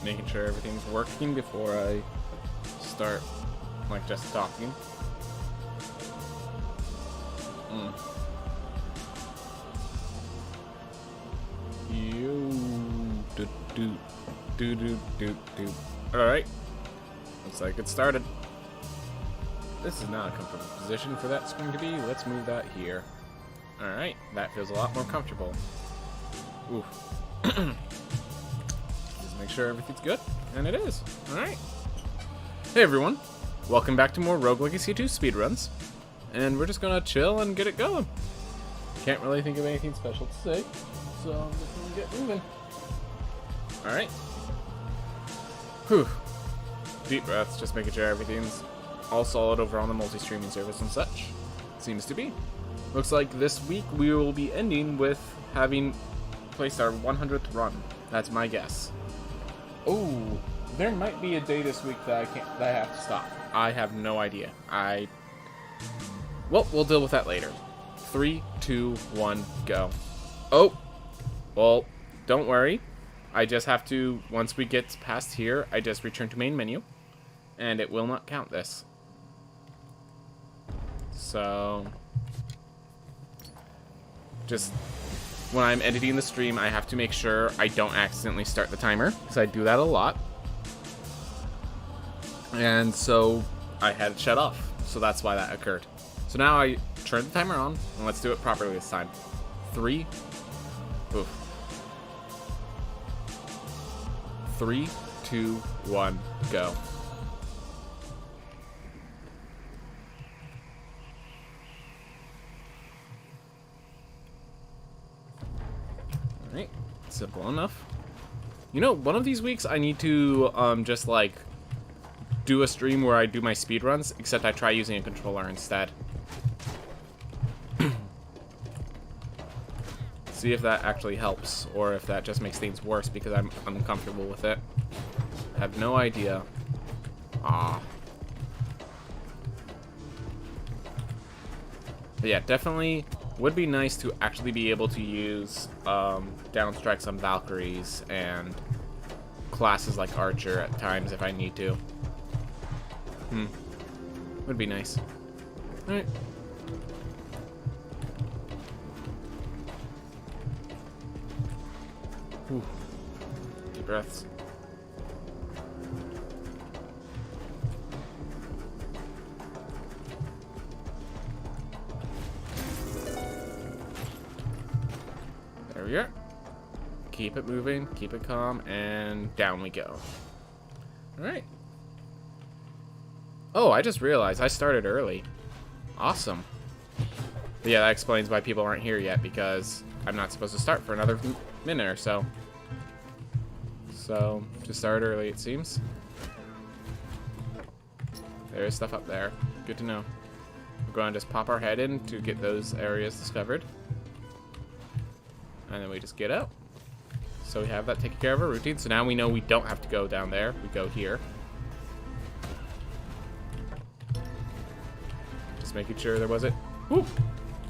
making sure everything's working before I start, like, just talking. Alright. Looks like it started. This is not a comfortable position for that screen to be. Let's move that here. Alright, that feels a lot more comfortable. Oof. Just make sure everything's good. And it is. Alright. Hey everyone. Welcome back to more Rogue Legacy 2 speedruns. And we're just gonna chill and get it going. Can't really think of anything special to say. So I'm just gonna get moving. Alright. Whew. Deep breaths, just making sure everything's all solid over on the multi-streaming service and such. Seems to be. Looks like this week we will be ending with having placed our 100th run. That's my guess. Oh, there might be a day this week that I have to stop. I have no idea. Well, we'll deal with that later. 3, 2, 1, go. Oh, well, don't worry. I just have to, once we get past here, I just return to main menu, and it will not count this. So, just when I'm editing the stream, I have to make sure I don't accidentally start the timer, because I do that a lot. And so, I had it shut off, so that's why that occurred. So now I turn the timer on, and let's do it properly this time. 3, 2, 1, go. Alright, simple enough. You know, one of these weeks I need to just like do a stream where I do my speedruns, except I try using a controller instead. See if that actually helps, or if that just makes things worse because I'm uncomfortable with it. I have no idea. But yeah, definitely would be nice to actually be able to use downstrikes on Valkyries and classes like Archer at times if I need to. Would be nice. Alright. Deep breaths. There we are. Keep it moving, keep it calm, and down we go. Alright. Oh, I just realized I started early. Awesome. But yeah, that explains why people aren't here yet, because I'm not supposed to start for another minute or so. So, just started early, it seems. There is stuff up there. Good to know. We're going to just pop our head in to get those areas discovered. And then we just get out. So we have that taken care of our routine. So now we know we don't have to go down there. We go here. Just making sure there wasn't. Woo!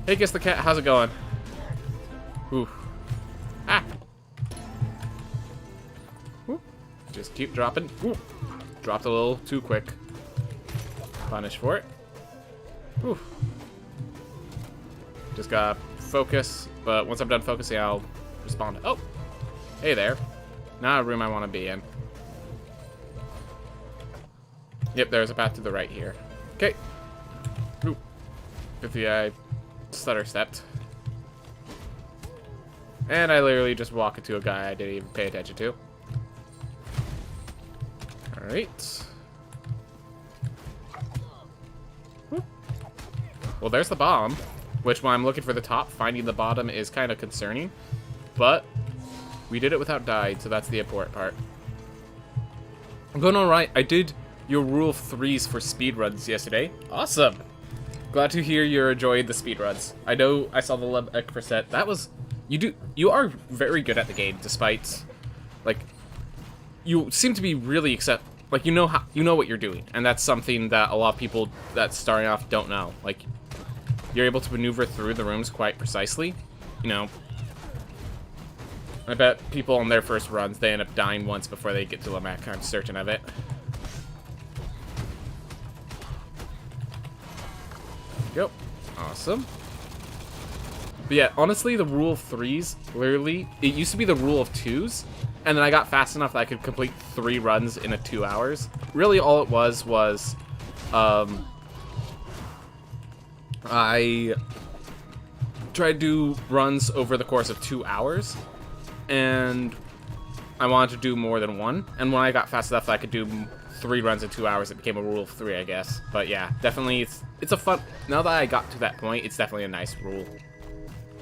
Hey, Kiss the Cat, how's it going? Ooh. Ah! Woo. Just keep dropping. Woo. Dropped a little too quick. Punish for it. Woo. Just gotta focus, but once I'm done focusing, I'll respond. Oh! Hey there. Not a room I want to be in. Yep, there's a path to the right here. Okay. Ooh. Good thing I stutter stepped. And I literally just walk into a guy I didn't even pay attention to. Alright. Well, there's the bomb, which when I'm looking for the top, finding the bottom is kind of concerning. But we did it without dying, so that's the important part. I'm going alright. I did your rule of 3s for speedruns yesterday. Awesome. Glad to hear you're enjoying the speedruns. I know I saw the 11%. That was... You are very good at the game, despite, like, you seem to be really like, you know what you're doing, and that's something that a lot of people that starting off don't know. Like, you're able to maneuver through the rooms quite precisely, you know. I bet people on their first runs, they end up dying once before they get to Lamek. I'm certain of it. Yep. Awesome. But yeah, honestly, the rule of 3s, literally, it used to be the rule of 2s, and then I got fast enough that I could complete 3 runs in 2 hours. Really, all it was, I tried to do runs over the course of 2 hours, and I wanted to do more than 1, and when I got fast enough that I could do 3 runs in 2 hours, it became a rule of 3, I guess. But yeah, definitely, it's a fun, now that I got to that point, it's definitely a nice rule.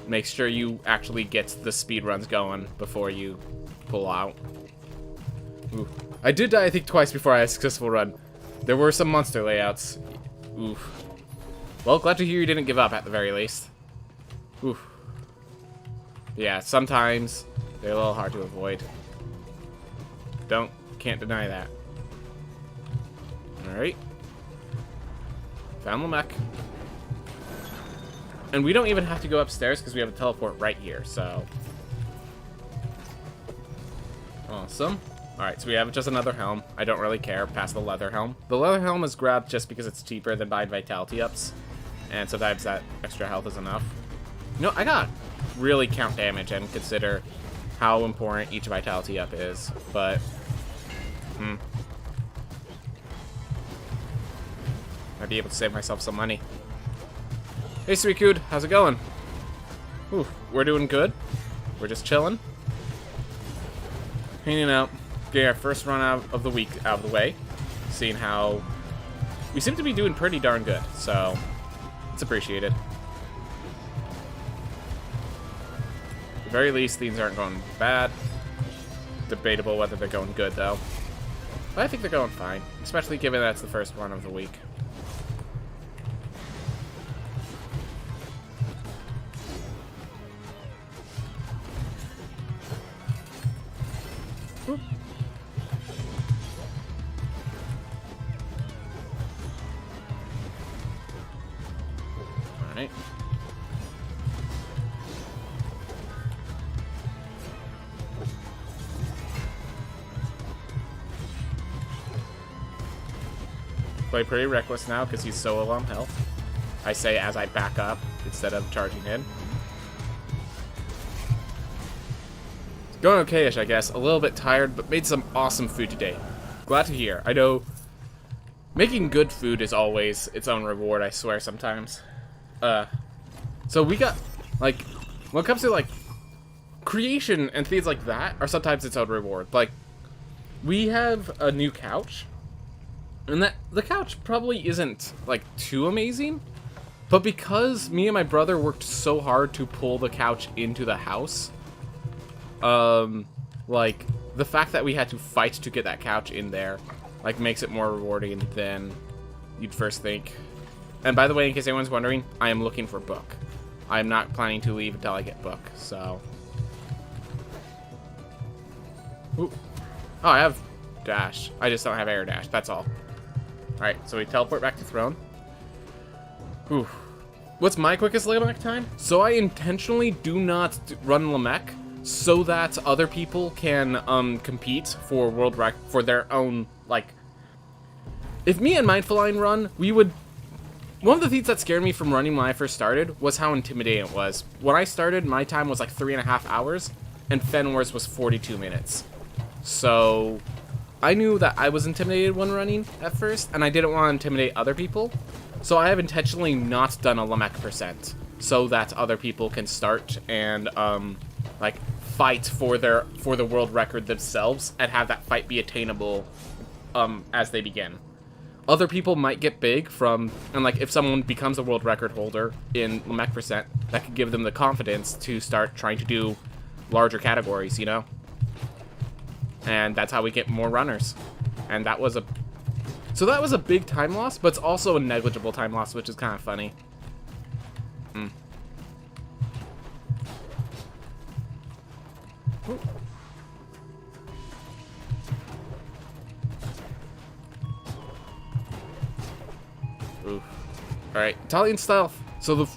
Make sure you actually get the speed runs going before you pull out. Ooh. I did die, I think, twice before I had a successful run. There were some monster layouts. Oof. Well, glad to hear you didn't give up at the very least. Oof. Yeah, sometimes they're a little hard to avoid. Can't deny that. Alright. Found Lamek. And we don't even have to go upstairs because we have a teleport right here, so. Awesome. Alright, so we have just another helm. I don't really care past the leather helm. The leather helm is grabbed just because it's cheaper than buying vitality ups. And sometimes that extra health is enough. You know, I gotta really count damage and consider how important each vitality up is, but I'd be able to save myself some money. Hey, Suicune, how's it going? Ooh, we're doing good. We're just chilling. Hanging out. Getting our first run out of the week out of the way. Seeing how we seem to be doing pretty darn good, so it's appreciated. At the very least, things aren't going bad. Debatable whether they're going good, though. But I think they're going fine, especially given that's the first run of the week. Alright. Play pretty reckless now because he's so low on health. I say as I back up instead of charging in. It's going okay-ish, I guess. A little bit tired, but made some awesome food today. Glad to hear. I know making good food is always its own reward, I swear, sometimes. So we got, like, when it comes to, like, creation and things like that are sometimes its own reward. Like, we have a new couch, and that the couch probably isn't, like, too amazing, but because me and my brother worked so hard to pull the couch into the house, like, the fact that we had to fight to get that couch in there, like, makes it more rewarding than you'd first think. And by the way, in case anyone's wondering, I am looking for book. I am not planning to leave until I get book, so. Ooh. Oh, I have dash. I just don't have air dash, that's all. Alright, so we teleport back to throne. Ooh. What's my quickest Lamek time? So I intentionally do not run Lamek so that other people can compete for world rec for their own, like. If me and Mindful Line run, we would. One of the things that scared me from running when I first started was how intimidating it was. When I started, my time was like 3.5 hours, and Fenwar's was 42 minutes. So I knew that I was intimidated when running at first, and I didn't want to intimidate other people. So I have intentionally not done a Lamek percent, so that other people can start and like fight for the world record themselves, and have that fight be attainable as they begin. Other people might get big from, and like if someone becomes a world record holder in Lamek percent, that could give them the confidence to start trying to do larger categories, you know? And that's how we get more runners. And that was a big time loss, but it's also a negligible time loss, which is kind of funny. Ooh. Oof. Alright, Italian style. So the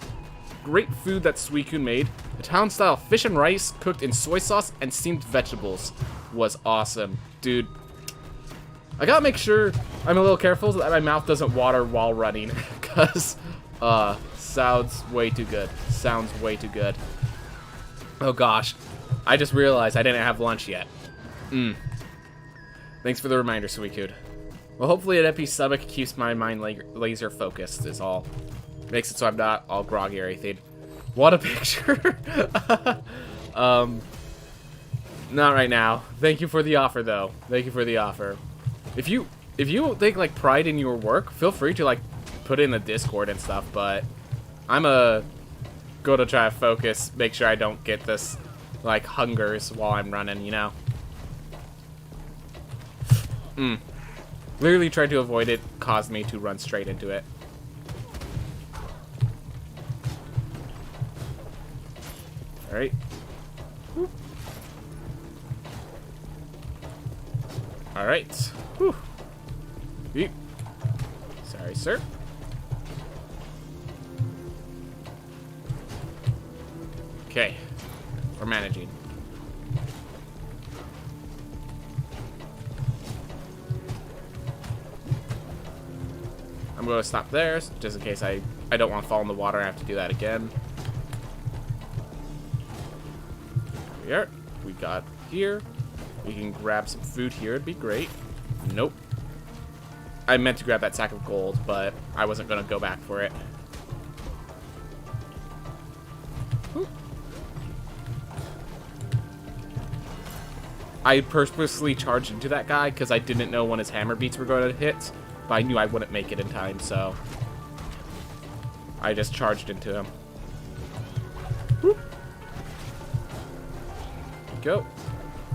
great food that Suicune made Italian-style fish and rice cooked in soy sauce and steamed vegetables was awesome. Dude, I gotta make sure I'm a little careful so that my mouth doesn't water while running, because, sounds way too good. Sounds way too good. Oh gosh, I just realized I didn't have lunch yet. Thanks for the reminder, Suicune. Well, hopefully an empty stomach keeps my mind laser focused is all. Makes it so I'm not all groggy or anything. What a picture. Not right now. Thank you for the offer, though. Thank you for the offer. If you take like pride in your work, feel free to like put it in the Discord and stuff. But I'm go to try to focus, make sure I don't get this like hungers while I'm running. You know. Literally tried to avoid it, caused me to run straight into it. Alright. Alright. Beep. Sorry, sir. Okay. We're managing. I'm going to stop there, just in case I don't want to fall in the water and have to do that again. Here we got here. We can grab some food here. It'd be great. Nope. I meant to grab that sack of gold, but I wasn't going to go back for it. Ooh. I purposely charged into that guy because I didn't know when his hammer beats were going to hit, but I knew I wouldn't make it in time, so I just charged into him. Whoop. Go.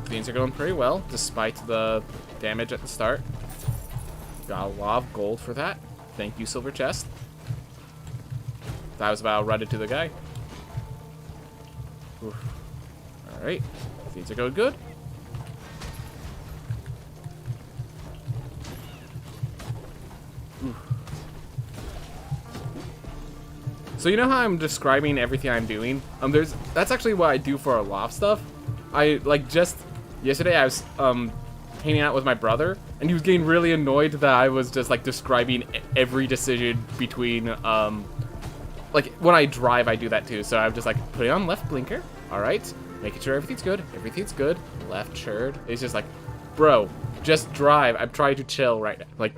Things are going pretty well, despite the damage at the start. Got a lot of gold for that. Thank you, Silver Chest. That was about to run into the guy. Alright. Things are going good. So you know how I'm describing everything I'm doing? That's actually what I do for a lot of stuff. Just yesterday I was hanging out with my brother, and he was getting really annoyed that I was just like describing every decision between like when I drive I do that too. So I'm just like putting on left blinker, alright, making sure everything's good, left churd. It's just like, bro, just drive. I'm trying to chill right now. Like,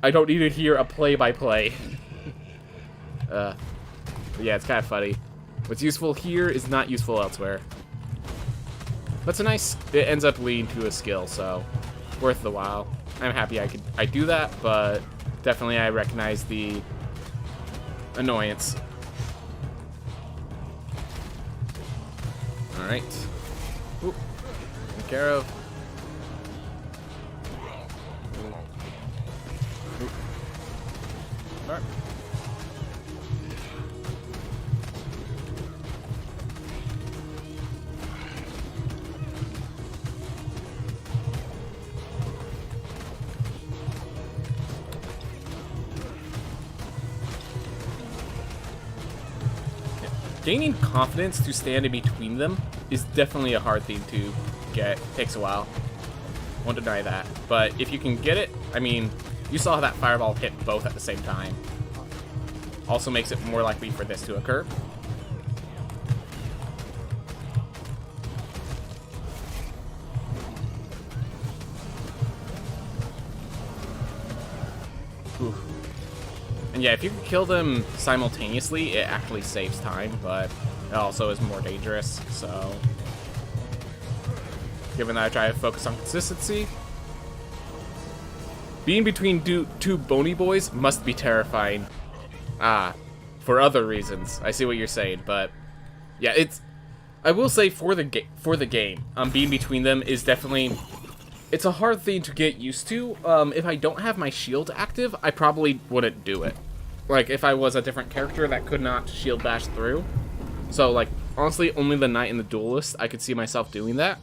I don't need to hear a play-by-play. Yeah, it's kind of funny. What's useful here is not useful elsewhere. That's a nice, it ends up leading to a skill, so worth the while. I'm happy I do that, but definitely I recognize the annoyance. Alright. Take care of. Alright. Gaining confidence to stand in between them is definitely a hard thing to get. Takes a while. Won't deny that. But if you can get it, I mean, you saw how that fireball hit both at the same time. Also makes it more likely for this to occur. Oof. And yeah, if you can kill them simultaneously, it actually saves time, but it also is more dangerous, so given that I try to focus on consistency, being between two bony boys must be terrifying. For other reasons. I see what you're saying, but yeah, I will say for the game, being between them is definitely, it's a hard thing to get used to. If I don't have my shield active, I probably wouldn't do it. Like, if I was a different character that could not shield bash through. So, like, honestly, only the Knight and the Duelist, I could see myself doing that.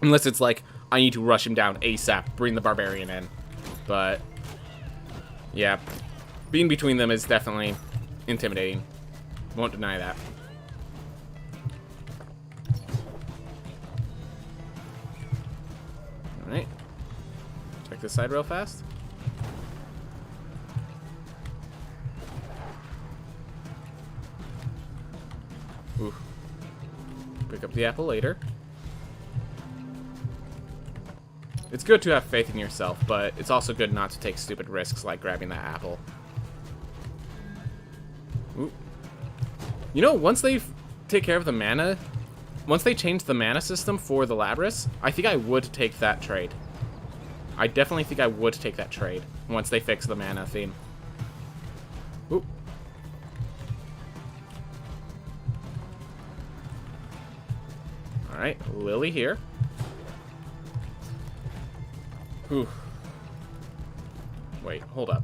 Unless it's like, I need to rush him down ASAP, bring the Barbarian in. But, yeah, being between them is definitely intimidating. Won't deny that. check this side real fast. Ooh. Pick up the apple later. It's good to have faith in yourself, but it's also good not to take stupid risks like grabbing that apple. Ooh. You know, once they take care of the mana, once they change the mana system for the Labrys, I think I would take that trade. I definitely think I would take that trade once they fix the mana theme. Ooh. Alright, Lily here. Ooh. Wait, hold up.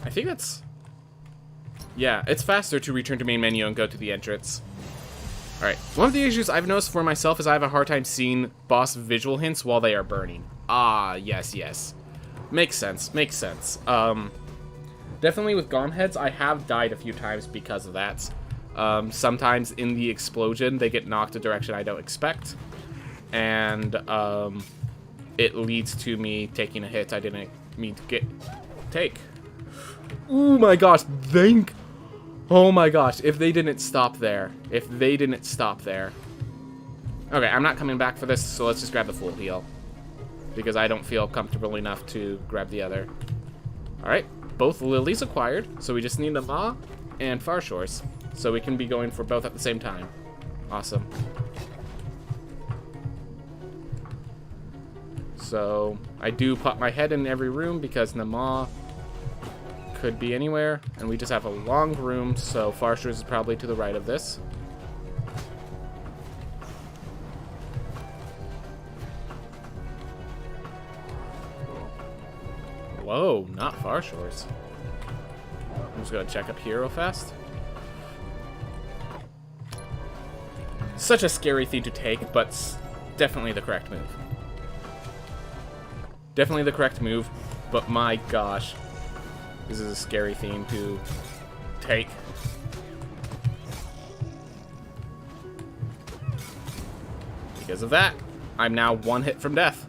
I think that's... Yeah, it's faster to return to main menu and go to the entrance. Alright, one of the issues I've noticed for myself is I have a hard time seeing boss visual hints while they are burning. Ah, yes, yes. Makes sense, makes sense. Definitely with Gom heads, I have died a few times because of that. Sometimes in the explosion, they get knocked a direction I don't expect. And it leads to me taking a hit I didn't mean to take. Oh my gosh, oh my gosh, if they didn't stop there. If they didn't stop there. Okay, I'm not coming back for this, so let's just grab the full heal. Because I don't feel comfortable enough to grab the other. Alright, both lilies acquired, so we just need Nama and Far Shores. So we can be going for both at the same time. Awesome. So, I do pop my head in every room because Nama could be anywhere. And we just have a long room, so Far Shores is probably to the right of this. Whoa, not Far Shores. I'm just gonna check up here real fast. Such a scary thing to take, but definitely the correct move. Definitely the correct move, but my gosh. This is a scary thing to take. Because of that, I'm now one hit from death.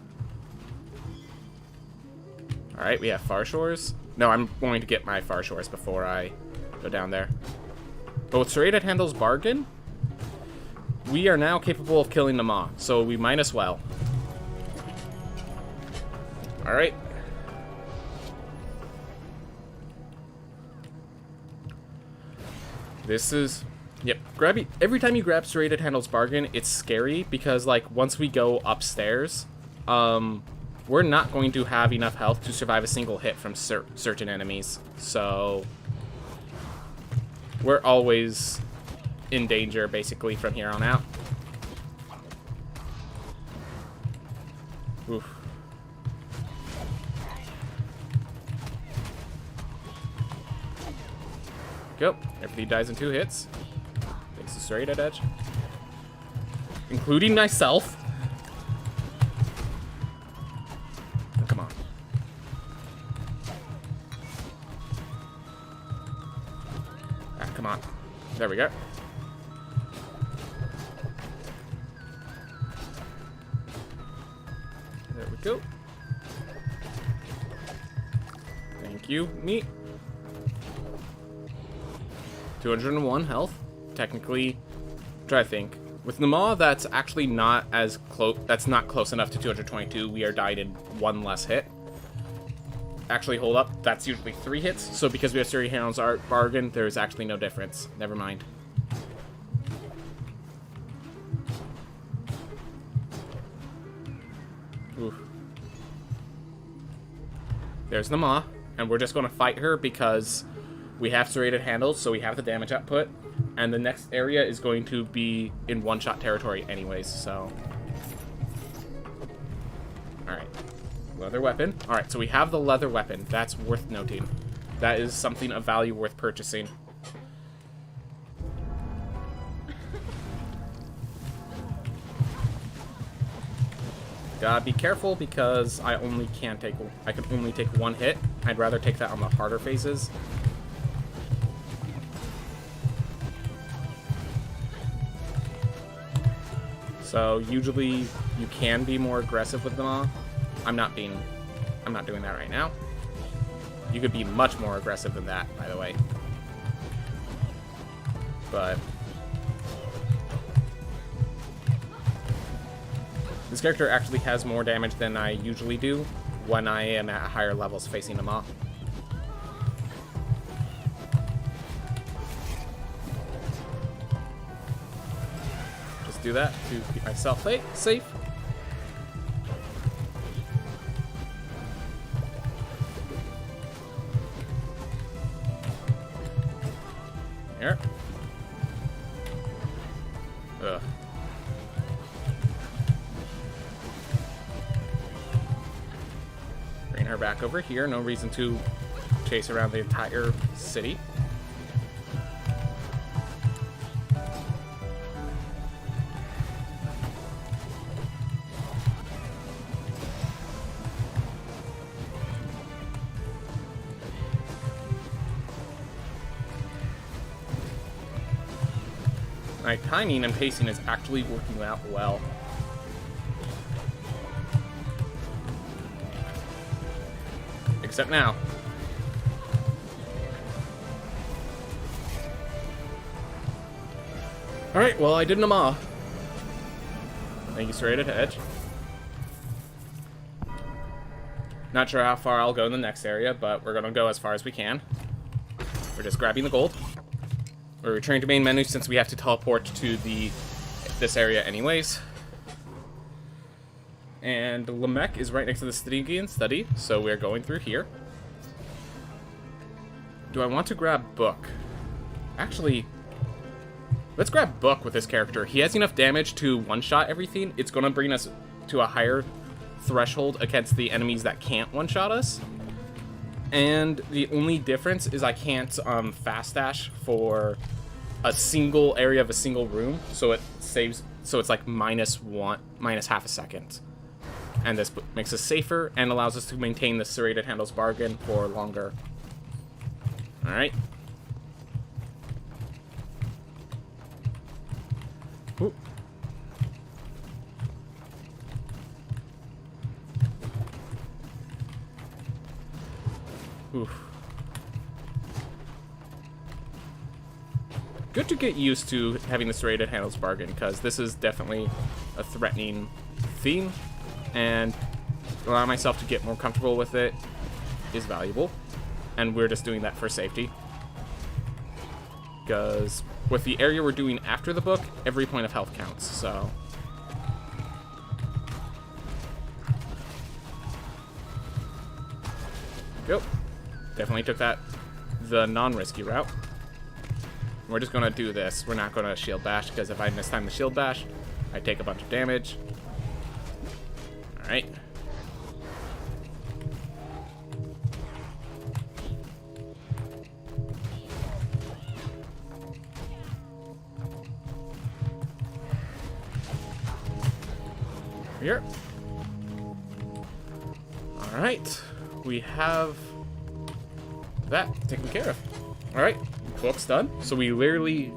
Alright, we have Far Shores. No, I'm going to get my Far Shores before I go down there. But with Serrated Handle's Bargain, we are now capable of killing Nama, so we might as well. Alright. This is... Yep. Every time you grab Serrated Handle's Bargain, it's scary because, like, once we go upstairs, we're not going to have enough health to survive a single hit from certain enemies. So, we're always in danger, basically, from here on out. Oof. Go. Everybody dies in 2 hits. Thanks to Serrated Edge. Including myself. Oh, come on. Ah, come on. There we go. There we go. Thank you, meat. 201 health. Technically, try to think. With Nama, that's actually not as close. That's not close enough to 222. We are died in 1 less hit. Actually, hold up. That's usually 3 hits. So because we have Serrated Handle's Bargain, there's actually no difference. Never mind. Oof. There's Nama, and we're just going to fight her because we have Serrated Handles, so we have the damage output, and the next area is going to be in one-shot territory anyways, so... Alright. Leather weapon. Alright, so we have the leather weapon. That's worth noting. That is something of value worth purchasing. Gotta be careful because I can only take 1 hit. I'd rather take that on the harder phases. So usually you can be more aggressive with them all. I'm not doing that right now. You could be much more aggressive than that, by the way. But this character actually has more damage than I usually do when I am at higher levels facing them off. Just do that to keep myself safe. Here. Ugh. Bring her back over here. No reason to chase around the entire city. My timing and pacing is actually working out well. Except now. Alright, well, I did them all. Thank you, Serrated Hedge. Not sure how far I'll go in the next area, but we're gonna go as far as we can. We're just grabbing the gold. We're returning to main menu since we have to teleport to this area anyways. And Lamech is right next to the Stygian study, so we're going through here. Do I want to grab Book? Actually, let's grab Book with this character. He has enough damage to one-shot everything. It's going to bring us to a higher threshold against the enemies that can't one-shot us. And the only difference is I can't fast dash for a single area of a single room, so it saves. So it's like minus half a second, and this makes us safer and allows us to maintain the Serrated Handles bargain for longer. All right. Ooh. Oof. Good to get used to having the Serrated Handles bargain, because this is definitely a threatening theme, and allowing myself to get more comfortable with it is valuable, and we're just doing that for safety. Because with the area we're doing after the book, every point of health counts, so... Yep. Definitely took the non-risky route. We're just gonna do this. We're not gonna shield bash, because if I mistime the shield bash, I take a bunch of damage. Alright. Here. Alright. We have that taken care of. Alright. Book's done. So we literally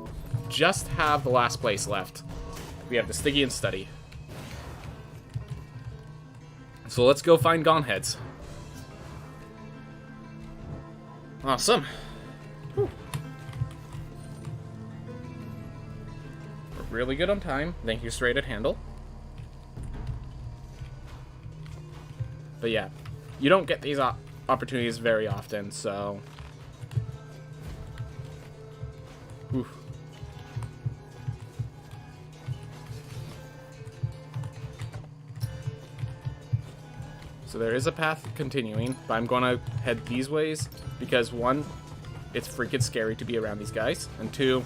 just have the last place left. We have the Stygian study. So let's go find Goneheads. Awesome. Whew. We're really good on time. Thank you, Serrated Handle. But yeah, you don't get these opportunities very often, so... Oof. So there is a path continuing, but I'm going to head these ways because, one, it's freaking scary to be around these guys, and two,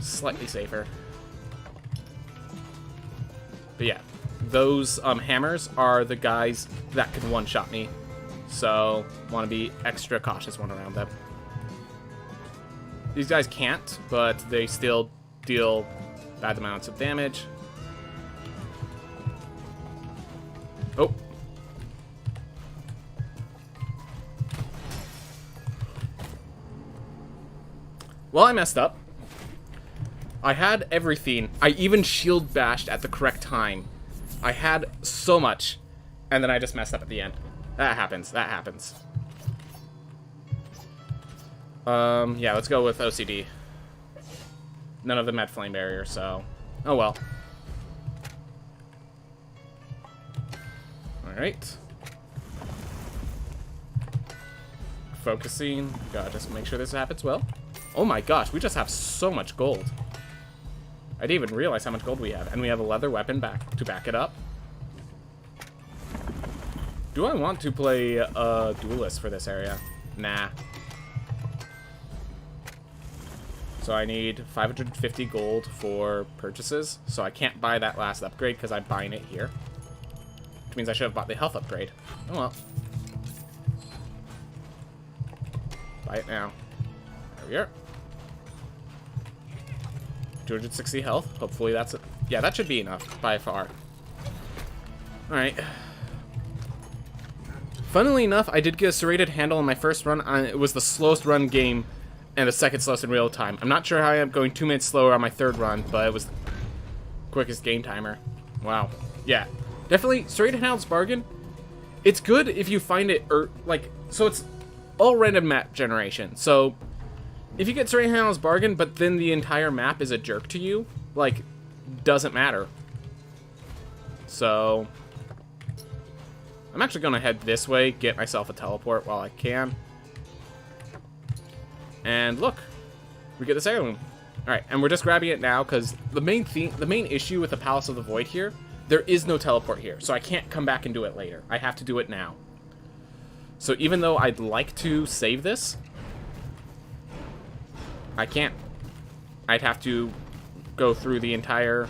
slightly safer. But yeah, those hammers are the guys that can one-shot me, so want to be extra cautious when around them. These guys can't, but they still deal bad amounts of damage. Oh. Well, I messed up. I had everything I even shield bashed at the correct time. I had so much, and then I just messed up at the end. That happens. That happens. Yeah, let's go with OCD. None of them had flame barrier, so... Oh well. Alright. Focusing. Gotta just make sure this happens well. Oh my gosh, we just have so much gold. I didn't even realize how much gold we have. And we have a leather weapon to back it up. Do I want to play a duelist for this area? Nah. So I need 550 gold for purchases. So I can't buy that last upgrade because I'm buying it here. Which means I should have bought the health upgrade. Oh well. Buy it now. There we are. 260 health. Hopefully that's it. Yeah, that should be enough by far. Alright. Funnily enough, I did get a serrated handle on my first run. It was the slowest run game and the second slowest in real time. I'm not sure how I am going 2 minutes slower on my third run, but it was the quickest game timer. Wow. Yeah. Definitely, serrated handle's bargain. It's good if you find it, so it's all random map generation. So, if you get serrated handle's bargain, but then the entire map is a jerk to you, like, doesn't matter. So... I'm actually going to head this way, get myself a teleport while I can. And look, we get this heirloom. Alright, and we're just grabbing it now because the main issue with the Palace of the Void here, there is no teleport here, so I can't come back and do it later. I have to do it now. So even though I'd like to save this, I can't. I'd have to go through the entire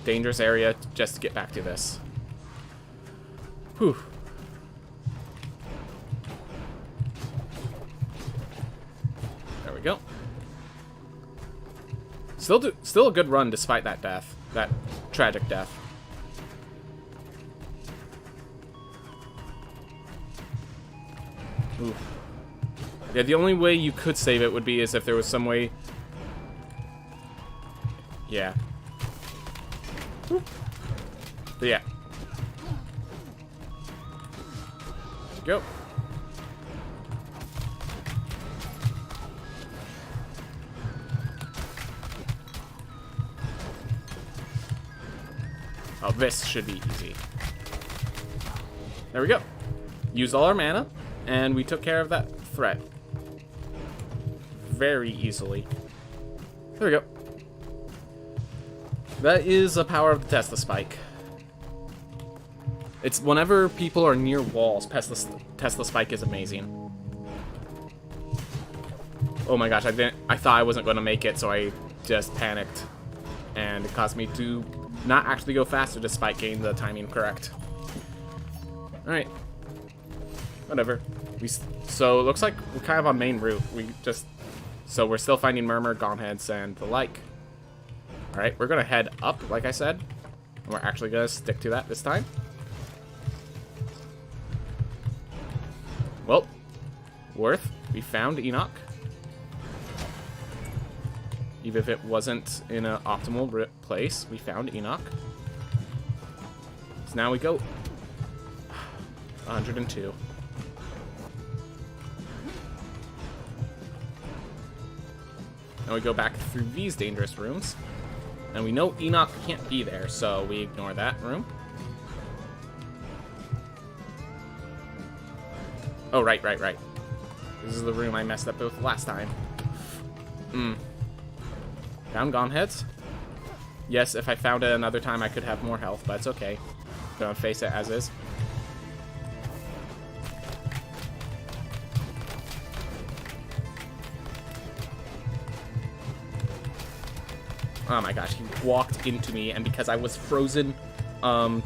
dangerous area just to get back to this. Whew. There we go. Still a good run despite that death. That tragic death. Oof. Yeah, the only way you could save it would be as if there was some way... Yeah. But yeah. Go. Oh, this should be easy. There we go. Used all our mana, and we took care of that threat very easily. There we go. That is the power of the Tesla Spike. It's whenever people are near walls, Tesla Spike is amazing. Oh my gosh, I thought I wasn't going to make it, so I just panicked. And it caused me to not actually go faster despite getting the timing correct. Alright. Whatever. So it looks like we're kind of on main route. So we're still finding Murmur, Gomheads, and the like. Alright, we're going to head up, like I said. And we're actually going to stick to that this time. Well, worth. We found Enoch. Even if it wasn't in an optimal place, we found Enoch. So now we go 102. Now we go back through these dangerous rooms. And we know Enoch can't be there, so we ignore that room. Oh, right. This is the room I messed up with last time. Found Gomheads. Yes, if I found it another time, I could have more health, but it's okay. Gonna face it as is. Oh my gosh, he walked into me, and because I was frozen from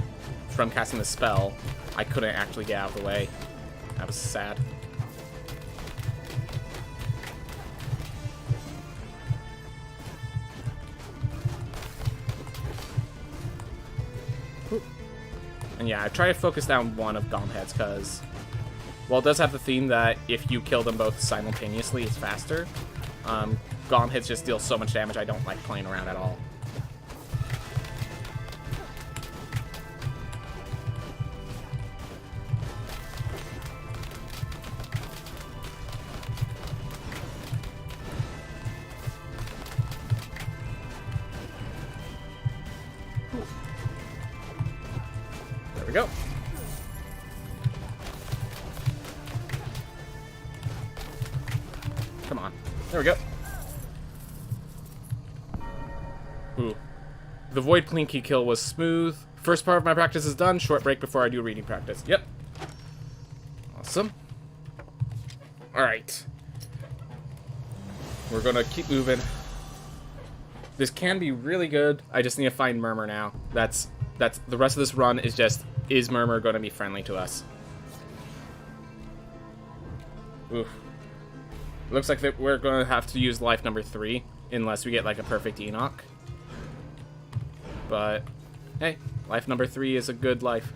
casting the spell, I couldn't actually get out of the way. That was sad. And yeah, I try to focus down one of Gomheads because, well, it does have the theme that if you kill them both simultaneously, it's faster. Gomheads just deal so much damage, I don't like playing around at all. There we go. Come on. There we go. Ooh. The Void Plinky kill was smooth. First part of my practice is done. Short break before I do reading practice. Yep. Awesome. Alright. We're gonna keep moving. This can be really good. I just need to find Murmur now. That's the rest of this run is just, is Murmur gonna be friendly to us? Oof. Looks like that we're gonna have to use life number 3 unless we get like a perfect Enoch. But hey, life number 3 is a good life.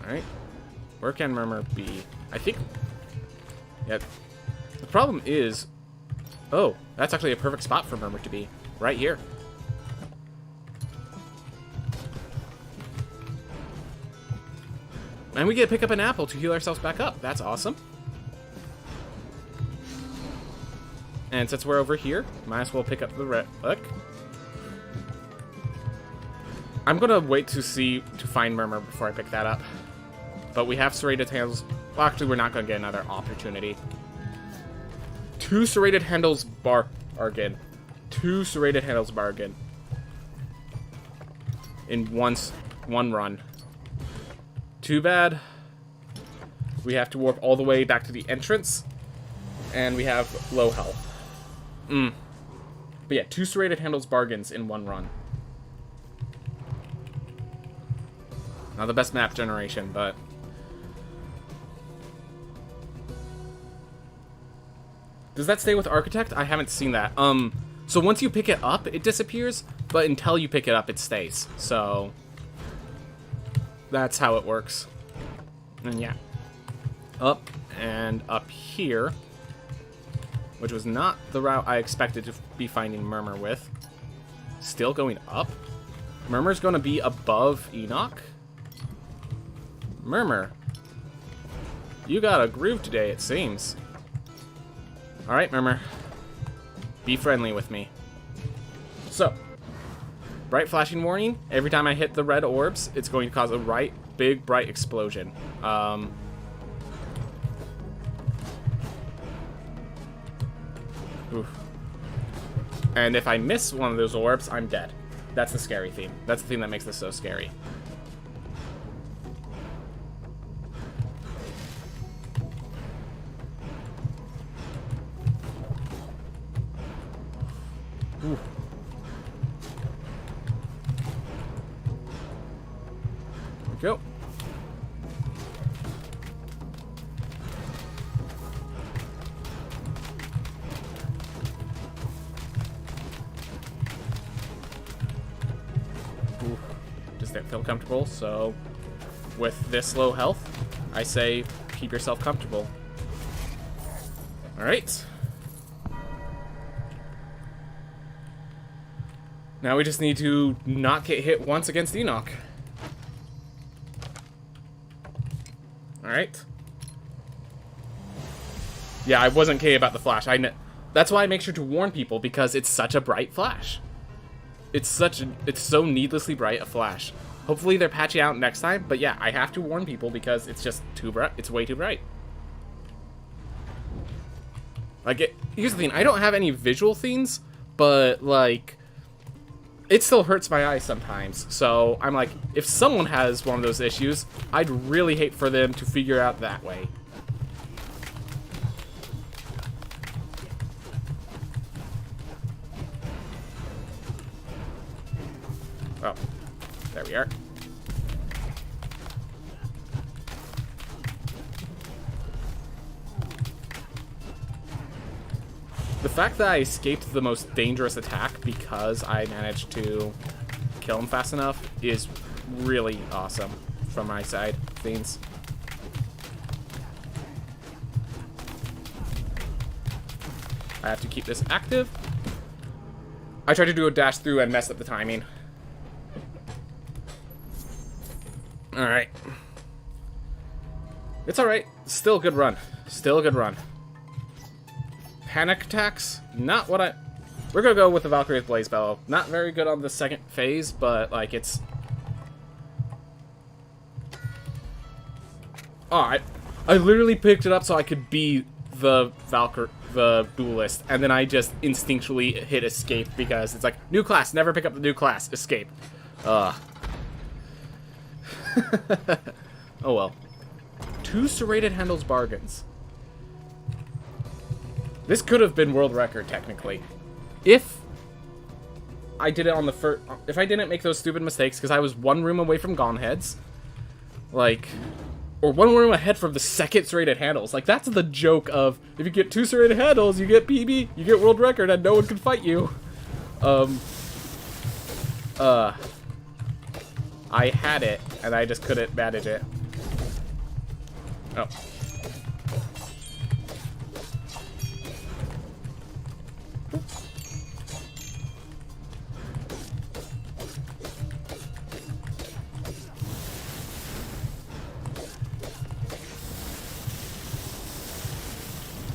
Alright. Where can Murmur be? I think... yeah. The problem is... oh, that's actually a perfect spot for Murmur to be. Right here. And we get to pick up an apple to heal ourselves back up. That's awesome. And since we're over here, might as well pick up the red book. I'm gonna wait to find Murmur before I pick that up. But we have serrated handles. Well, actually, we're not gonna get another opportunity. 2 serrated handles bargain. 2 serrated handles bargain. In one run. Too bad. We have to warp all the way back to the entrance. And we have low health. But yeah, 2 serrated handles bargains in one run. Not the best map generation, but... does that stay with Architect? I haven't seen that. So once you pick it up, it disappears, but until you pick it up, it stays. So... that's how it works. And yeah. Up and up here. Which was not the route I expected to be finding Murmur with. Still going up? Murmur's going to be above Enoch? Murmur. You got a groove today, it seems. Alright, Murmur. Be friendly with me. So. Bright flashing warning. Every time I hit the red orbs, it's going to cause a big bright explosion. Oof. And if I miss one of those orbs, I'm dead. That's the scary theme. That's the thing that makes this so scary. Ooh. There we go. Ooh. Does that feel comfortable? So, with this low health, I say keep yourself comfortable. Alright. Now we just need to not get hit once against Enoch. Alright. Yeah, I wasn't kidding about the flash. That's why I make sure to warn people, because it's such a bright flash. It's so needlessly bright a flash. Hopefully they're patching out next time, but yeah, I have to warn people because it's just too bright. It's way too bright. Like, here's the thing. I don't have any visual things, but, like... it still hurts my eyes sometimes, so I'm like, if someone has one of those issues, I'd really hate for them to figure out that way. Oh, there we are. The fact that I escaped the most dangerous attack because I managed to kill him fast enough is really awesome from my side of things. I have to keep this active. I tried to do a dash through and messed up the timing. Alright. It's alright. Still a good run. Still a good run. Panic attacks, not what I... We're gonna go with the Valkyrie's Blaze Bow. Not very good on the second phase, but like it's... Oh, I literally picked it up so I could be the the duelist, and then I just instinctually hit escape because it's like, new class, never pick up the new class, escape. Oh well. 2 serrated handles bargains. This could have been world record, technically. If I did it on the first... If I didn't make those stupid mistakes, because I was 1 room away from Gone Heads. Like... Or 1 room ahead from the second serrated handles. Like, that's the joke of, if you get 2 serrated handles, you get PB, you get world record, and no one can fight you. I had it, and I just couldn't manage it. Oh.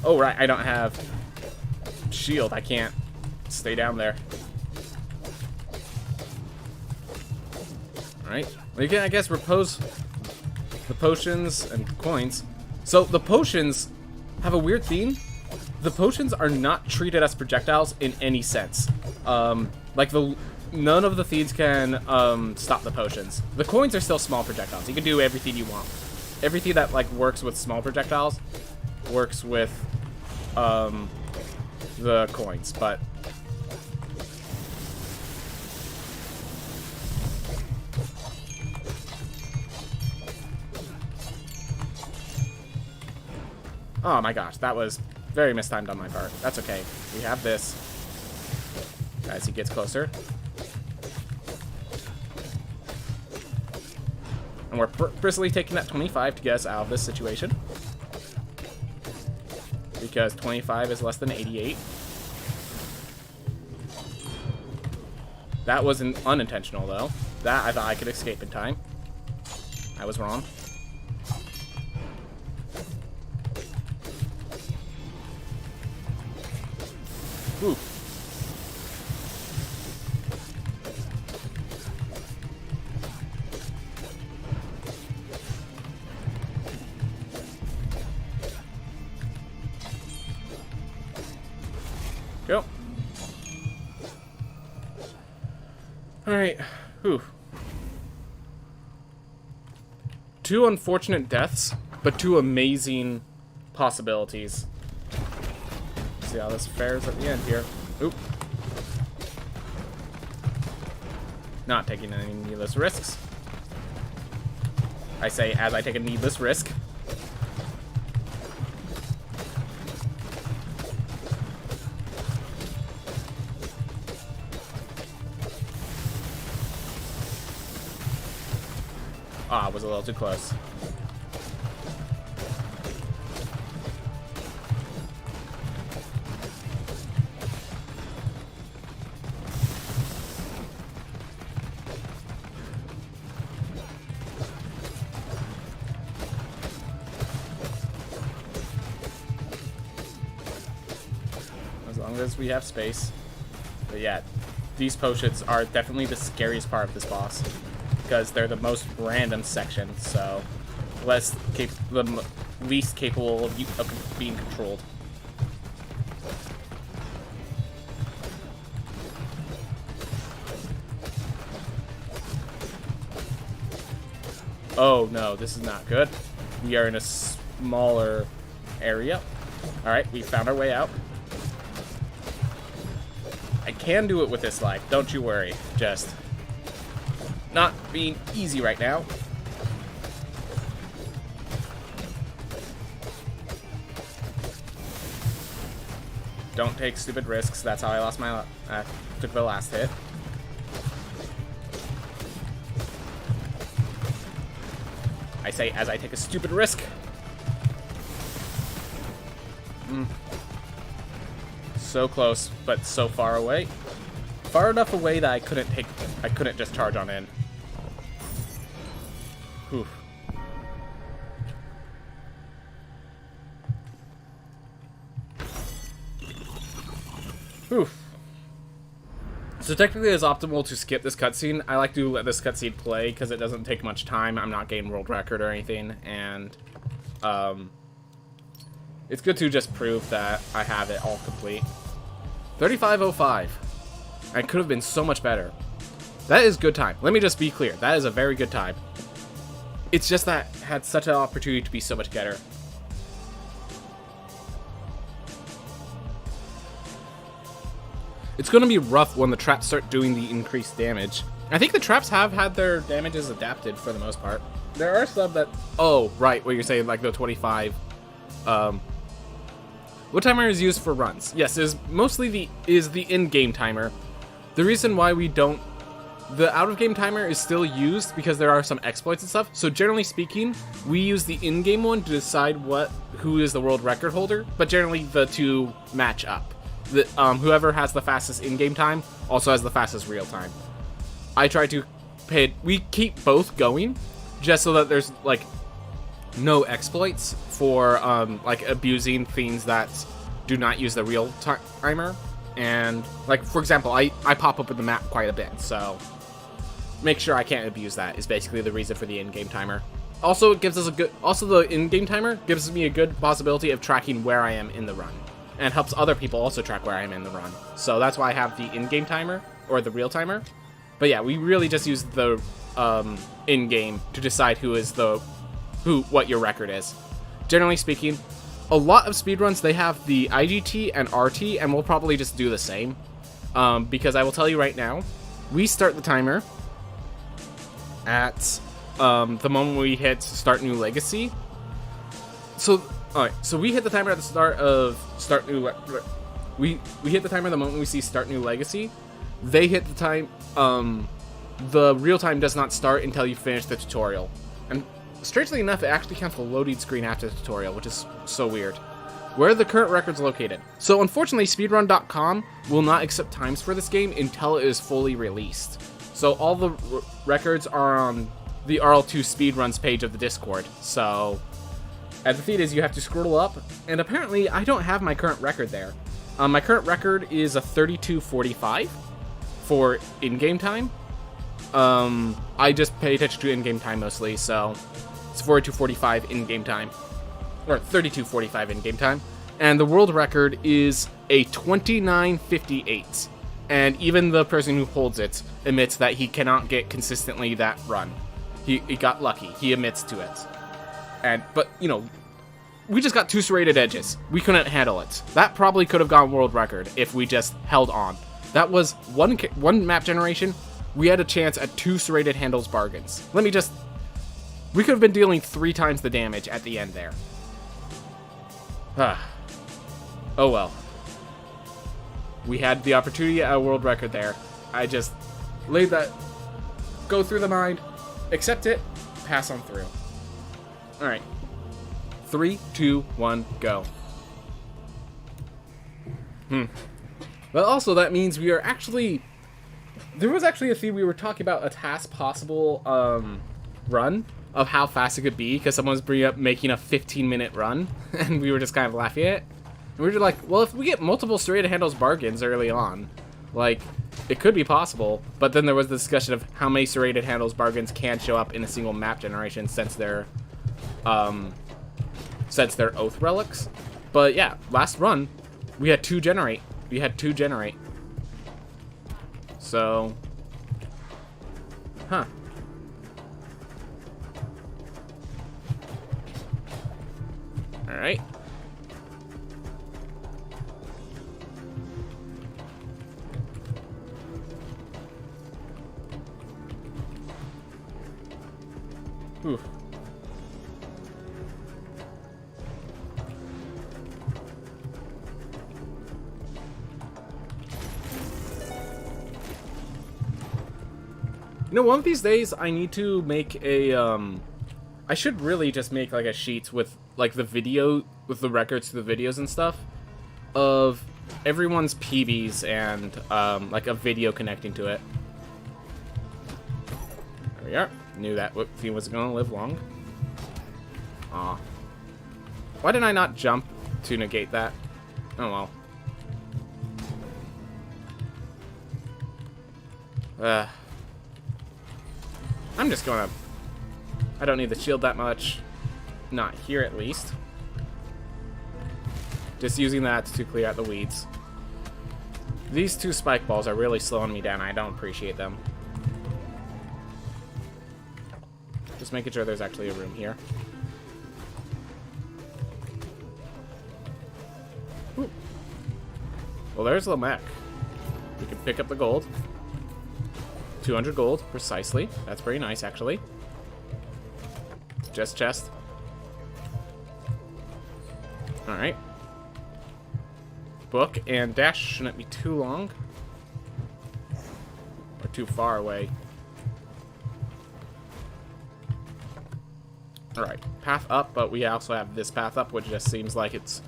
Oh, right, I don't have shield. I can't stay down there. Alright. We can, I guess, repose the potions and coins. So, the potions have a weird theme. The potions are not treated as projectiles in any sense. Like, none of the thieves can stop the potions. The coins are still small projectiles. You can do everything you want. Everything that, like, works with small projectiles works with the coins, but oh my gosh, that was very mistimed on my part. That's okay. We have this as he gets closer. And we're bristly taking that 25 to get us out of this situation. Because 25 is less than 88. That wasn't unintentional, though. That I thought I could escape in time. I was wrong. Ooh. Go. Alright. Whew. 2 unfortunate deaths, but 2 amazing possibilities. Let's see how this fares at the end here. Oop. Not taking any needless risks. I say as I take a needless risk. Ah, was a little too close. As long as we have space. But yeah, these potions are definitely the scariest part of this boss. Because they're the most random section, so the least capable of being controlled. Oh no, this is not good. We are in a smaller area. Alright, we found our way out. I can do it with this life, don't you worry. Just not being easy right now. Don't take stupid risks. That's how I lost my took the last hit. I say as I take a stupid risk. So close, but so far away. Far enough away that I couldn't just charge on in. Whew. Whew. So technically it's optimal to skip this cutscene. I like to let this cutscene play because it doesn't take much time. I'm not getting world record or anything, and it's good to just prove that I have it all complete. 35:05. I could have been so much better. That is good time. Let me just be clear. That is a very good time. It's just that I had such an opportunity to be so much better. It's going to be rough when the traps start doing the increased damage. I think the traps have had their damages adapted for the most part. There are some that... Oh, right, what you're saying, like the 25... What timer is used for runs? Yes, is mostly the in-game timer. The reason why we don't... The out-of-game timer is still used because there are some exploits and stuff. So generally speaking, we use the in-game one to decide who is the world record holder. But generally, the two match up. Whoever has the fastest in-game time also has the fastest real time. I try to we keep both going just so that there's like no exploits for like abusing things that do not use the real timer. And like, for example, I pop up in the map quite a bit, so make sure I can't abuse that is basically the reason for the in-game timer. Also, it gives us the in-game timer gives me a good possibility of tracking where I am in the run, and helps other people also track where I am in the run. So that's why I have the in-game timer, or the real timer. But yeah, we really just use the in-game to decide what your record is. Generally speaking, a lot of speedruns, they have the IGT and RT, and we'll probably just do the same. Because I will tell you right now, we start the timer at the moment we hit Start New Legacy. So... Alright, so we hit the timer at the start of we hit the timer the moment we see Start New Legacy. They hit the time, the real time does not start until you finish the tutorial. And strangely enough, it actually counts the loading screen after the tutorial, which is so weird. Where are the current records located? So unfortunately, speedrun.com will not accept times for this game until it is fully released. So all the records are on the RL2 Speedruns page of the Discord, so... And the thing is, you have to scroll up, and apparently I don't have my current record there. My current record is a 32:45 for in-game time. I just pay attention to in-game time mostly, so it's 42:45 in-game time, or 32:45 in-game time. And the world record is a 29:58. And even the person who holds it admits that he cannot get consistently that run. He got lucky. He admits to it. But, you know, we just got 2 serrated edges. We couldn't handle it. That probably could have gone world record if we just held on. That was one map generation. We had a chance at 2 serrated handles bargains. We could have been dealing 3 times the damage at the end there. Oh well. We had the opportunity at a world record there. I just laid that, go through the mind, accept it, pass on through. Alright. 3, 2, 1, go. But also that means we are actually... There was actually a thing we were talking about, a task possible run of how fast it could be, because someone was bringing up making a 15-minute run, and we were just kind of laughing at it. And we were just like, well, if we get multiple serrated handles bargains early on, like, it could be possible. But then there was the discussion of how many serrated handles bargains can show up in a single map generation since they're oath relics. But yeah, last run we had 2 generate. So, all right. Oof. You know, one of these days I need to make a, I should really just make like a sheet with like the video, with the records to the videos and stuff of everyone's PBs and like a video connecting to it. There we are. Knew that thing wasn't going to live long. Aw. Why did I not jump to negate that? Oh well. I'm just gonna... I don't need the shield that much. Not here, at least. Just using that to clear out the weeds. These two spike balls are really slowing me down. I don't appreciate them. Just making sure there's actually a room here. Ooh. Well, there's the mech. We can pick up the gold. 200 gold, precisely. That's pretty nice, actually. Just chest. Alright. Book and dash shouldn't be too long. Or too far away. Alright. Path up, but we also have this path up, which just seems like it's...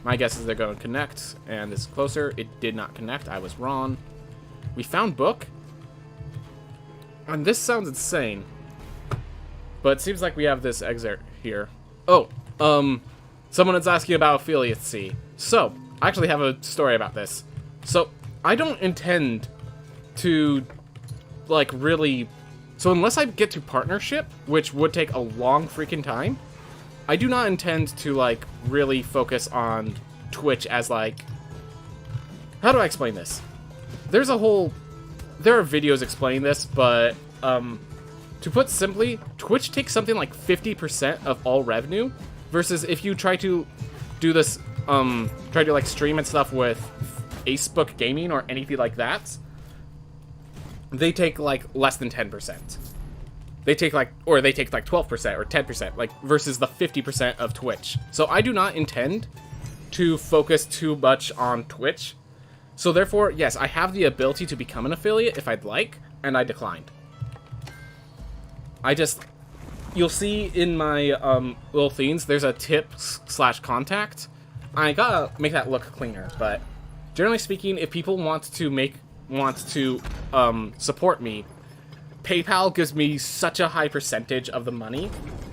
My guess is they're going to connect, and this is closer. It did not connect. I was wrong. We found book. And this sounds insane. But it seems like we have this exit here. Oh, someone is asking about affiliate C. So, I actually have a story about this. So, I don't intend to, like, really... So, unless I get to partnership, which would take a long freaking time, I do not intend to, like, really focus on Twitch as, like... How do I explain this? There's a whole... There are videos explaining this, but, to put simply, Twitch takes something like 50% of all revenue, versus if you try to do this, try to, like, stream and stuff with Facebook Gaming or anything like that, they take, like, less than 10%. They take, like, 12% or 10%, like, versus the 50% of Twitch. So I do not intend to focus too much on Twitch. So therefore, yes, I have the ability to become an affiliate if I'd like, and I declined. You'll see in my little themes, there's a tip/contact. I gotta make that look cleaner, but generally speaking, if people want to support me, PayPal gives me such a high percentage of the money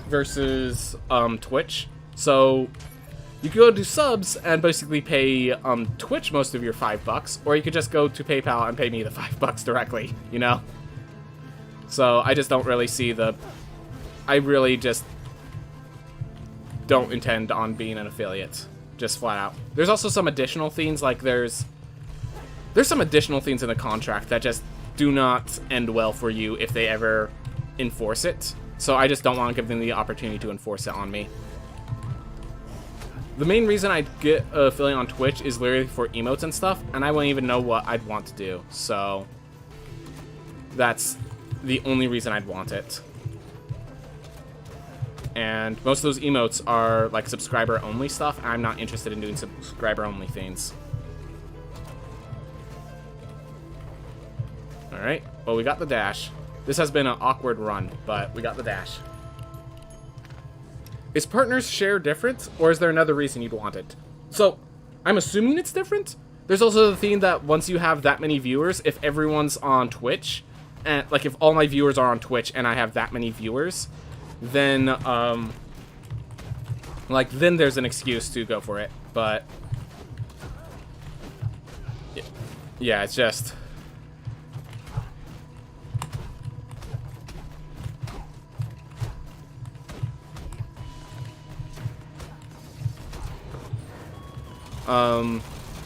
versus Twitch. So you could go do subs and basically pay Twitch most of your $5, or you could just go to PayPal and pay me the $5 directly, you know? So I just don't really see the... I really just don't intend on being an affiliate, just flat out. There's also some additional things, like there's some additional things in the contract that just do not end well for you if they ever enforce it. So I just don't want to give them the opportunity to enforce it on me. The main reason I get an affiliate on Twitch is literally for emotes and stuff, and I wouldn't even know what I'd want to do. So that's the only reason I'd want it. And most of those emotes are like subscriber only stuff, and I'm not interested in doing subscriber only things. Alright, well, we got the dash. This has been an awkward run, but we got the dash. Is partners share different, or is there another reason you'd want it? So, I'm assuming it's different. There's also the thing that once you have that many viewers, if everyone's on Twitch, and like if all my viewers are on Twitch and I have that many viewers, then then there's an excuse to go for it. But yeah, it's just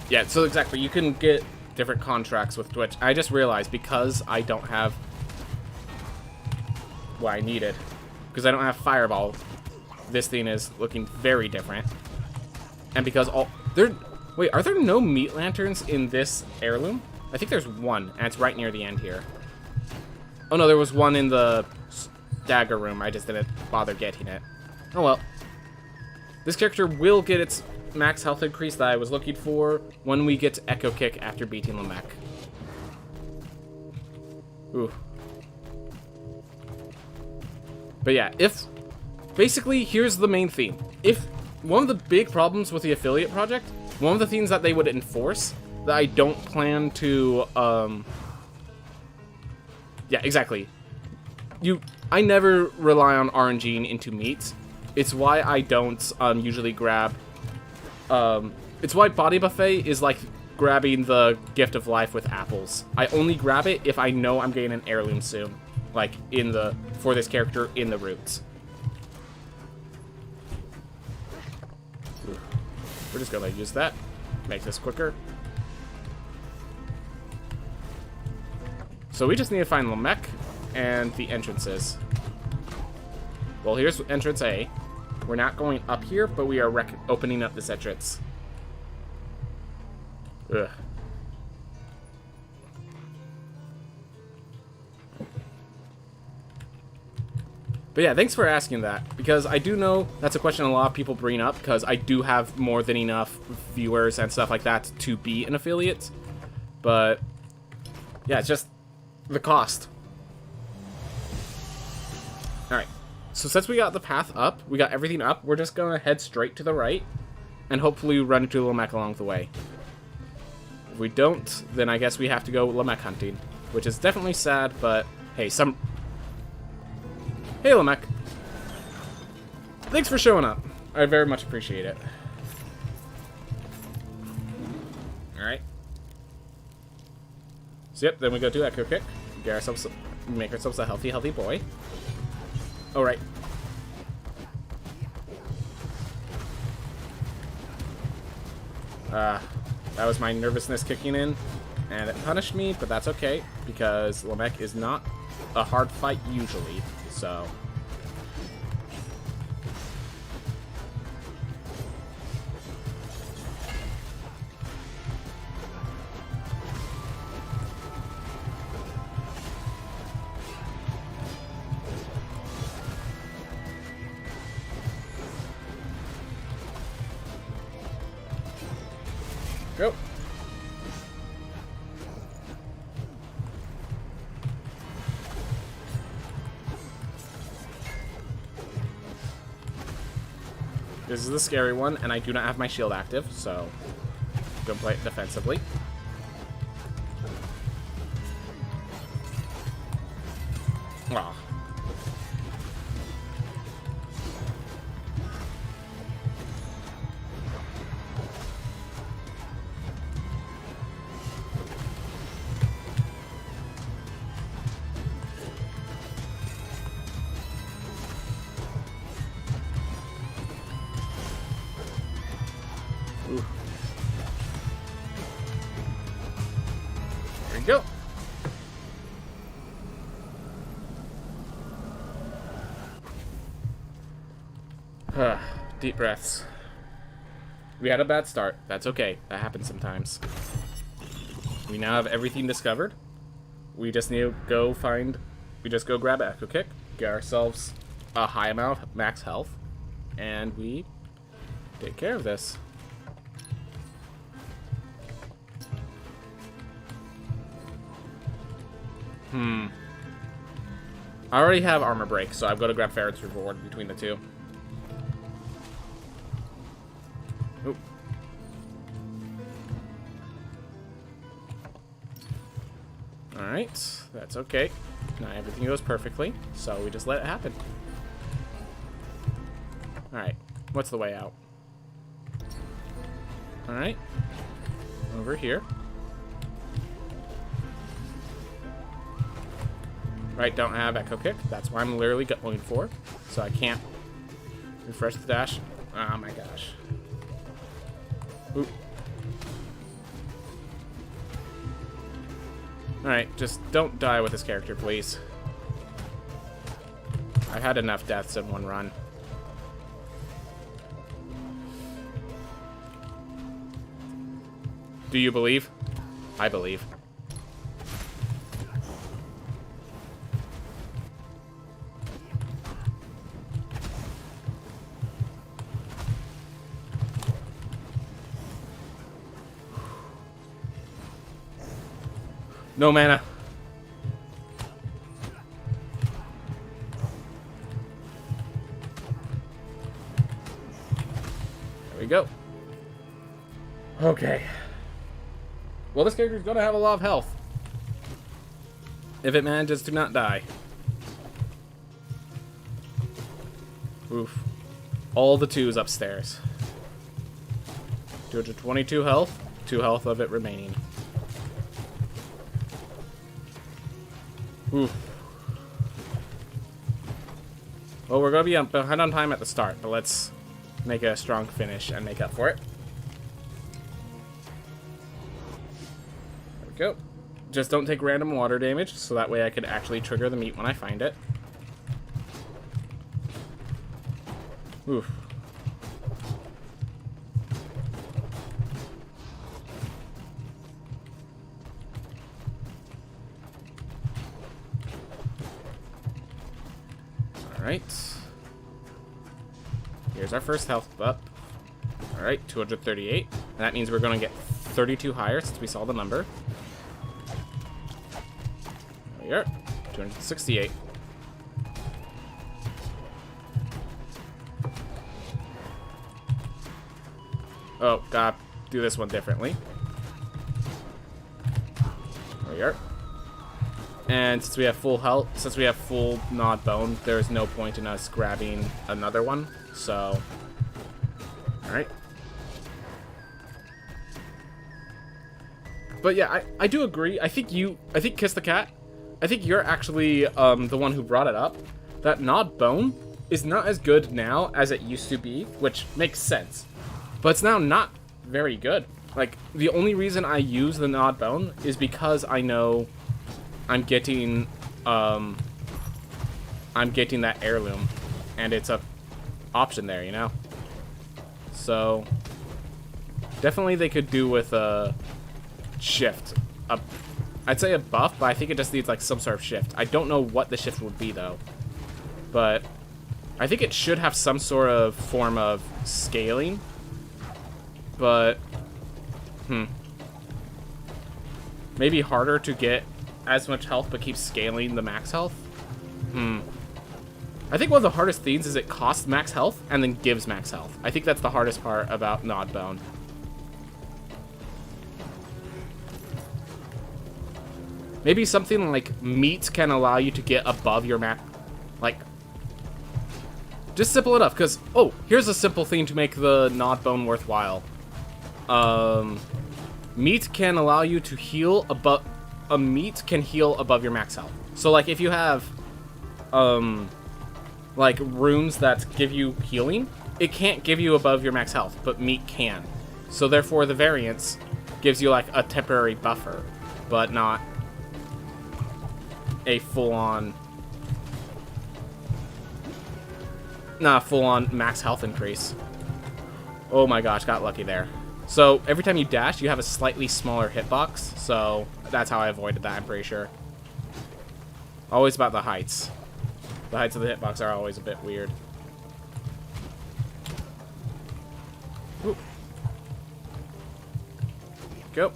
yeah, so exactly, you can get different contracts with Twitch. I just realized because I don't have what I needed, because I don't have Fireball, this thing is looking very different. And because wait, are there no meat lanterns in this heirloom? I think there's one, and it's right near the end here. Oh no, there was one in the dagger room. I just didn't bother getting it. Oh well. This character will get its max health increase that I was looking for when we get to Echo Kick after beating Lamech. Ooh. But yeah, basically, here's the main theme. If one of the big problems with the affiliate project, one of the things that they would enforce that I don't plan to, yeah, exactly. I never rely on RNGing into meat. It's why I don't usually grab, it's why Body Buffet is like grabbing the Gift of Life with apples. I only grab it if I know I'm getting an heirloom soon. Like, for this character in the roots. We're just gonna use that. Make this quicker. So we just need to find Lamech and the entrances. Well, here's entrance A. We're not going up here, but we are opening up this entrance. Ugh. But yeah, thanks for asking that, because I do know that's a question a lot of people bring up, because I do have more than enough viewers and stuff like that to be an affiliate. But yeah, it's just the cost. Alright, so since we got the path up, we got everything up, we're just gonna head straight to the right, and hopefully run into Lamech along the way. If we don't, then I guess we have to go Lamech hunting, which is definitely sad, but hey, Hey, Lamech. Thanks for showing up. I very much appreciate it. Alright. So, yep, then we go do Echo Kick. Make ourselves a healthy boy. Alright. That was my nervousness kicking in, and it punished me, but that's okay, because Lamech is not a hard fight usually. So go. This is the scary one, and I do not have my shield active, so don't play it defensively. Aw. There you go. Deep breaths. We had a bad start. That's okay. That happens sometimes. We now have everything discovered. We just need to go grab Echo Kick, get ourselves a high amount of max health, and we take care of this. I already have armor break, so I've got to grab Ferret's reward between the two. Oop. Alright, that's okay. Now everything goes perfectly, so we just let it happen. Alright, what's the way out? Alright, over here. Right, don't have Echo Kick. That's why I'm literally going for. So I can't refresh the dash. Oh my gosh. Oop. Alright, just don't die with this character, please. I had enough deaths in one run. Do you believe? I believe. No mana. There we go. Okay. Well, this character's gonna have a lot of health if it manages to not die. Oof. All the twos upstairs. 222 health, 2 health of it remaining. Oof. Well, we're going to be behind on time at the start, but let's make a strong finish and make up for it. There we go. Just don't take random water damage, so that way I could actually trigger the meat when I find it. Oof. Alright. Here's our first health up. Alright, 238. And that means we're going to get 32 higher since we saw the number. There we are. 268. Oh, gotta do this one differently. There we are. And since we have full health, since we have full gnawed bone, there's no point in us grabbing another one. So, alright. But yeah, I do agree. I think Kiss the Cat, I think you're actually the one who brought it up. That gnawed bone is not as good now as it used to be, which makes sense. But it's now not very good. Like, the only reason I use the gnawed bone is because I know I'm getting that heirloom, and it's a option there, you know? So, definitely they could do with a shift. I'd say a buff, but I think it just needs like some sort of shift. I don't know what the shift would be though, but I think it should have some sort of form of scaling, but maybe harder to get as much health but keep scaling the max health. I think one of the hardest things is it costs max health and then gives max health. I think that's the hardest part about gnawed bone. Maybe something like meat can allow you to get above your max. Like, just simple enough, because, oh, here's a simple thing to make the gnawed bone worthwhile. Meat can allow you to heal above. A meat can heal above your max health. So, like, if you have, like, runes that give you healing, it can't give you above your max health, but meat can. So, therefore, the variance gives you, like, a temporary buffer, but not a full-on max health increase. Oh my gosh, got lucky there. So every time you dash, you have a slightly smaller hitbox, so that's how I avoided that, I'm pretty sure. Always about the heights. The heights of the hitbox are always a bit weird. Ooh. Go.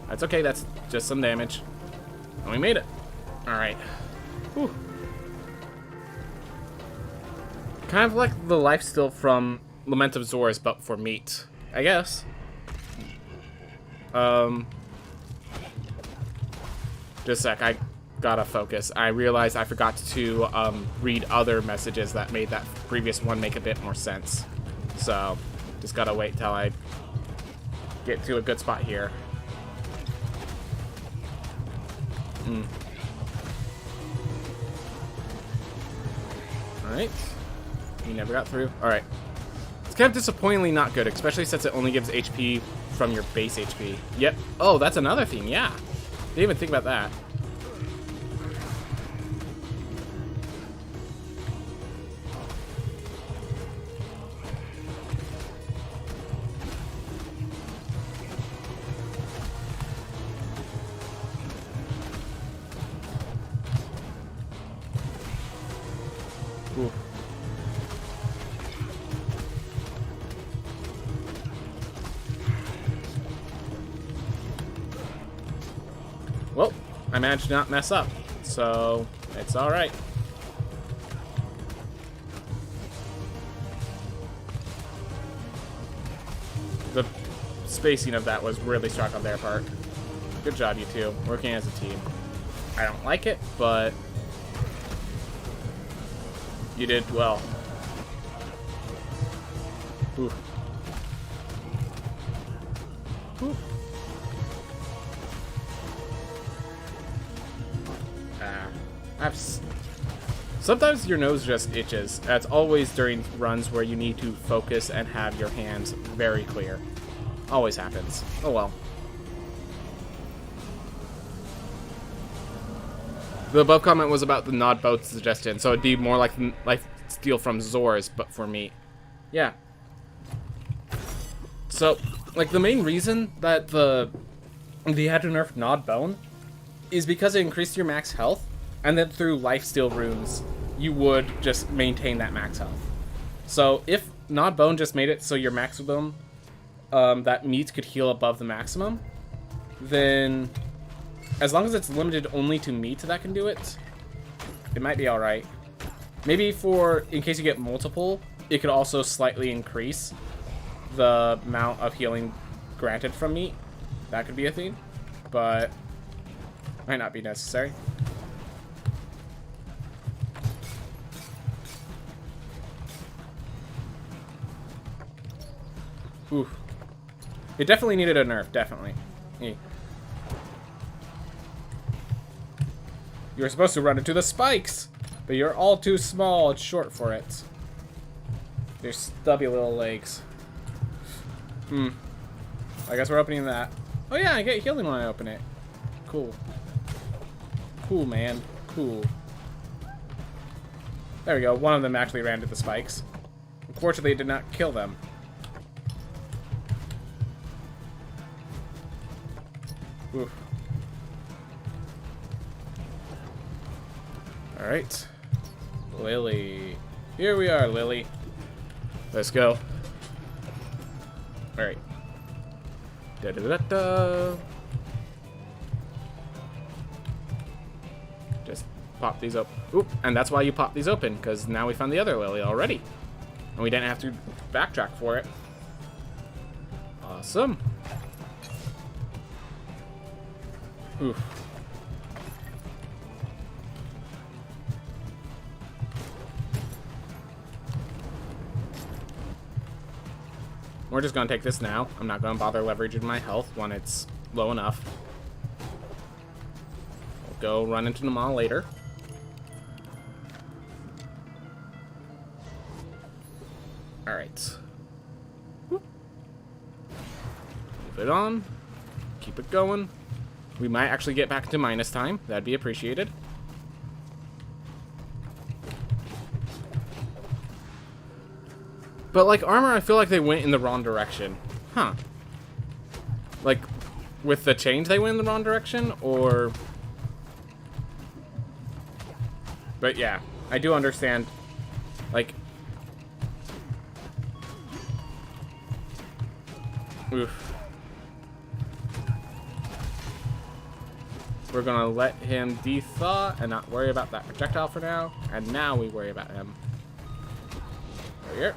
That's okay, that's just some damage. And we made it. Alright. Whew. Kind of like the lifesteal from Lament of Zors, but for meat, I guess. Just a sec, I gotta focus. I realized I forgot to read other messages that made that previous one make a bit more sense. So, just gotta wait till I get to a good spot here. Alright. You never got through. Alright. It's kind of disappointingly not good, especially since it only gives HP from your base HP. Yep. Oh, that's another thing, yeah. Didn't even think about that. Ooh. Well, I managed to not mess up, so it's alright. spacing of that was really struck on their part. Good job, you two. Working as a team. I don't like it, but you did well. Ooh. Ooh. Sometimes your nose just itches. That's always during runs where you need to focus and have your hands very clear. Always happens. Oh well. The above comment was about the Nod boat suggestion, so it'd be more like Lifesteal from Zor's, but for me. Yeah. So, like, the main reason that they had to nerf Nod Bone is because it increased your max health, and then through Lifesteal runes, you would just maintain that max health. So, if Nod Bone just made it so your maximum, that meat could heal above the maximum, then as long as it's limited only to meat that can do it, it might be alright. Maybe in case you get multiple, it could also slightly increase the amount of healing granted from meat. That could be a thing, but might not be necessary. Oof. It definitely needed a nerf, definitely. You were supposed to run into the spikes, but you're all too small and short for it. Your stubby little legs. I guess we're opening that. Oh yeah, I get healing when I open it. Cool. Cool, man. Cool. There we go. One of them actually ran to the spikes. Unfortunately, it did not kill them. Oof. Alright. Lily. Here we are, Lily. Let's go. Alright. Da-da-da-da. Just pop these up. Oop, and that's why you pop these open, because now we found the other Lily already. And we didn't have to backtrack for it. Awesome. Oof. We're just gonna take this now. I'm not gonna bother leveraging my health when it's low enough. We'll go run into the mall later. Alright. Move it on. Keep it going. We might actually get back to minus time. That'd be appreciated. But like armor, I feel like they went in the wrong direction. Huh. Like, with the change they went in the wrong direction, or... But yeah, I do understand. Like... Oof. We're gonna let him de-thaw and not worry about that projectile for now. And now we worry about him. Over here.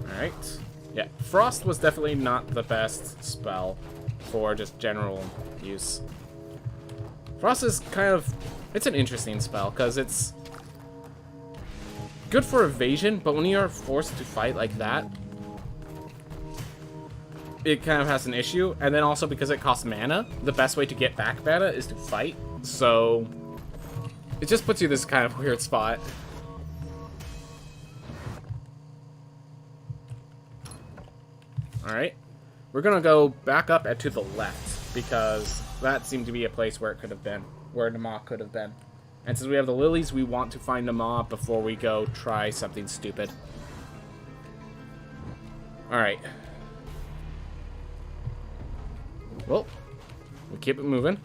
Alright. Yeah, Frost was definitely not the best spell for just general use. Frost is kind of... It's an interesting spell, because it's good for evasion, but when you're forced to fight like that, it kind of has an issue. And then also because it costs mana, the best way to get back mana is to fight. So it just puts you in this kind of weird spot. Alright, we're gonna go back up and to the left, because that seemed to be a place where it could have been, where Nama could have been. And since we have the lilies, we want to find Nama before we go try something stupid. Alright. Well, we keep it moving.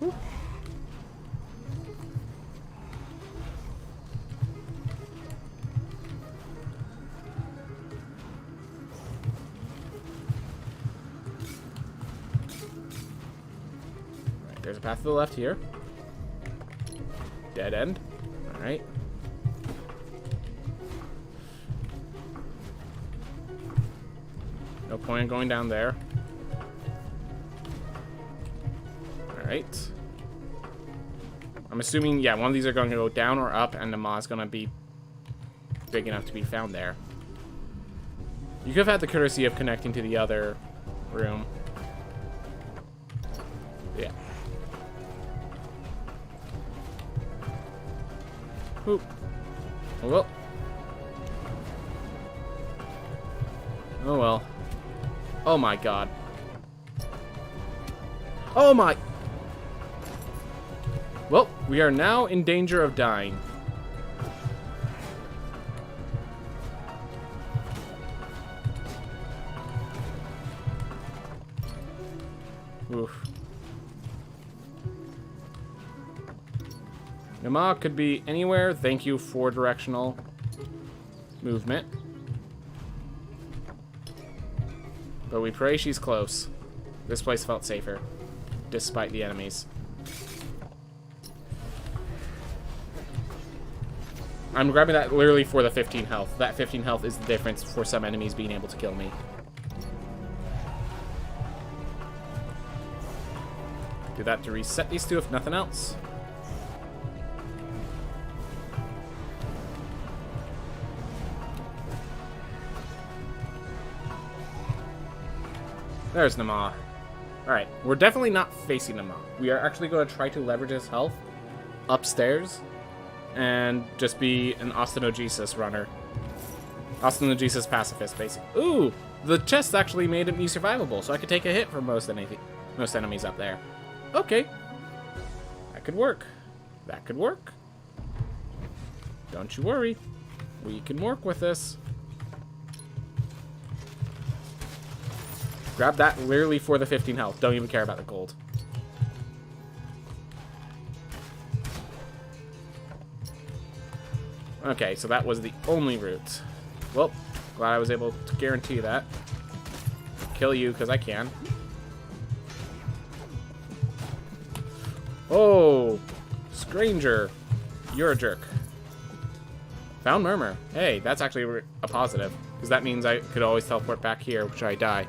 Woo. there's a path to the left here. Dead end. Alright. No point in going down there. Alright. I'm assuming, yeah, one of these are going to go down or up, and the maw is going to be big enough to be found there. You could have had the courtesy of connecting to the other room. Yeah. Oop. Oh well. Oh well. Oh my god. Oh my... Well, we are now in danger of dying. Oof. Nama could be anywhere. Thank you for directional movement. But we pray she's close. This place felt safer, despite the enemies. I'm grabbing that literally for the 15 health. That 15 health is the difference for some enemies being able to kill me. Do that to reset these two, if nothing else. There's Nama. Alright, we're definitely not facing Nama. We are actually going to try to leverage his health upstairs and just be an ostenogesis runner. Ostenogesis pacifist, basically. Ooh! The chest actually made me survivable, so I could take a hit from most enemies up there. Okay. That could work. That could work. Don't you worry. We can work with this. Grab that literally for the 15 health. Don't even care about the gold. Okay, so that was the only route. Well, glad I was able to guarantee that. Kill you, because I can. Oh, Stranger. You're a jerk. Found Murmur. Hey, that's actually a positive, because that means I could always teleport back here, should I die.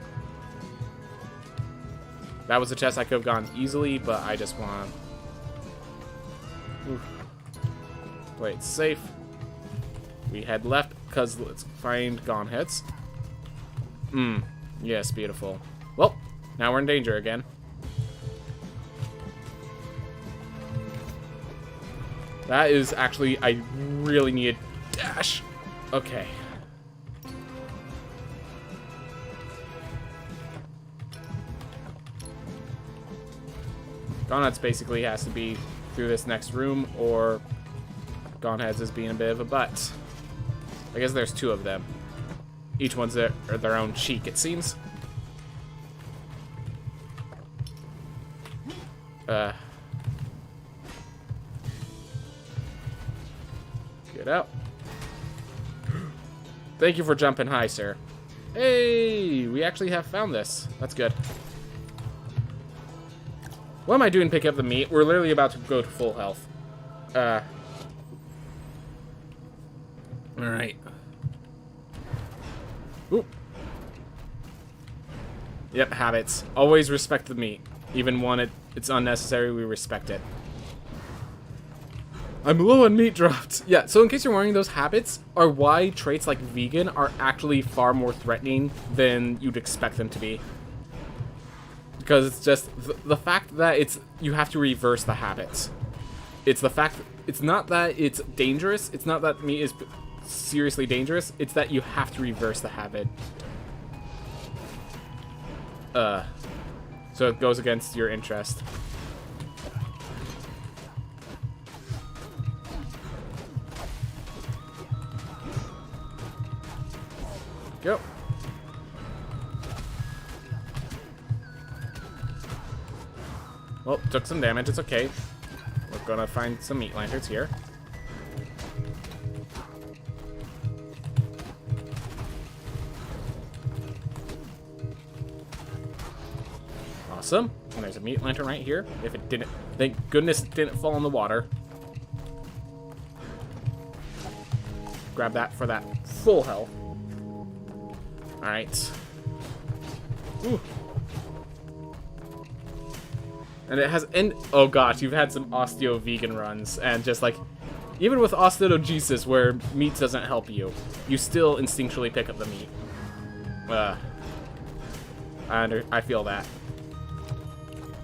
That was a chest I could have gone easily, but I just want to play it safe. We head left, because let's find Gone Heads. Yes, beautiful. Well, now we're in danger again. That is actually, I really need a dash. Okay. Gone Heads basically has to be through this next room, or Gone Heads is being a bit of a butt. I guess there's two of them. Each one's their own cheek, it seems. Get out. Thank you for jumping high, sir. Hey, we actually have found this. That's good. What am I doing picking up the meat? We're literally about to go to full health. Alright. Oop. Yep, habits. Always respect the meat. Even when it's unnecessary, we respect it. I'm low on meat dropped. Yeah, so in case you're wondering, those habits are why traits like vegan are actually far more threatening than you'd expect them to be. Because it's just the fact that you have to reverse the habits. It's the fact, it's not that it's dangerous, it's not that meat is seriously dangerous, it's that you have to reverse the habit. So it goes against your interest. Go. Well, took some damage, it's okay. We're gonna find some meat lanterns here. Awesome. And there's a meat lantern right here. If it didn't, thank goodness it didn't fall in the water. Grab that for that full health. Alright. Ooh. And it has, and oh gosh, you've had some osteo vegan runs, and just like, even with osteogenesis where meat doesn't help you, you still instinctually pick up the meat. I feel that.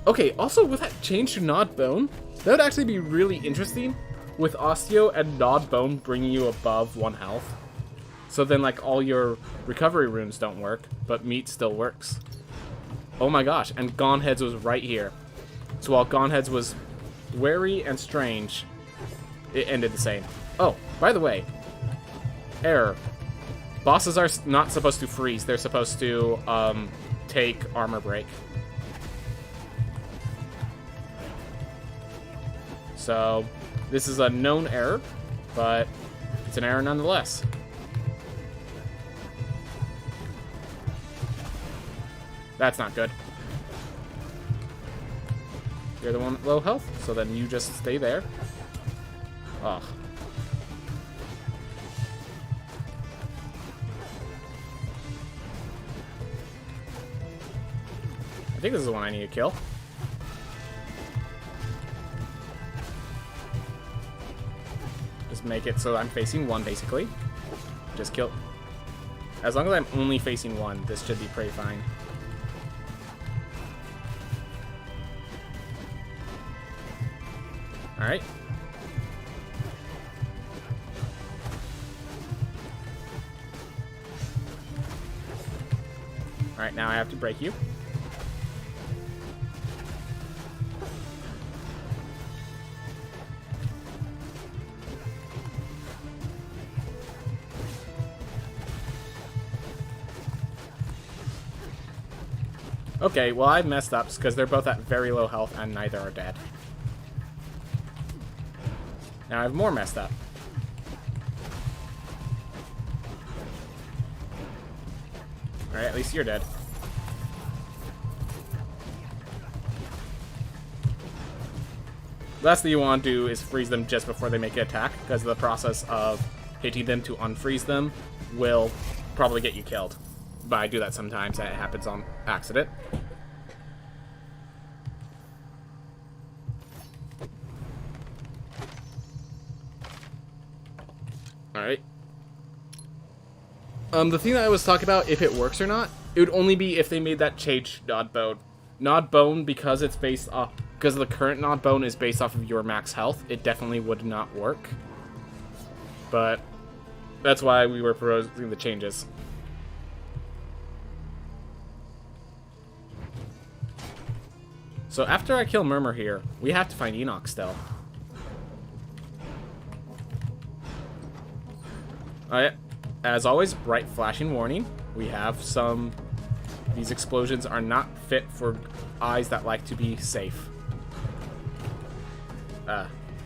Okay, also with that change to gnawed bone, that would actually be really interesting with osteo and gnawed bone bringing you above 1 health. So then like all your recovery runes don't work, but meat still works. Oh my gosh, and Gone Heads was right here. So while Gone Heads was wary and strange, it ended the same. Oh, by the way, error. Bosses are not supposed to freeze. They're supposed to take armor break. So this is a known error, but it's an error nonetheless. That's not good. You're the one with low health, so then you just stay there. Ugh. I think this is the one I need to kill. Just make it so I'm facing 1, basically. Just kill. As long as I'm only facing 1, this should be pretty fine. Alright. Alright, now I have to break you. Okay, well I messed up because they're both at very low health and neither are dead. Now I've more messed up. Alright, at least you're dead. The last thing you want to do is freeze them just before they make an attack, because the process of hitting them to unfreeze them will probably get you killed. But I do that sometimes, and it happens on accident. Alright. The thing that I was talking about, if it works or not, it would only be if they made that change gnawed bone. Gnawed bone, because it's based off, because the current gnawed bone is based off of your max health, it definitely would not work. But that's why we were proposing the changes. So after I kill Murmur here, we have to find Enoch still. Alright, as always, bright flashing warning. We have some... These explosions are not fit for eyes that like to be safe.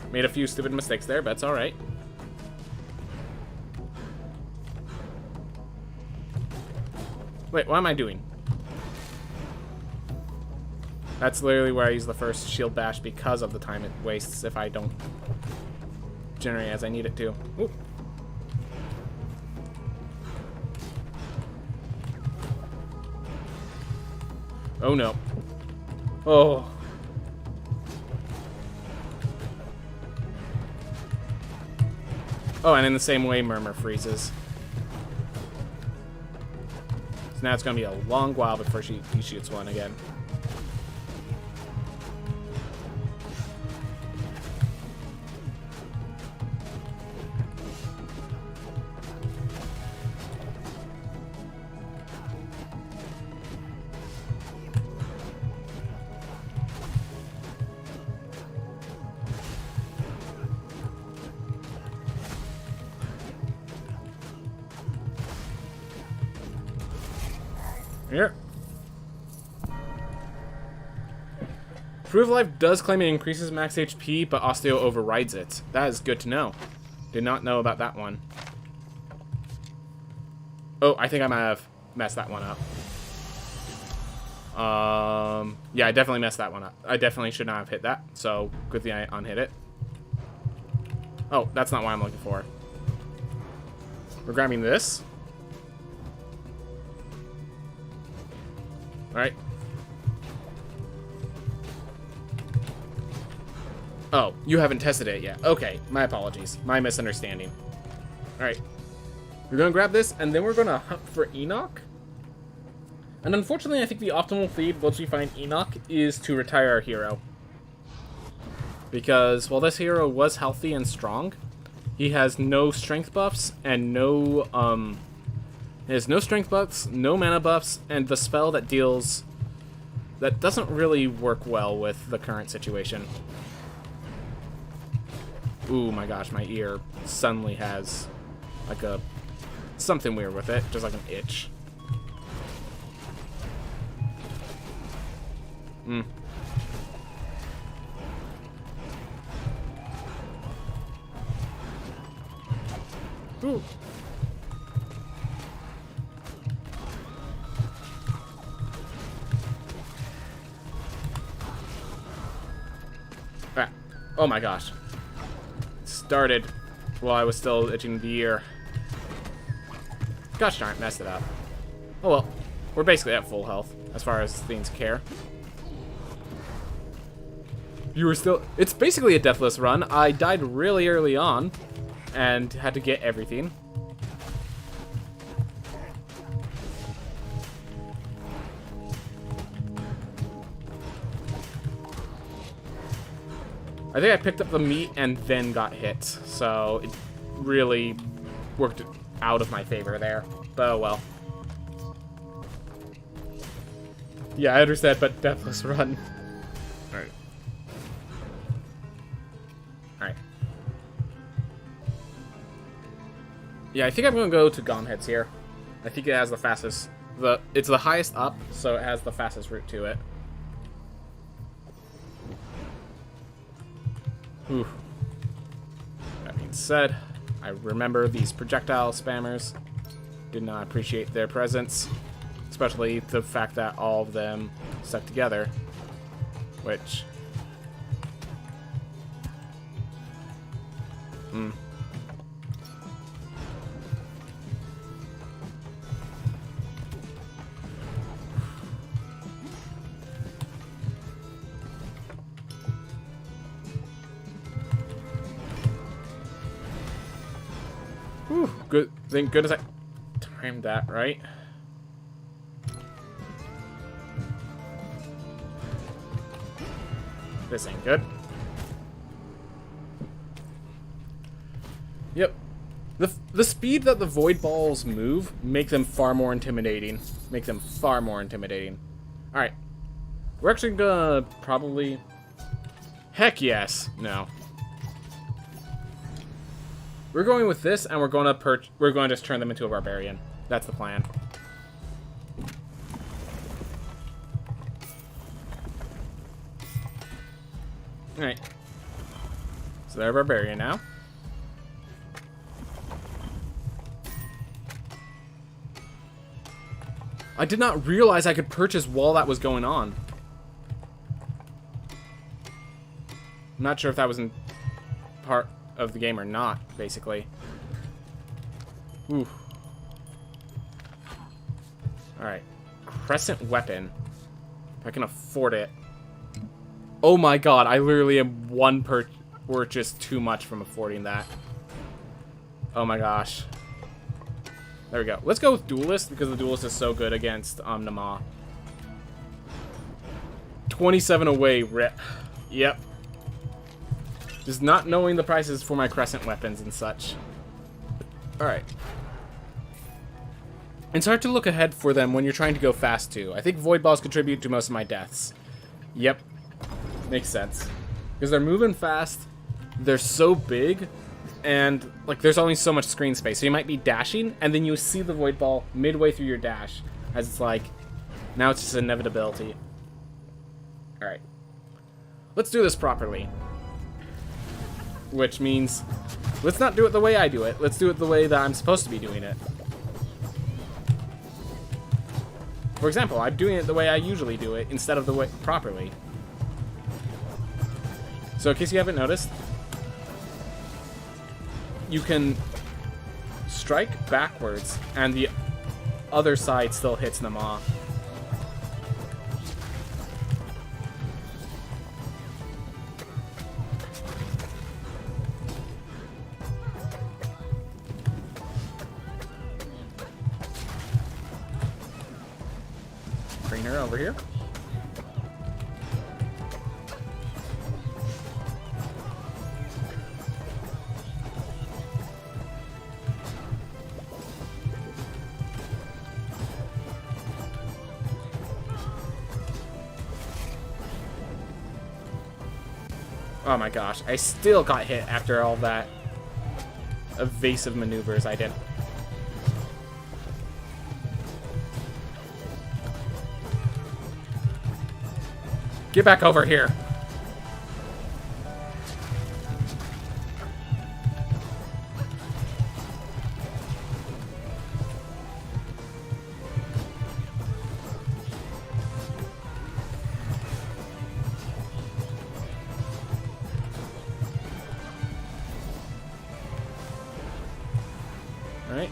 Made a few stupid mistakes there, but it's alright. Wait, what am I doing? That's literally where I use the first shield bash because of the time it wastes if I don't generate as I need it to. Ooh. Oh no. Oh. Oh, and in the same way, Murmur freezes. So now it's going to be a long while before he shoots one again. Here. Proof of Life does claim it increases max HP, but Osteo overrides it. That is good to know. Did not know about that one. Oh, I think I might have messed that one up. Yeah, I definitely messed that one up. I definitely should not have hit that, so good thing I unhit it. Oh, that's not what I'm looking for. We're grabbing this. Alright. Oh, you haven't tested it yet. Okay, my apologies. My misunderstanding. Alright. We're gonna grab this, and then we're gonna hunt for Enoch. And unfortunately, I think the optimal feed, once we find Enoch, is to retire our hero. Because while this hero was healthy and strong, he has no strength buffs and no, he has no strength buffs, no mana buffs, and the spell that deals... that doesn't really work well with the current situation. Ooh, my gosh, my ear suddenly has, like a... something weird with it, just like an itch. Hmm. Ooh. Ah. Oh my gosh. Started while I was still itching the ear. Gosh darn it, messed it up. Oh well. We're basically at full health as far as things care. You were still... It's basically a deathless run. I died really early on and had to get everything. I think I picked up the meat and then got hit, so it really worked out of my favor there. But oh well. Yeah, I understand, but deathless run. Alright. Alright. Yeah, I think I'm gonna go to Gomheads here. I think it has the fastest... It's the highest up, so it has the fastest route to it. Ooh. That being said, I remember these projectile spammers. Did not appreciate their presence. Especially the fact that all of them stuck together. Which... Whew, good. Thank goodness I timed that right. This ain't good. Yep. The speed that the void balls move make them far more intimidating. Alright. We're actually gonna probably... Heck yes. No. We're going with this, and we're going to just turn them into a barbarian. That's the plan. Alright. So they're a barbarian now. I did not realize I could purchase while that was going on. I'm not sure if that was in part of the game or not, basically. Ooh. Alright. Crescent weapon. If I can afford it. Oh my god, I literally am one purchase too much from affording that. Oh my gosh. There we go. Let's go with Duelist, because the Duelist is so good against Nama. 27 away, rip. Yep. Just not knowing the prices for my Crescent weapons and such. Alright. It's hard to look ahead for them when you're trying to go fast, too. I think Void Balls contribute to most of my deaths. Yep. Makes sense. Because they're moving fast, they're so big, and like there's only so much screen space. So you might be dashing, and then you see the Void Ball midway through your dash. As it's like, now it's just inevitability. Alright. Let's do this properly. Which means, let's not do it the way I do it. Let's do it the way that I'm supposed to be doing it. For example, I'm doing it the way I usually do it instead of the way properly. So in case you haven't noticed, you can strike backwards and the other side still hits them off. Greener over here. Oh my gosh, I still got hit after all that evasive maneuvers I did. Get back over here. All right.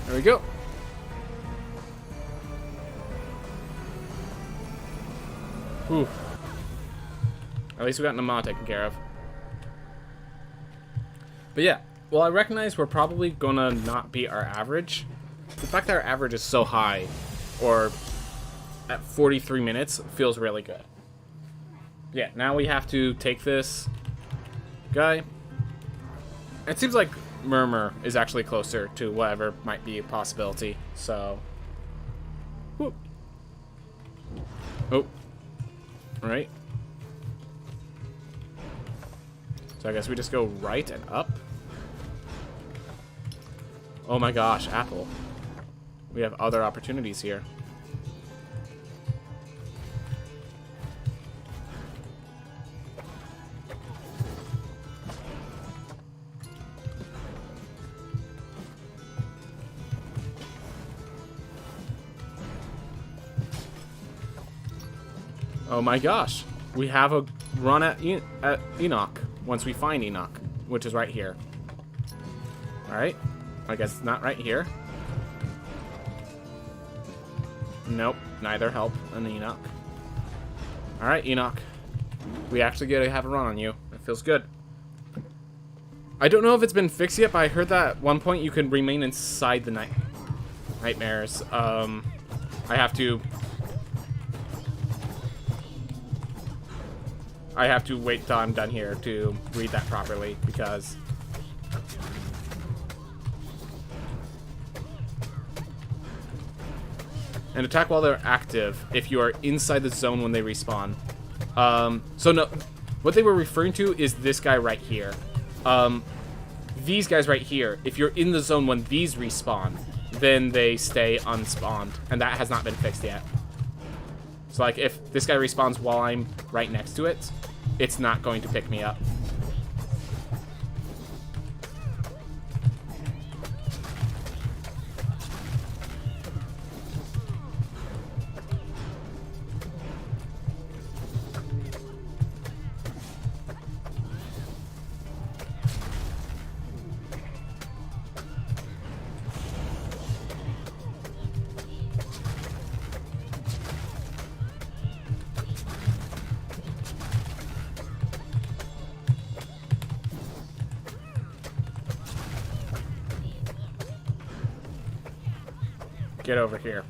There we go. Whew. At least we got Nama taken care of. But yeah, well, I recognize we're probably gonna not beat our average. The fact that our average is so high, or at 43 minutes, feels really good. Yeah, now we have to take this guy. It seems like Murmur is actually closer to whatever might be a possibility, so... Whoop. Oh. Alright. So I guess we just go right and up. Oh my gosh, Apple. We have other opportunities here. Oh my gosh, we have a run at Enoch once we find Enoch, which is right here. Alright, I guess it's not right here. Nope, neither help an Enoch. Alright, Enoch. We actually get to have a run on you. It feels good. I don't know if it's been fixed yet, but I heard that at one point you can remain inside the nightmares. I have to wait till I'm done here to read that properly, because... And attack while they're active if you are inside the zone when they respawn. So no, what they were referring to is this guy right here. These guys right here, if you're in the zone when these respawn, then they stay unspawned, and that has not been fixed yet. So like if this guy respawns while I'm right next to it, it's not going to pick me up. Get over here.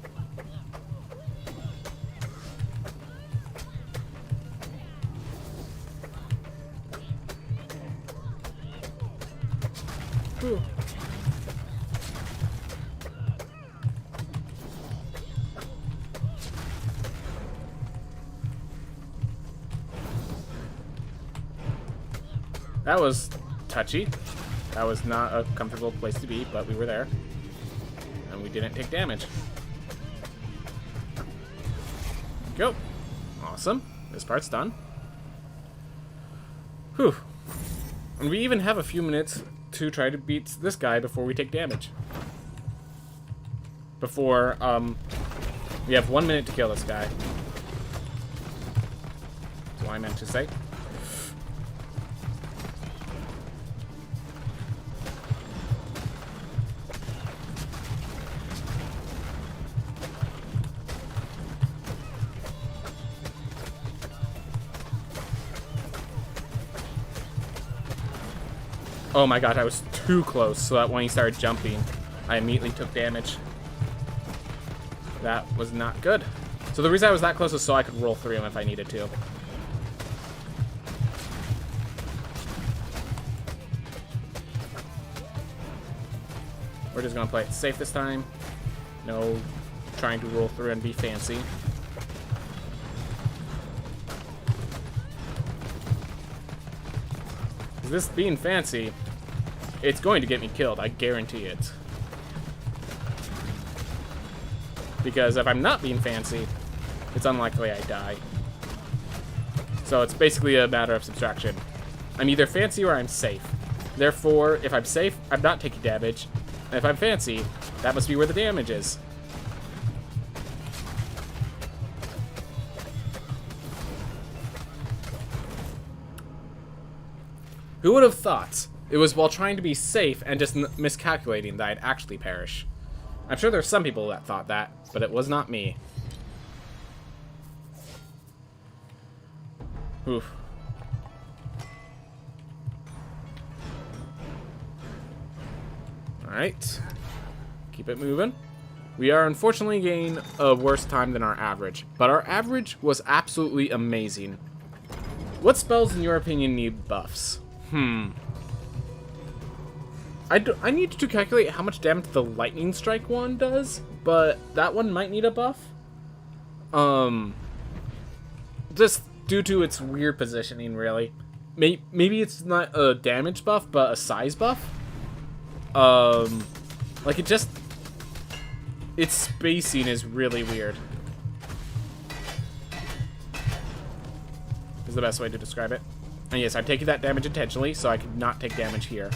Ooh. That was touchy. That was not a comfortable place to be, but we were there. And we didn't take damage. Go. Awesome. This part's done. Whew. And we even have a few minutes to try to beat this guy before we take damage. Before, we have 1 minute to kill this guy. That's what I meant to say. Oh my god, I was too close, so that when he started jumping, I immediately took damage. That was not good. So the reason I was that close is so I could roll through him if I needed to. We're just gonna play it safe this time. No trying to roll through and be fancy. This being fancy, it's going to get me killed, I guarantee it. Because if I'm not being fancy, it's unlikely I die. So it's basically a matter of subtraction. I'm either fancy or I'm safe. Therefore, if I'm safe, I'm not taking damage. And if I'm fancy, that must be where the damage is. Who would have thought it was while trying to be safe and just miscalculating that I'd actually perish? I'm sure there's some people that thought that, but it was not me. Oof. Alright. Keep it moving. We are unfortunately getting a worse time than our average, but our average was absolutely amazing. What spells, in your opinion, need buffs? I need to calculate how much damage the lightning strike one does, but that one might need a buff. Just due to its weird positioning, really. Maybe it's not a damage buff, but a size buff. Like its spacing is really weird. Is the best way to describe it. And yes, I'm taking that damage intentionally, so I could not take damage here.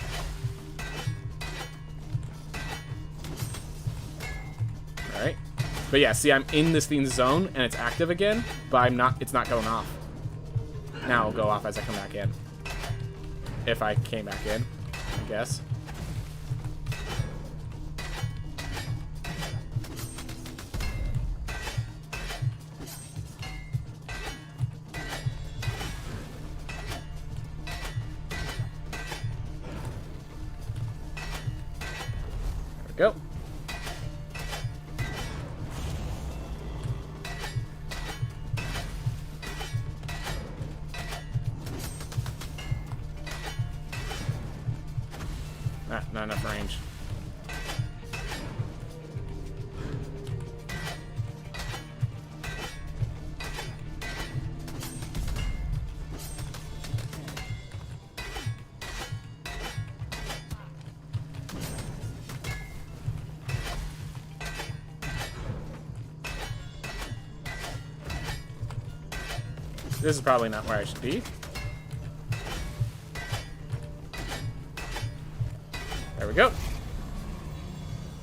Alright. But yeah, see, I'm in this thing's zone, and it's active again, but it's not going off. Now it'll go off as I come back in. If I came back in, I guess. Go. Not enough range. This is probably not where I should be. There we go.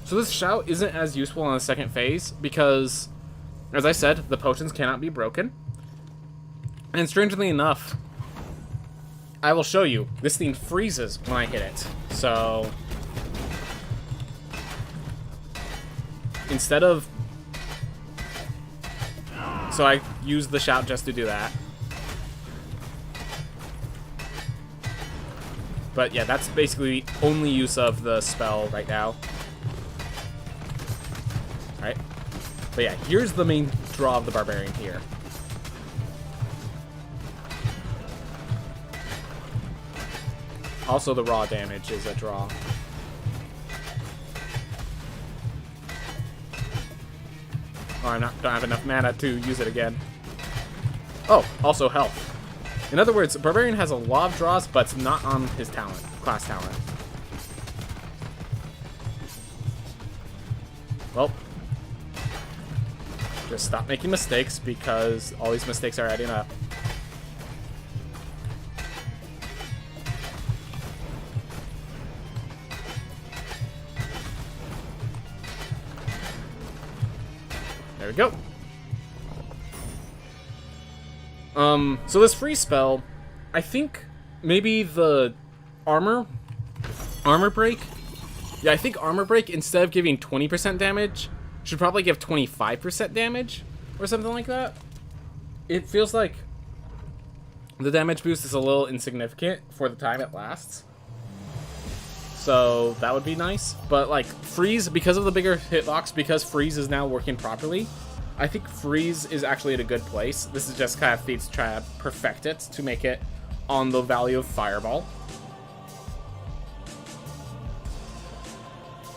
So this shout isn't as useful on the second phase because, as I said, the potions cannot be broken. And strangely enough, I will show you, this thing freezes when I hit it. So, instead of... So I use the shout just to do that. But yeah, that's basically the only use of the spell right now. Alright. But yeah, here's the main draw of the Barbarian here. Also, the raw damage is a draw. Oh, don't have enough mana to use it again. Oh, also health. In other words, Barbarian has a lot of draws, but it's not on his talent, class talent. Well, just stop making mistakes because all these mistakes are adding up. There we go. So this freeze spell, I think maybe the armor break. Yeah, I think armor break, instead of giving 20% damage, should probably give 25% damage or something like that. It feels like the damage boost is a little insignificant for the time it lasts. So that would be nice. But like freeze, because of the bigger hitbox, because freeze is now working properly, I think freeze is actually at a good place. This is just kind of Thieves try to perfect it to make it on the value of fireball.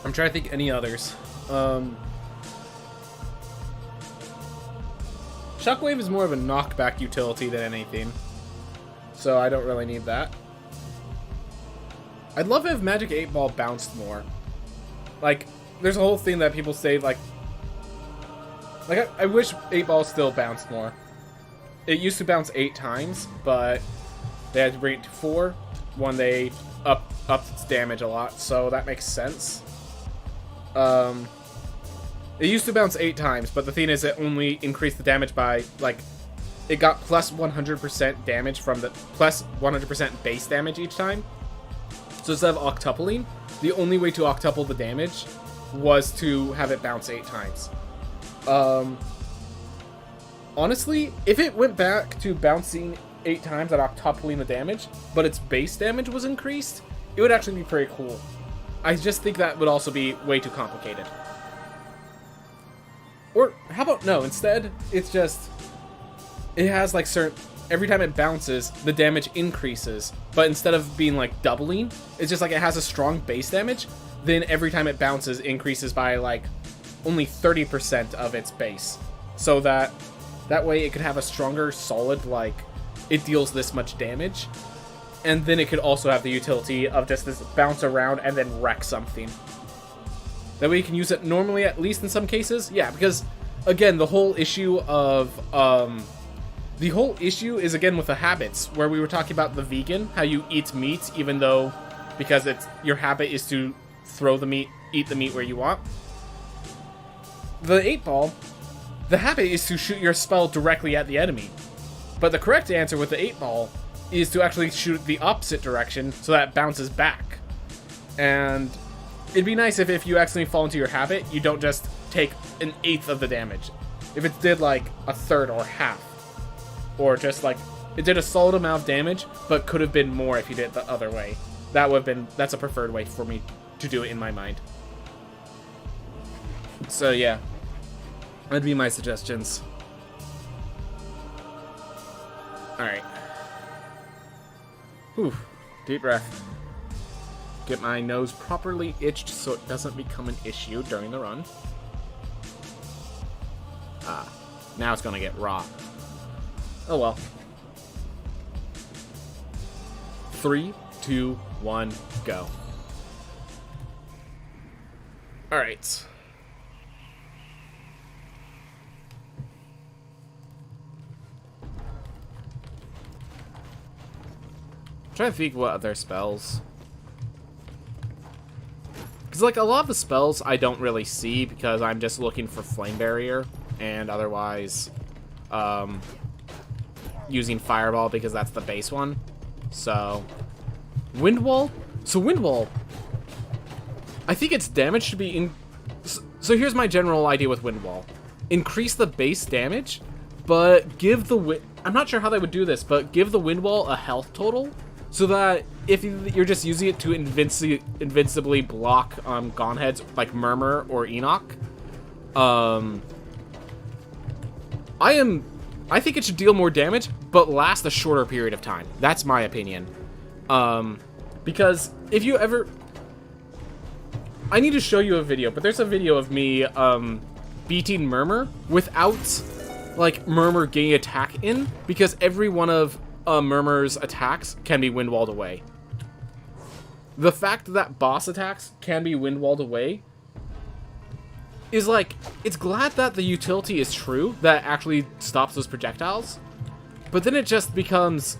I'm trying to think any others. Shockwave is more of a knockback utility than anything, so I don't really need that. I'd love if Magic 8 Ball bounced more. Like, there's a whole thing that people say, like I wish 8 Ball still bounced more. It used to bounce 8 times, but they had to bring it to 4 when they upped its damage a lot, so that makes sense. It used to bounce 8 times, but the thing is it only increased the damage by, like, it got plus 100% damage from the, plus 100% base damage each time. So instead of octupling, the only way to octuple the damage was to have it bounce 8 times. Honestly, if it went back to bouncing 8 times and octupling the damage, but its base damage was increased, it would actually be pretty cool. I just think that would also be way too complicated. Or, how about, no, instead, it's just, it has, like, certain, every time it bounces, the damage increases, but instead of being, like, doubling, it's just, like, it has a strong base damage, then every time it bounces, increases by, like, only 30% of its base. So that way it could have a stronger, solid, like, it deals this much damage, and then it could also have the utility of just this bounce around and then wreck something. That way you can use it normally, at least in some cases. Yeah, because, again, the whole issue of, is, again, with the habits, where we were talking about the vegan, how you eat meat, even though, because it's, your habit is to throw the meat, eat the meat where you want. The 8 Ball, the habit is to shoot your spell directly at the enemy. But the correct answer with the 8 Ball is to actually shoot the opposite direction so that it bounces back. And it'd be nice if you accidentally fall into your habit, you don't just take 1/8 of the damage. If it did like 1/3 or half. Or just like, it did a solid amount of damage, but could have been more if you did it the other way. That's a preferred way for me to do it in my mind. So yeah, that'd be my suggestions. Alright. Whew. Deep breath. Get my nose properly itched so it doesn't become an issue during the run. Ah, now it's gonna get raw. Oh well. 3, 2, 1, go. Alright. Trying to think what other spells. Because, like, a lot of the spells I don't really see because I'm just looking for Flame Barrier and otherwise using Fireball because that's the base one. So, Wind Wall? So, Wind Wall, I think its damage should be in... So, here's my general idea with Wind Wall. Increase the base damage, but give the... I'm not sure how they would do this, but give the Wind Wall a health total. So that if you're just using it to invincibly block Gone Heads like Murmur or Enoch, I think it should deal more damage, but last a shorter period of time. That's my opinion. Because if you ever... I need to show you a video, but there's a video of me beating Murmur without like Murmur getting attack in, because every one of Murmur's attacks can be wind walled away. The fact that boss attacks can be wind walled away is like, it's glad that the utility is true, that it actually stops those projectiles, but then it just becomes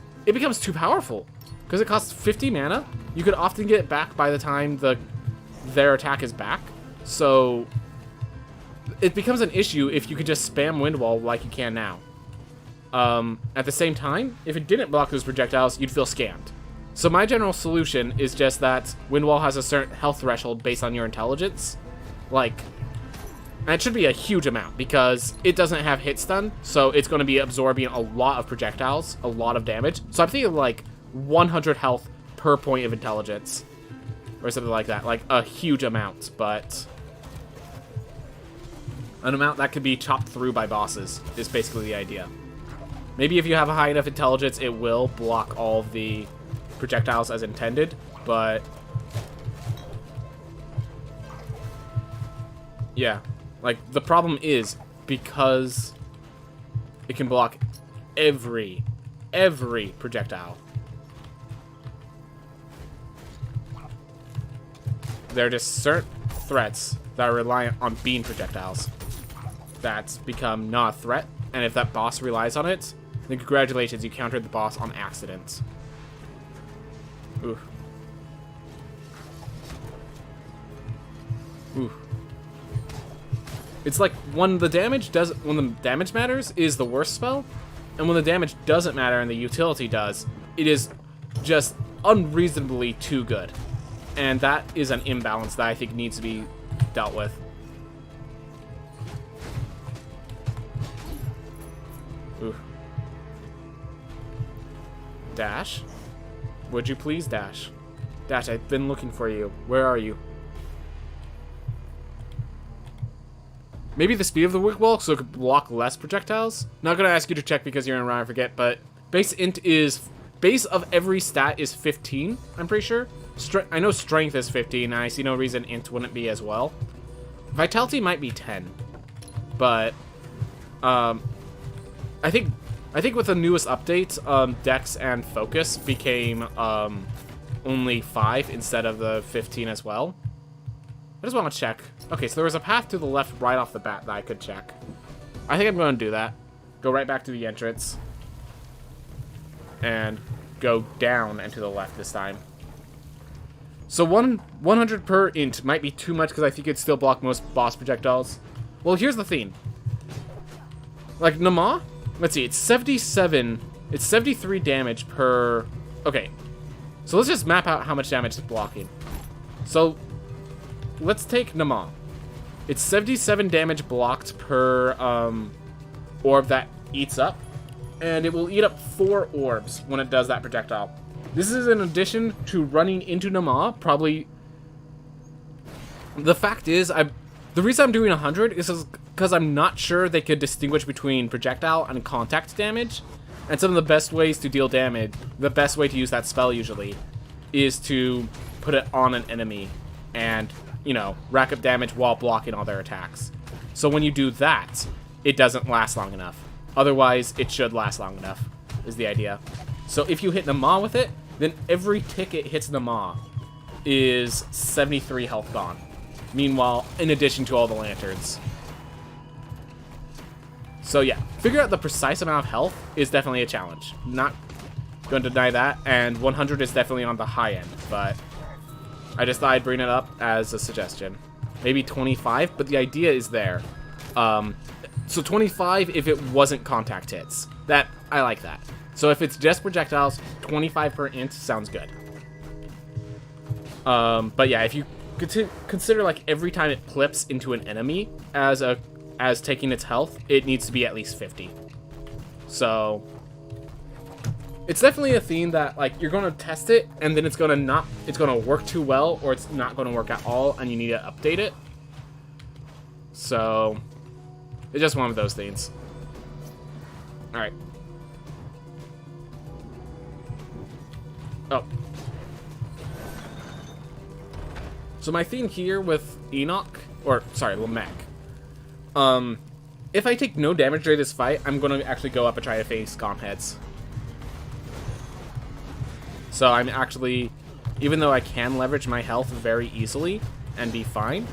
too powerful, because it costs 50 mana. You could often get it back by the time their attack is back, so it becomes an issue if you could just spam wind wall like you can now. At the same time, if it didn't block those projectiles, you'd feel scammed. So my general solution is just that wind wall has a certain health threshold based on your intelligence, like, and it should be a huge amount because it doesn't have hit stun, so it's going to be absorbing a lot of projectiles, a lot of damage. So I'm thinking like 100 health per point of intelligence or something like that, like a huge amount, but an amount that could be chopped through by bosses is basically the idea. Maybe if you have a high enough intelligence, it will block all of the projectiles as intended, but yeah, like the problem is because it can block every projectile. There are just certain threats that are reliant on being projectiles that's become not a threat, and if that boss relies on it, then congratulations, you countered the boss on accident. Oof. Oof. It's like when the damage matters is the worst spell, and when the damage doesn't matter and the utility does, it is just unreasonably too good. And that is an imbalance that I think needs to be dealt with. Ooh. Dash? Would you please dash? Dash, I've been looking for you. Where are you? Maybe the speed of the wick wall so it could block less projectiles? Not gonna ask you to check because you're in Ryan Forget, but base of every stat is 15, I'm pretty sure. I know strength is 15, and I see no reason int wouldn't be as well. Vitality might be 10, but I think with the newest update, Dex and Focus became only 5 instead of the 15 as well. I just want to check. Okay, so there was a path to the left right off the bat that I could check. I think I'm going to do that. Go right back to the entrance. And go down and to the left this time. So 100 per int might be too much because I think it'd still block most boss projectiles. Well, here's the thing. Like, Nama, let's see, it's 77, it's 73 damage per... Okay, so let's just map out how much damage it's blocking. So, let's take Nama. It's 77 damage blocked per orb that eats up, and it will eat up 4 orbs when it does that projectile. This is in addition to running into Nama, probably... The fact is, the reason I'm doing 100 is because I'm not sure they could distinguish between projectile and contact damage, and some of the best ways to deal damage, the best way to use that spell usually, is to put it on an enemy and, you know, rack up damage while blocking all their attacks. So when you do that, it doesn't last long enough. Otherwise, it should last long enough, is the idea. So if you hit Nama with it, then every tick it hits Nama is 73 health gone. Meanwhile, in addition to all the lanterns. So yeah, figure out the precise amount of health is definitely a challenge. Not going to deny that, and 100 is definitely on the high end, but I just thought I'd bring it up as a suggestion. Maybe 25, but the idea is there. So 25 if it wasn't contact hits. I like that. So if it's just projectiles, 25 per int sounds good. But yeah, if you consider like every time it clips into an enemy as taking its health, it needs to be at least 50. So it's definitely a theme that like you're gonna test it and then it's gonna work too well or it's not gonna work at all and you need to update it. So it's just one of those things. All right. Oh. So my theme here with Enoch, or sorry, Lamech. If I take no damage during this fight, I'm going to actually go up and try to face comp heads. So I'm actually, even though I can leverage my health very easily and be fine,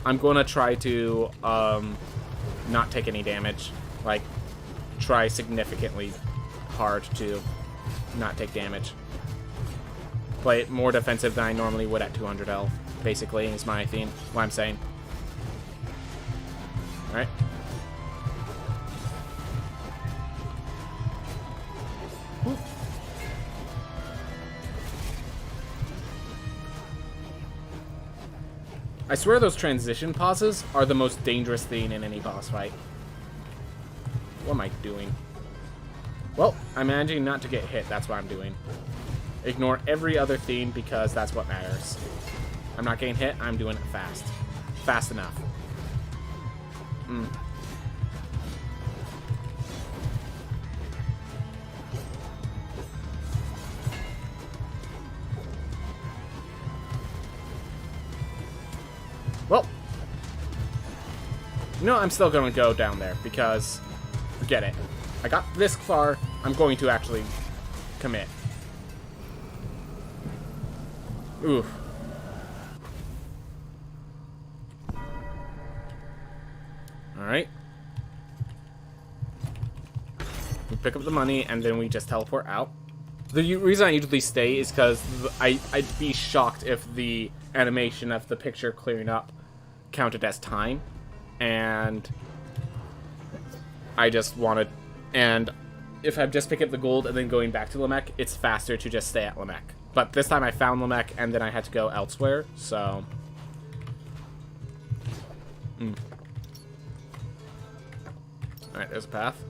I'm going to try to not take any damage. Like, try significantly hard to not take damage. Play it more defensive than I normally would at 200 health, basically, is my theme, what I'm saying. Alright. I swear those transition pauses are the most dangerous thing in any boss fight. What am I doing? Well, I'm managing not to get hit. That's what I'm doing. Ignore every other theme because that's what matters. I'm not getting hit. I'm doing it fast. Fast enough. Well, you know, I'm still going to go down there because, forget it. I got this far, I'm going to actually commit. Oof. Alright. We pick up the money and then we just teleport out. The reason I usually stay is because I'd be shocked if the animation of the picture clearing up counted as time, and I just wanted, and if I'm just picking up the gold and then going back to Lamech, it's faster to just stay at Lamech. But this time I found Lamech and then I had to go elsewhere, so alright, there's a path.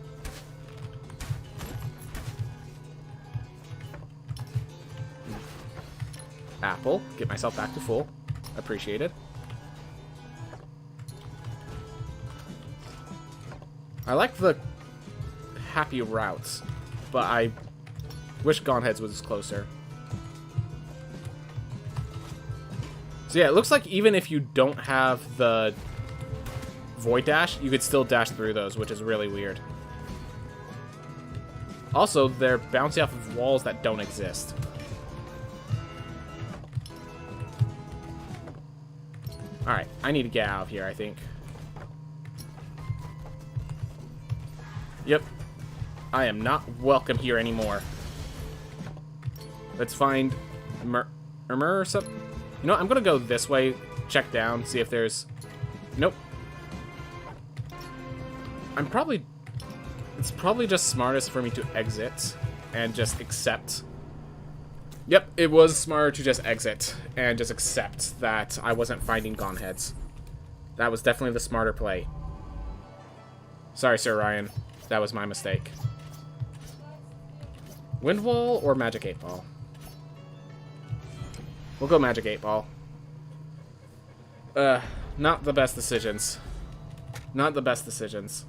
Apple, get myself back to full. Appreciated. I like the happy routes, but I wish Goneheads was closer. So yeah, it looks like even if you don't have the Void Dash, you could still dash through those, which is really weird. Also, they're bouncing off of walls that don't exist. Alright, I need to get out of here, I think. Yep. I am not welcome here anymore. Let's find Murmur or something. You know, I'm gonna go this way, check down, see if there's... Nope. It's probably just smartest for me to exit and just accept. Yep, it was smarter to just exit and just accept that I wasn't finding Goneheads. That was definitely the smarter play. Sorry, Sir Ryan. That was my mistake. Wind Wall or Magic 8 Ball? We'll go Magic 8 Ball. Not the best decisions. Not the best decisions.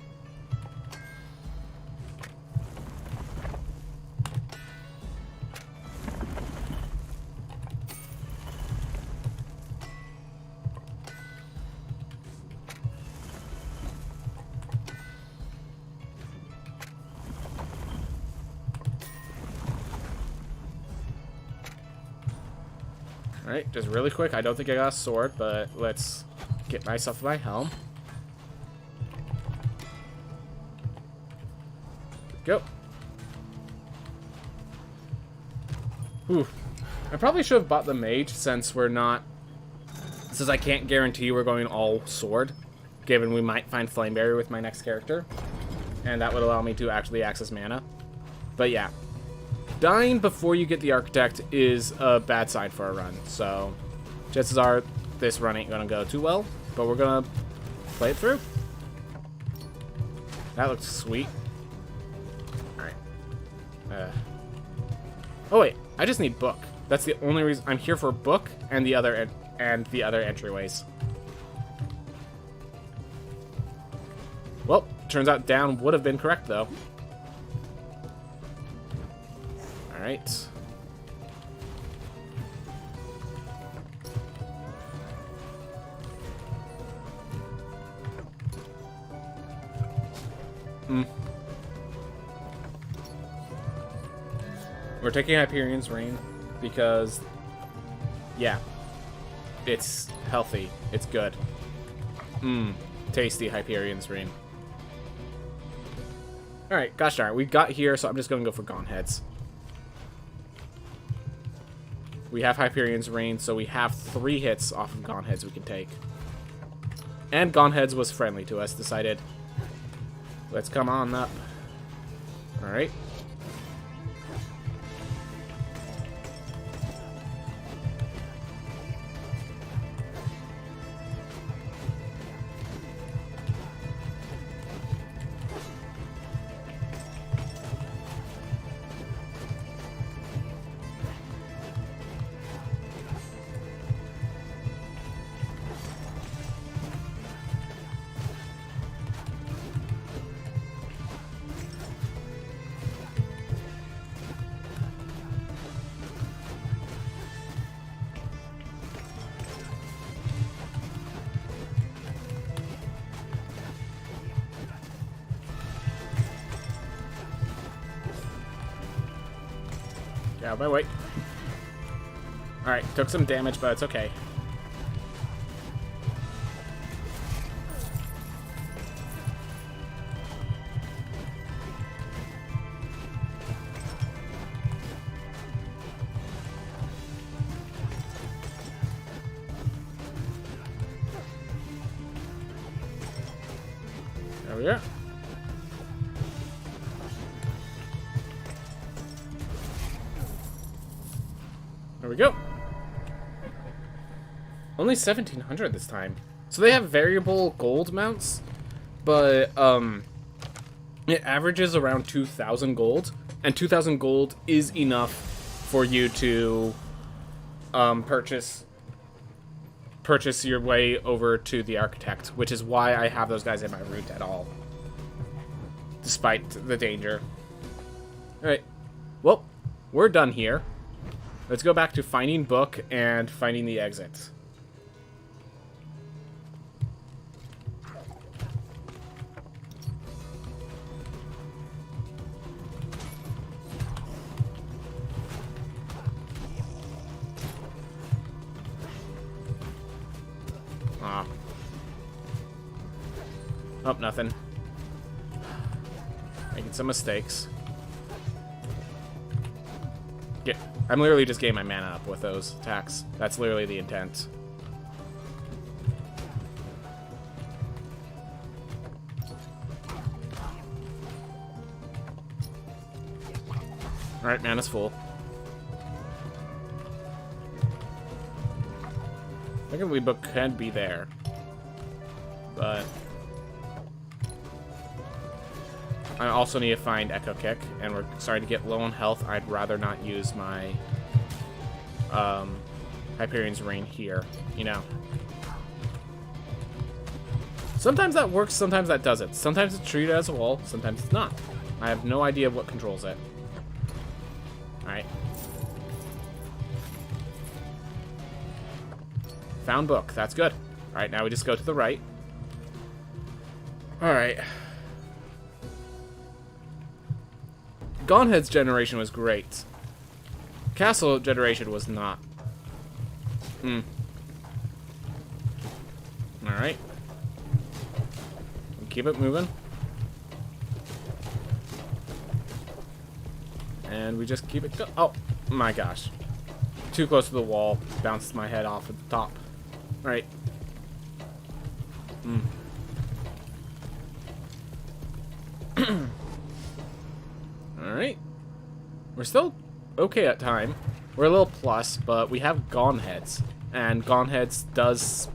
Alright, just really quick. I don't think I got a sword, but let's get myself my helm. Go. Whew. I probably should have bought the mage since we're not... Since I can't guarantee we're going all sword, given we might find Flame Barrier with my next character. And that would allow me to actually access mana. But yeah. Dying before you get the Architect is a bad sign for a run, so chances are this run ain't gonna go too well, but we're gonna play it through. That looks sweet. Alright. Oh wait, I just need book. That's the only reason I'm here for book and the other entryways. Well, turns out down would have been correct though. Alright. We're taking Hyperion's Reign. because, yeah, it's healthy. It's good. Mmm, tasty Hyperion's Ring. Alright, gosh darn it. We got here, so I'm just going to go for Gaunt Heads. We have Hyperion's Ring, so we have 3 hits off of Gaunt Heads we can take. And Gaunt Heads was friendly to us, decided. Let's come on up. Alright. Get out of my way. Alright, took some damage, but it's okay. There we are. There we go. Only 1,700 this time. So they have variable gold mounts, but it averages around 2,000 gold, and 2,000 gold is enough for you to purchase your way over to the Architect, which is why I have those guys in my route at all, despite the danger. All right, well, we're done here. Let's go back to finding book and finding the exit. Oh, nothing. Making some mistakes. I'm literally just getting my mana up with those attacks. That's literally the intent. Alright, mana's full. I think we book could be there. But I also need to find Echo Kick, and we're starting to get low on health. I'd rather not use my Hyperion's Ring here, you know. Sometimes that works, sometimes that doesn't. Sometimes it's treated as a wall, sometimes it's not. I have no idea what controls it. Alright. Found book, that's good. Alright, now we just go to the right. Alright. Gaunthead's generation was great. Castle generation was not. Alright. Keep it moving. And we just keep it go- oh, my gosh. Too close to the wall. Bounced my head off at the top. Alright. Alright. We're still okay at time. We're a little plus, but we have Gaunt Heads. And Gaunt Heads does...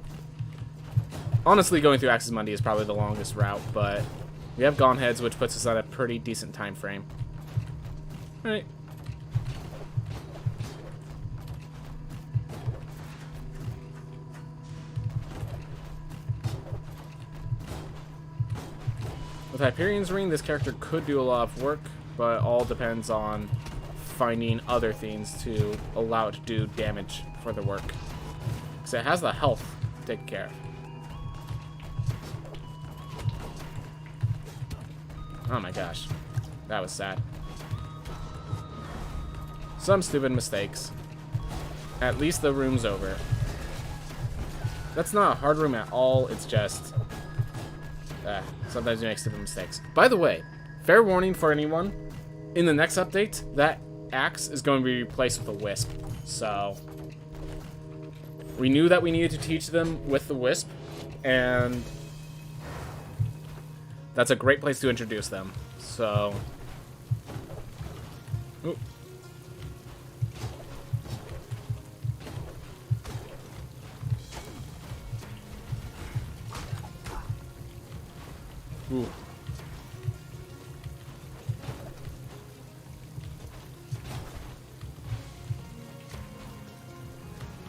Honestly, going through Axis Mundi is probably the longest route, but we have Gaunt Heads, which puts us at a pretty decent time frame. Alright. With Hyperion's Ring, this character could do a lot of work, but it all depends on finding other things to allow it to do damage for the work. Because it has the health to take care of. Oh my gosh. That was sad. Some stupid mistakes. At least the room's over. That's not a hard room at all. It's just... sometimes you make stupid mistakes. By the way, fair warning for anyone. In the next update, that axe is going to be replaced with a wisp. So... we knew that we needed to teach them with the wisp. And... that's a great place to introduce them. So... ooh. Ooh.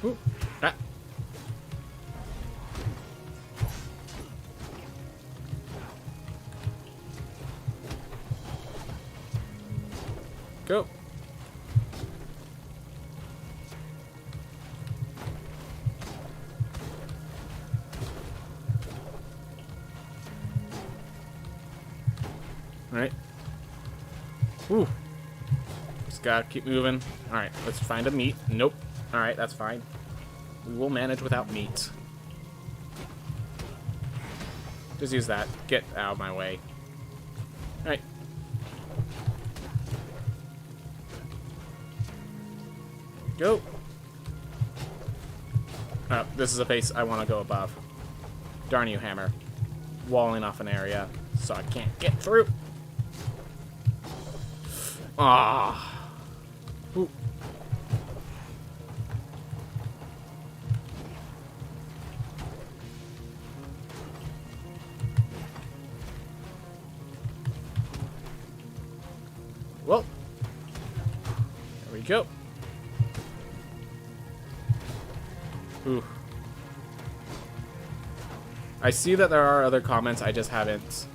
Ooh. Ah. Go. Alright. Whew. Just gotta keep moving. Alright, let's find a meat. Nope. Alright, that's fine. We will manage without meat. Just use that. Get out of my way. Alright. Go. Oh, this is a place I want to go above. Darn you, hammer. Walling off an area so I can't get through. Ah. Ooh. Well, there we go. Ooh. I see that there are other comments. I just haven't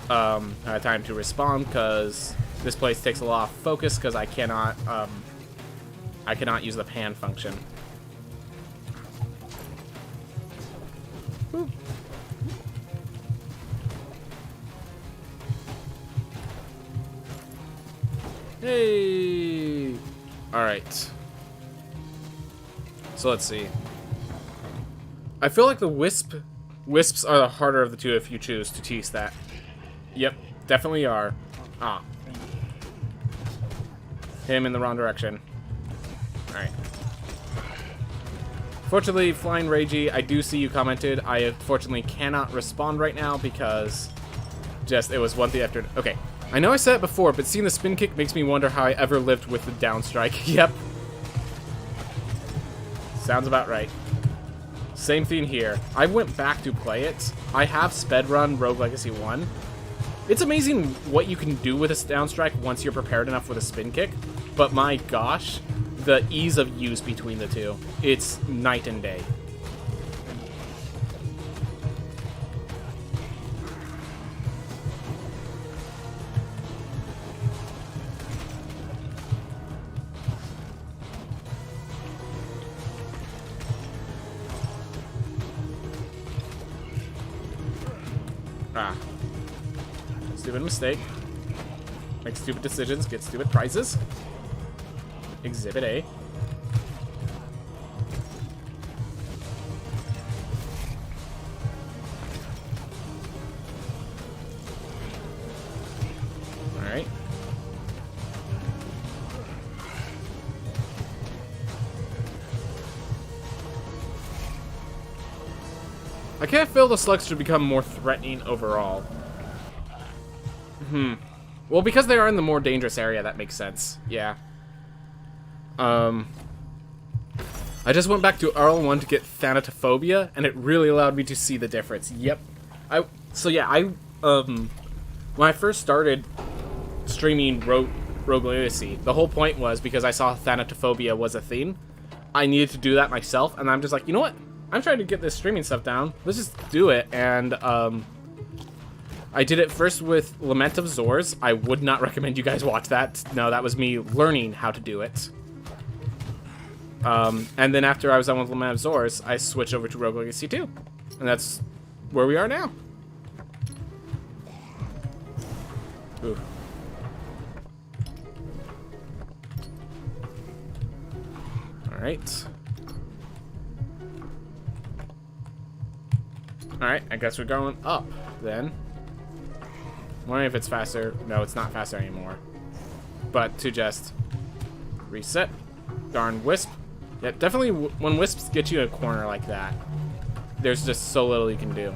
had time to respond because this place takes a lot of focus because I cannot use the pan function. Woo. Hey! Alright. So let's see. I feel like the wisps are the harder of the two if you choose to tease that. Yep, definitely are. Ah. Him in the wrong direction. Alright. Fortunately, Flying Ragey, I do see you commented. I unfortunately cannot respond right now because just it was one thing after. Okay. I know I said it before, but seeing the spin kick makes me wonder how I ever lived with the down strike. Yep. Sounds about right. Same thing here. I went back to play it. I have spedrun Rogue Legacy 1. It's amazing what you can do with a down strike once you're prepared enough with a spin kick, but my gosh, the ease of use between the two. It's night and day. Ah. Stupid mistake. Make stupid decisions, get stupid prizes. Exhibit A. Alright. I can't feel the slugs should become more threatening overall. Well, because they are in the more dangerous area, that makes sense. Yeah. I just went back to RL1 to get Thanatophobia, and it really allowed me to see the difference. Yep. When I first started streaming Rogue Legacy, the whole point was because I saw Thanatophobia was a thing, I needed to do that myself, and I'm just like, you know what? I'm trying to get this streaming stuff down. Let's just do it, and, I did it first with Lament of Zors. I would not recommend you guys watch that. No, that was me learning how to do it. And then after I was done with Lament of Zors, I switched over to Rogue Legacy 2. And that's where we are now. Ooh. Alright. Alright, I guess we're going up then. Wondering if it's faster. No, it's not faster anymore. But to just reset. Darn wisp. Yeah, definitely when wisps get you in a corner like that, there's just so little you can do.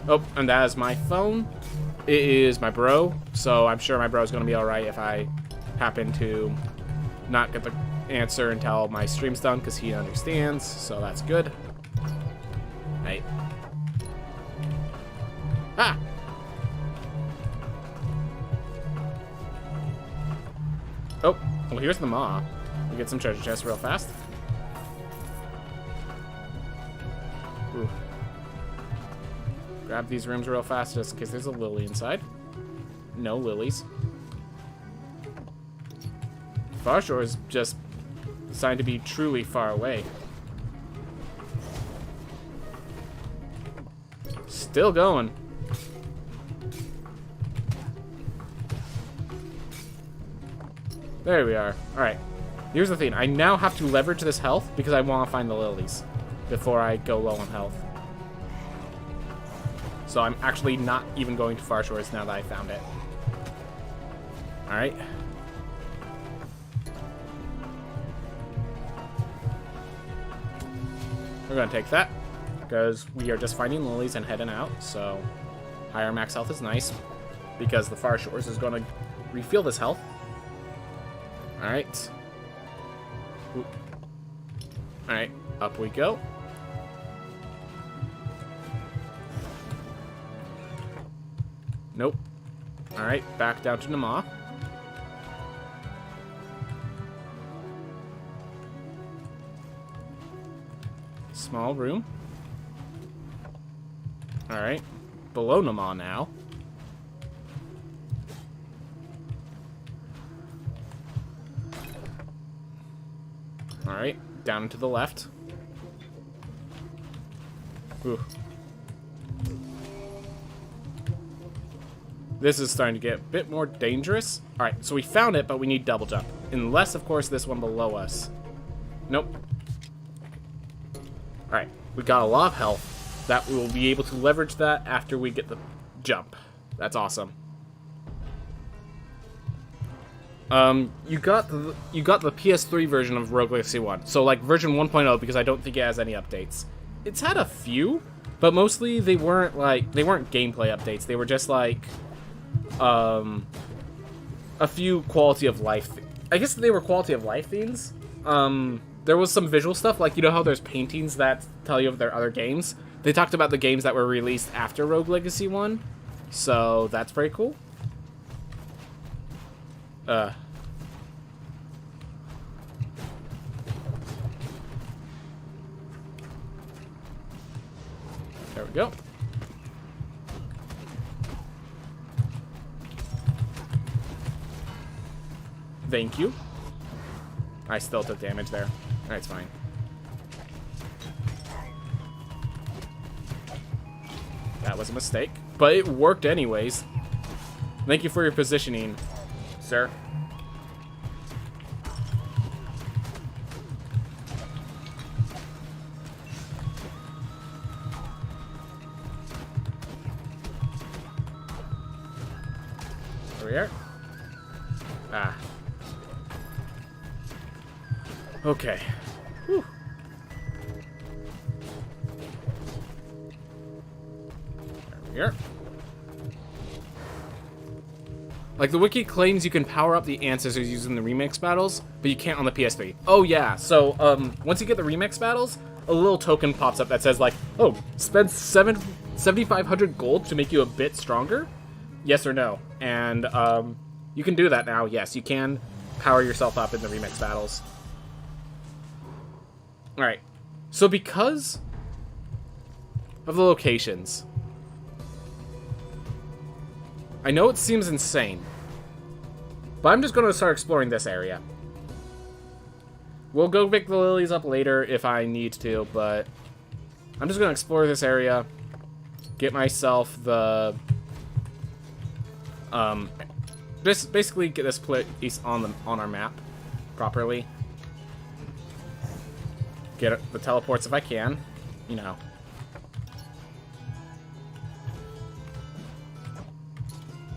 Oh, and that is my phone. It is my bro, so I'm sure my bro is going to be alright if I happen to not get the answer until my stream's done, because he understands, so that's good. Hey. Ah! Oh, well, here's the maw. We get some treasure chests real fast. Ooh. Grab these rooms real fast just in case there's a lily inside. No lilies. Far Shore is just designed to be truly far away. Still going. There we are. Alright. Here's the thing. I now have to leverage this health because I want to find the lilies before I go low on health. So I'm actually not even going to Far Shores now that I found it. Alright. We're going to take that because we are just finding lilies and heading out. So higher max health is nice because the Far Shores is going to refill this health. Alright. Alright, up we go. Nope. Alright, back down to Nama. Small room. Alright, below Nama now. Alright, down to the left. Ooh. This is starting to get a bit more dangerous. Alright, so we found it, but we need double jump. Unless, of course, this one below us. Nope. Alright, we got a lot of health. That we will be able to leverage that after we get the jump. That's awesome. You got the PS3 version of Rogue Legacy 1. So, like, version 1.0, because I don't think it has any updates. It's had a few, but mostly they weren't gameplay updates. They were just, like, a few quality of life. I guess they were quality of life things. There was some visual stuff, like, you know how there's paintings that tell you of their other games? They talked about the games that were released after Rogue Legacy 1, so that's very cool. There we go. Thank you. I still took damage there. That's fine. That was a mistake, but it worked anyways. Thank you for your positioning, sir. There we are. Ah. Okay. Whew. There we are. Like, the wiki claims you can power up the ancestors using the remix battles, but you can't on the PS3. Oh, yeah. So, once you get the remix battles, a little token pops up that says, like, oh, spend 7,500 gold to make you a bit stronger? Yes or no? And, you can do that now. Yes, you can power yourself up in the remix battles. Alright. So, because of the locations, I know it seems insane, but I'm just going to start exploring this area. We'll go pick the lilies up later if I need to, but I'm just going to explore this area, get myself the, just basically get this place on our map properly. get the teleports if I can. You know.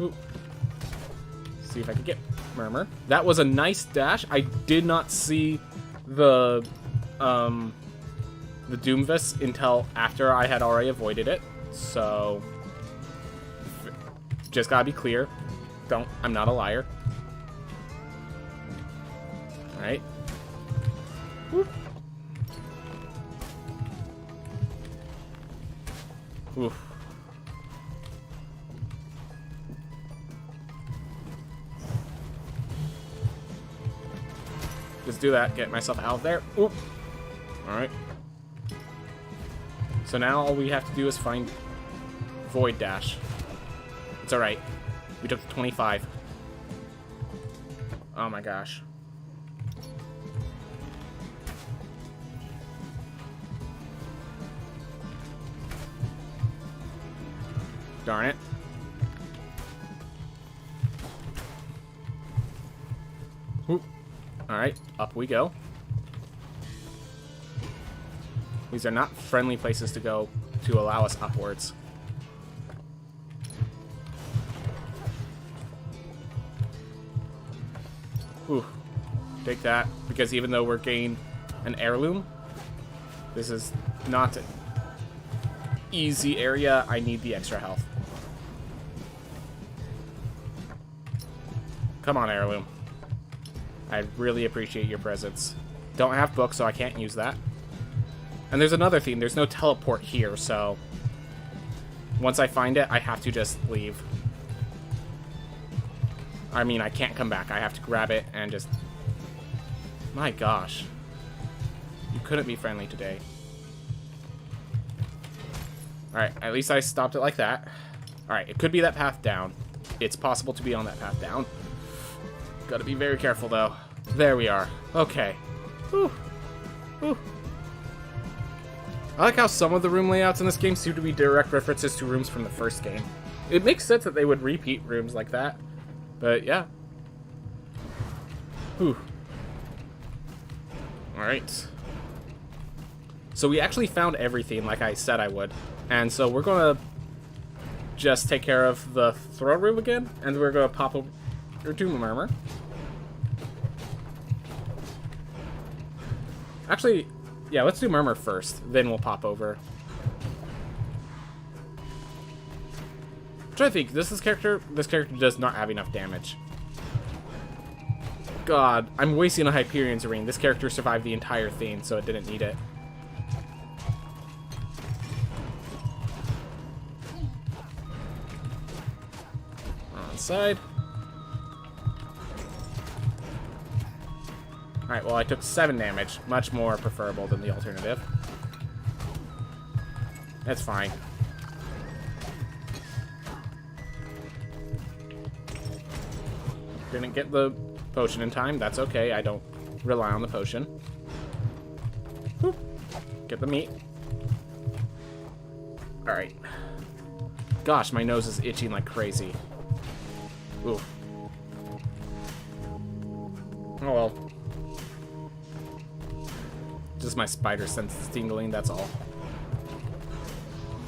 Ooh. See if I can get Murmur. That was a nice dash. I did not see the Doomvis until after I had already avoided it. So just gotta be clear. I'm not a liar. Alright. Whoop. Oof. Just do that. Get myself out of there. Oop. Alright. So now all we have to do is find Void Dash. It's alright. We took the 25. Oh my gosh. Darn it. Oop. Alright, up we go. These are not friendly places to go to allow us upwards. Ooh. Take that, because even though we're gaining an heirloom, this is not an easy area. I need the extra health. Come on, heirloom. I really appreciate your presence. Don't have books, so I can't use that. And there's another thing. There's no teleport here, so once I find it, I have to just leave. I mean, I can't come back. I have to grab it and just... My gosh. You couldn't be friendly today. Alright, at least I stopped it like that. Alright, it could be that path down. It's possible to be on that path down. Gotta be very careful, though. There we are. Okay. Whew. Whew. I like how some of the room layouts in this game seem to be direct references to rooms from the first game. It makes sense that they would repeat rooms like that. But, yeah. Whew. Alright. So we actually found everything like I said I would. And so we're going to just take care of the throne room again. And we're going to pop over to Murmur. Actually, yeah, let's do Murmur first. Then we'll pop over. I'm trying to think. This character does not have enough damage. God, I'm wasting a Hyperion's Ring. This character survived the entire thing, so it didn't need it. On side. Alright, well, I took 7 damage. Much more preferable than the alternative. That's fine. Didn't get the potion in time. That's okay. I don't rely on the potion. Whoop. Get the meat. Alright. Gosh, my nose is itching like crazy. Oof. Oh well. Just my spider sense is tingling, that's all.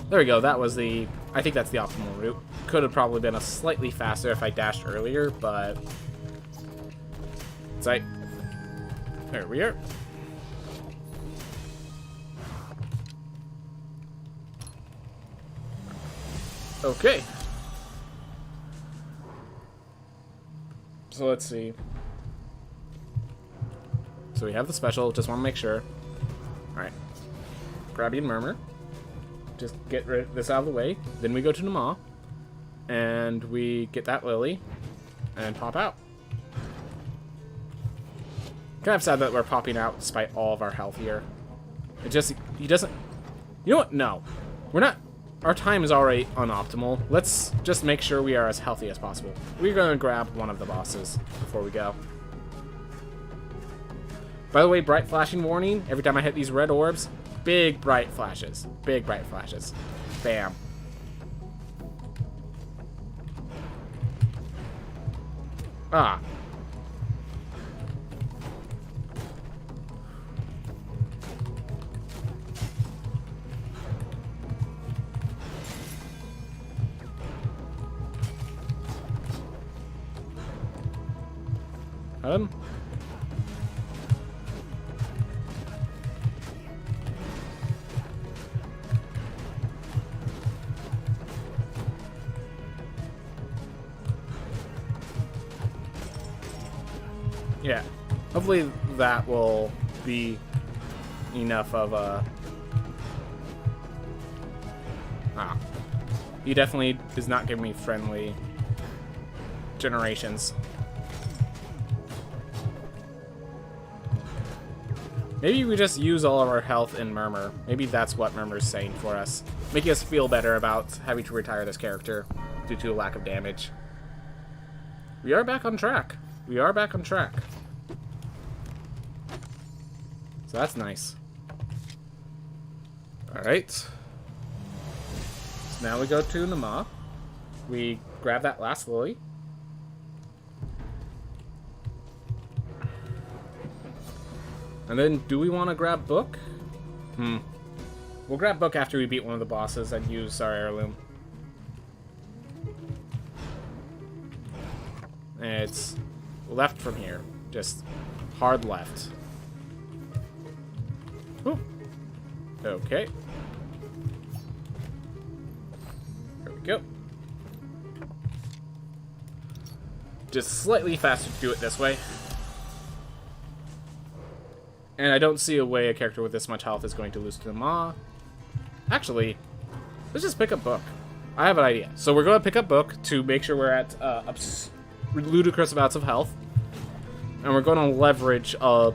There we go, that was the... I think that's the optimal route. Could have probably been a slightly faster if I dashed earlier, but... It's like... There we are. Okay. So let's see. So we have the special, just want to make sure. Alright. Grabby and Murmur. Just get this out of the way. Then we go to Nama. And we get that lily. And pop out. Kind of sad that we're popping out despite all of our health here. It just... He doesn't... You know what? No. We're not... Our time is already unoptimal. Let's just make sure we are as healthy as possible. We're going to grab one of the bosses before we go. By the way, bright flashing warning. Every time I hit these red orbs, big bright flashes. Big bright flashes. Bam. Ah. Cut him. Yeah. Hopefully that will be enough of a... Ah. He definitely is not giving me friendly generations. Maybe we just use all of our health in Murmur. Maybe that's what Murmur's saying for us. Making us feel better about having to retire this character due to a lack of damage. We are back on track. We are back on track. So that's nice. Alright. So now we go to Nama. We grab that last lily. And then, do we want to grab Book? We'll grab Book after we beat one of the bosses and use our heirloom. And it's left from here. Just hard left. Ooh. Okay. There we go. Just slightly faster to do it this way. And I don't see a way a character with this much health is going to lose to Ma. Actually, let's just pick up Book. I have an idea. So we're going to pick up Book to make sure we're at ludicrous amounts of health. And we're going to leverage a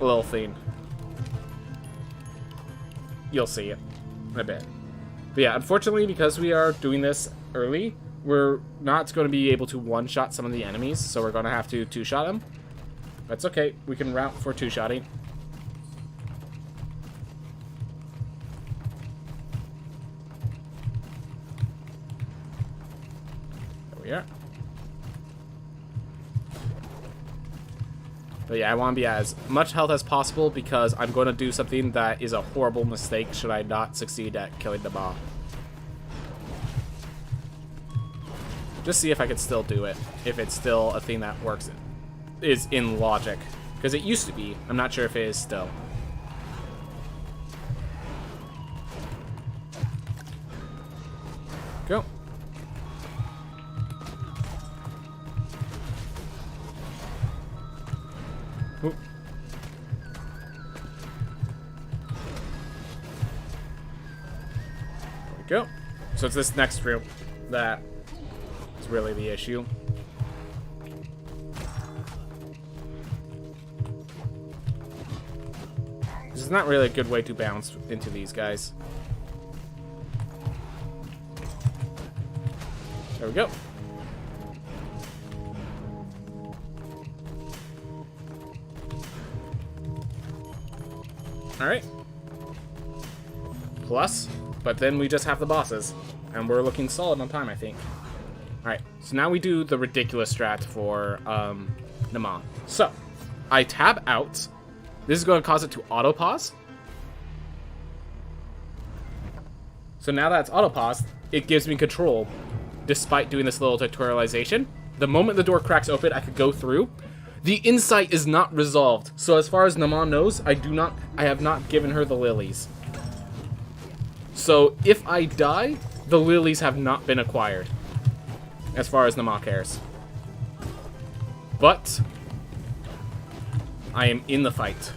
little thing. You'll see it in a bit. But yeah, unfortunately, because we are doing this early, we're not going to be able to one-shot some of the enemies. So we're going to have to two-shot them. That's okay. We can route for two-shotting. There we are. But yeah, I want to be as much health as possible because I'm going to do something that is a horrible mistake should I not succeed at killing the mob. Just see if I can still do it. If it's still a thing that works. Is in logic. Because it used to be. I'm not sure if it is still. Go. Ooh. There we go. So it's this next room that is really the issue. This is not really a good way to bounce into these guys. There we go. Alright. Plus, but then we just have the bosses. And we're looking solid on time, I think. Alright, so now we do the ridiculous strat for Nama. So, I tab out. This is going to cause it to auto-pause. So now that it's auto-paused, it gives me control, despite doing this little tutorialization. The moment the door cracks open, I could go through. The insight is not resolved. So as far as Nama knows, I have not given her the lilies. So if I die, the lilies have not been acquired. As far as Nama cares. But I am in the fight.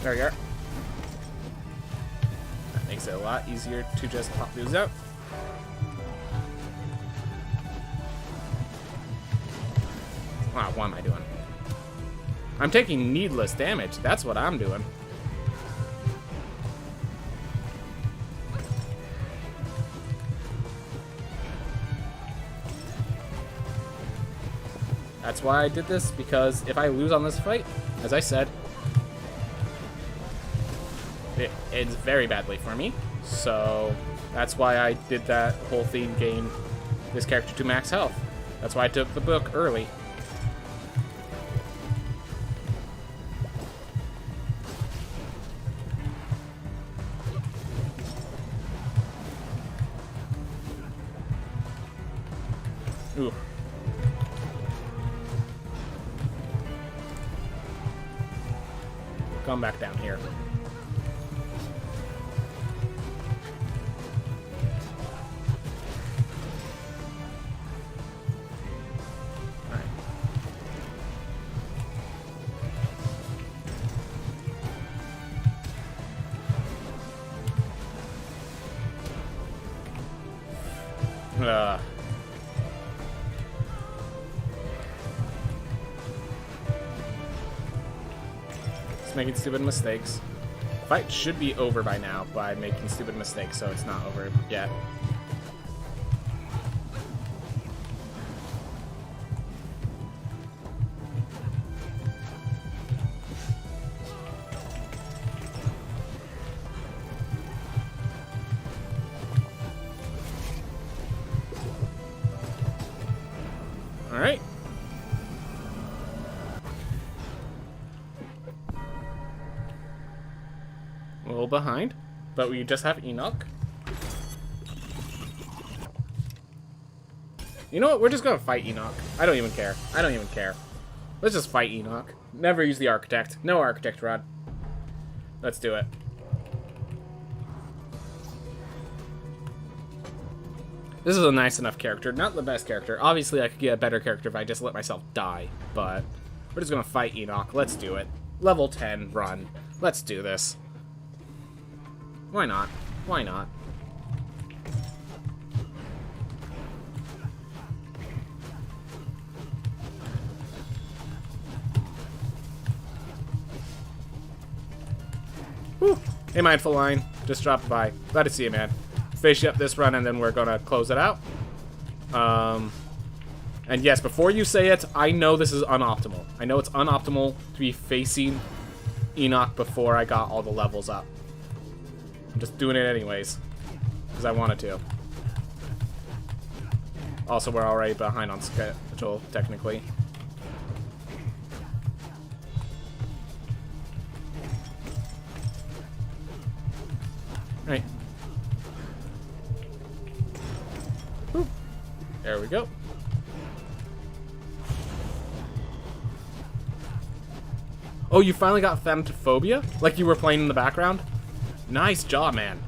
There you are. makes it a lot easier to just pop these out. Wow, what am I doing? I'm taking needless damage. That's what I'm doing. That's why I did this, because if I lose on this fight, as I said, it ends very badly for me. So that's why I did that whole theme, gain this character to max health. That's why I took the book early. Ooh. Come back down here. Alright. Making stupid mistakes. Fight should be over by now by making stupid mistakes, so it's not over yet. All right. A little behind, but we just have Enoch. You know what? We're just gonna fight Enoch. I don't even care. I don't even care. Let's just fight Enoch. Never use the Architect. No Architect Rod. Let's do it. This is a nice enough character. Not the best character. Obviously, I could get a better character if I just let myself die, but we're just gonna fight Enoch. Let's do it. Level 10 run. Let's do this. Why not? Why not? Whew. Hey, Mindful Line. Just dropped by. Glad to see you, man. Finish up this run, and then we're gonna close it out. And yes, before you say it, I know this is unoptimal. I know it's unoptimal to be facing Enoch before I got all the levels up. I'm just doing it anyways, because I wanted to. Also, we're already behind on schedule, technically. Right. Whew. There we go. Oh, you finally got Thematophobia? Like you were playing in the background? Nice job, man.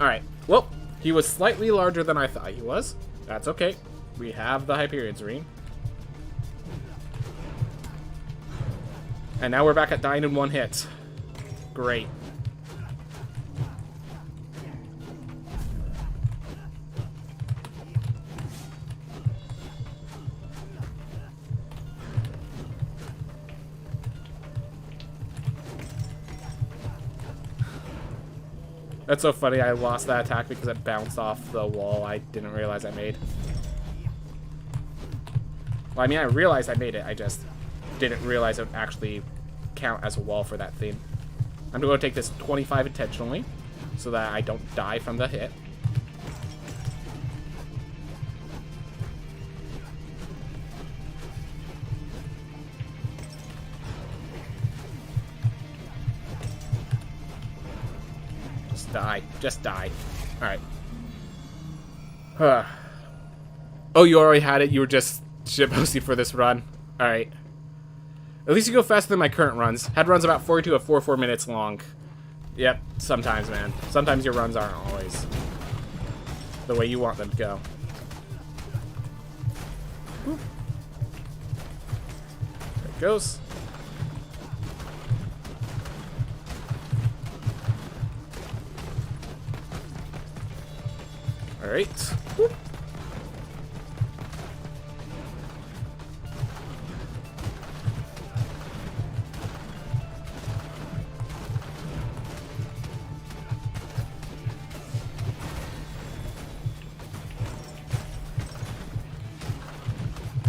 Alright. Well, he was slightly larger than I thought he was. That's okay. We have the Hyperion's Ring. And now we're back at dying in one hit. Great. That's so funny, I lost that attack because it bounced off the wall I didn't realize I made. Well, I mean, I realized I made it, I just didn't realize it would actually count as a wall for that thing. I'm going to take this 25 intentionally, so that I don't die from the hit. Die. Just die. Alright. Oh, you already had it? You were just shitposting for this run? Alright. At least you go faster than my current runs. Had runs about 42 to 44 minutes long. Yep, sometimes, man. Sometimes your runs aren't always the way you want them to go. Whew. There it goes. Alright. Whoop.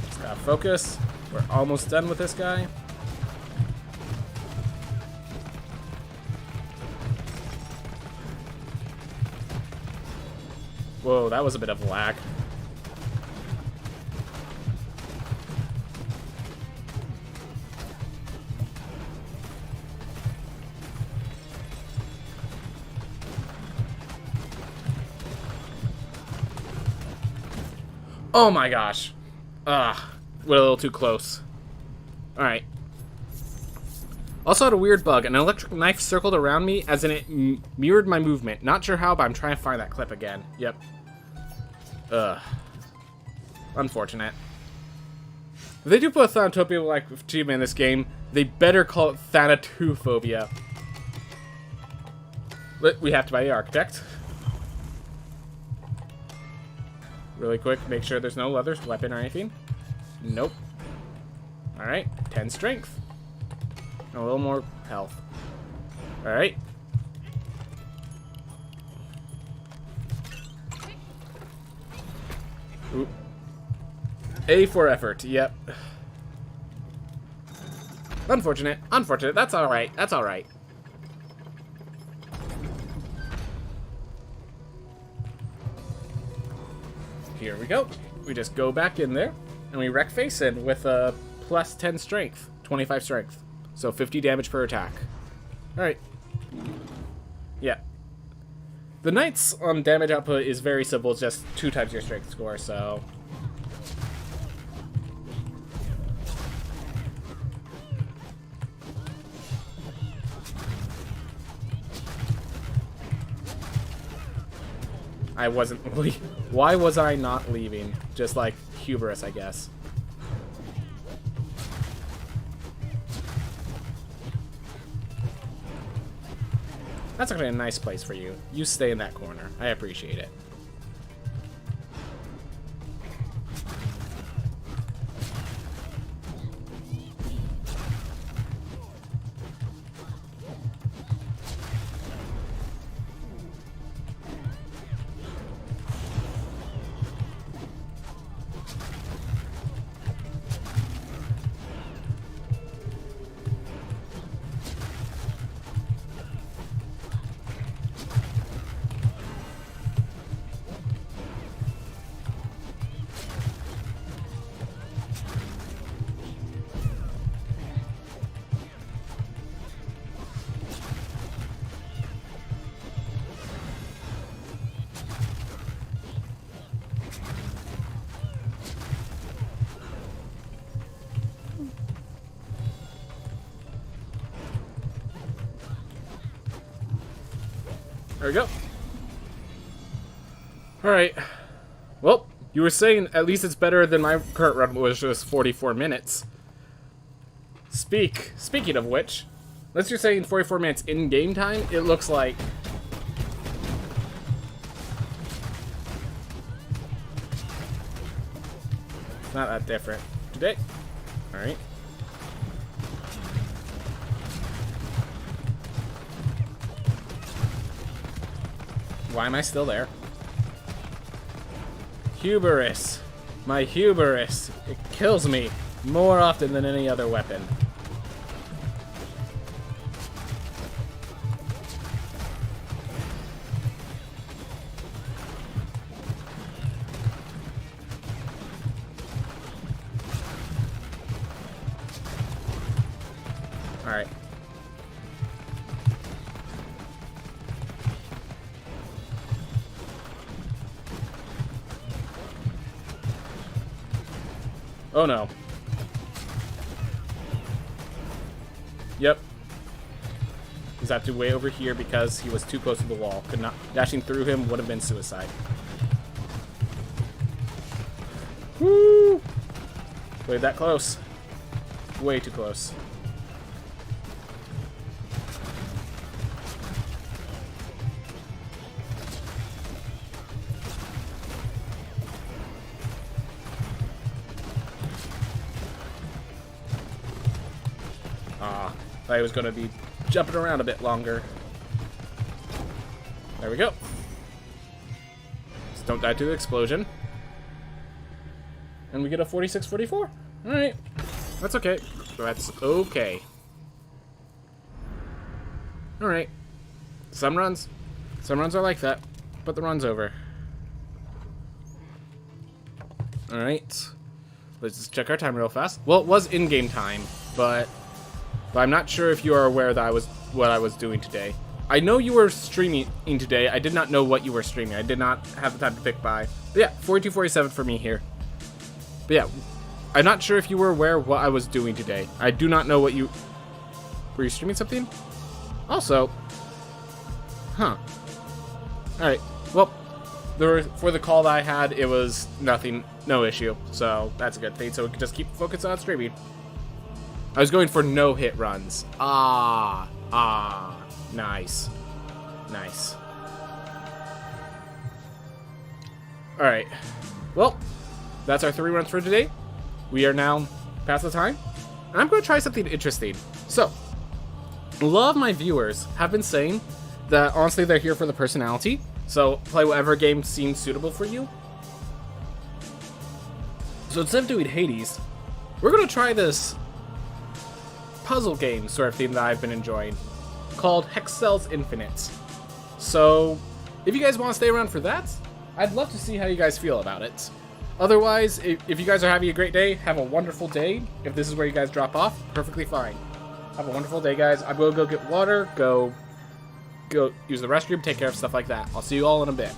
Just gotta focus. We're almost done with this guy. Whoa, that was a bit of lag. Oh my gosh. We're a little too close. Alright. Also had a weird bug. An electric knife circled around me as in it mirrored my movement. Not sure how, but I'm trying to find that clip again. Yep. Unfortunate. If they do put a Thanatopia-like achievement in this game, they better call it Thanatophobia. But we have to buy the Architect. Really quick, make sure there's no leather weapon or anything. Nope. Alright, 10 strength. And a little more health. Alright. Oop. A for effort, yep. Unfortunate, unfortunate, that's alright, that's alright. Here we go. We just go back in there, and we wreck face in with a plus 10 strength, 25 strength. So 50 damage per attack. Alright. Yeah. The Knight's damage output is very simple, it's just 2 times your strength score, so... I wasn't... Why was I not leaving? Just like hubris, I guess. That's actually a nice place for you. You stay in that corner. I appreciate it. There we go. Alright. Well, you were saying at least it's better than my current run, which was 44 minutes. Speaking of which, unless you're saying 44 minutes in game time, it looks like... It's not that different today. Alright. Why am I still there? Hubris. My hubris. It kills me more often than any other weapon. Alright. Oh no. Yep. He's have to way over here because he was too close to the wall. Could not dashing through him would have been suicide. Woo! Way that close. Way too close. Thought he was going to be jumping around a bit longer. There we go. Just don't die to the explosion. And we get a 46-44. Alright. That's okay. That's okay. Alright. Some runs are like that. But the run's over. Alright. Let's just check our time real fast. Well, it was in-game time, but I'm not sure if you are aware that what I was doing today. I know you were streaming today. I did not know what you were streaming. I did not have the time to pick by. But yeah, 42-47 for me here. But yeah, I'm not sure if you were aware of what I was doing today. I do not know what you... Were you streaming something? Also... Huh. Alright, well, for the call that I had, it was nothing, no issue. So, that's a good thing. So we can just keep focused on streaming. I was going for no-hit runs. Nice. Nice. Alright. Well, that's our 3 runs for today. We are now past the time. And I'm going to try something interesting. So, a lot of my viewers have been saying that, honestly, they're here for the personality. So, play whatever game seems suitable for you. So, instead of doing Hades, we're going to try this puzzle game sort of thing that I've been enjoying, called Hexcells Infinite. So, if you guys want to stay around for that, I'd love to see how you guys feel about it. Otherwise, if you guys are having a great day, have a wonderful day. If this is where you guys drop off, perfectly fine. Have a wonderful day, guys. I'm going to go get water, go use the restroom, take care of stuff like that. I'll see you all in a bit.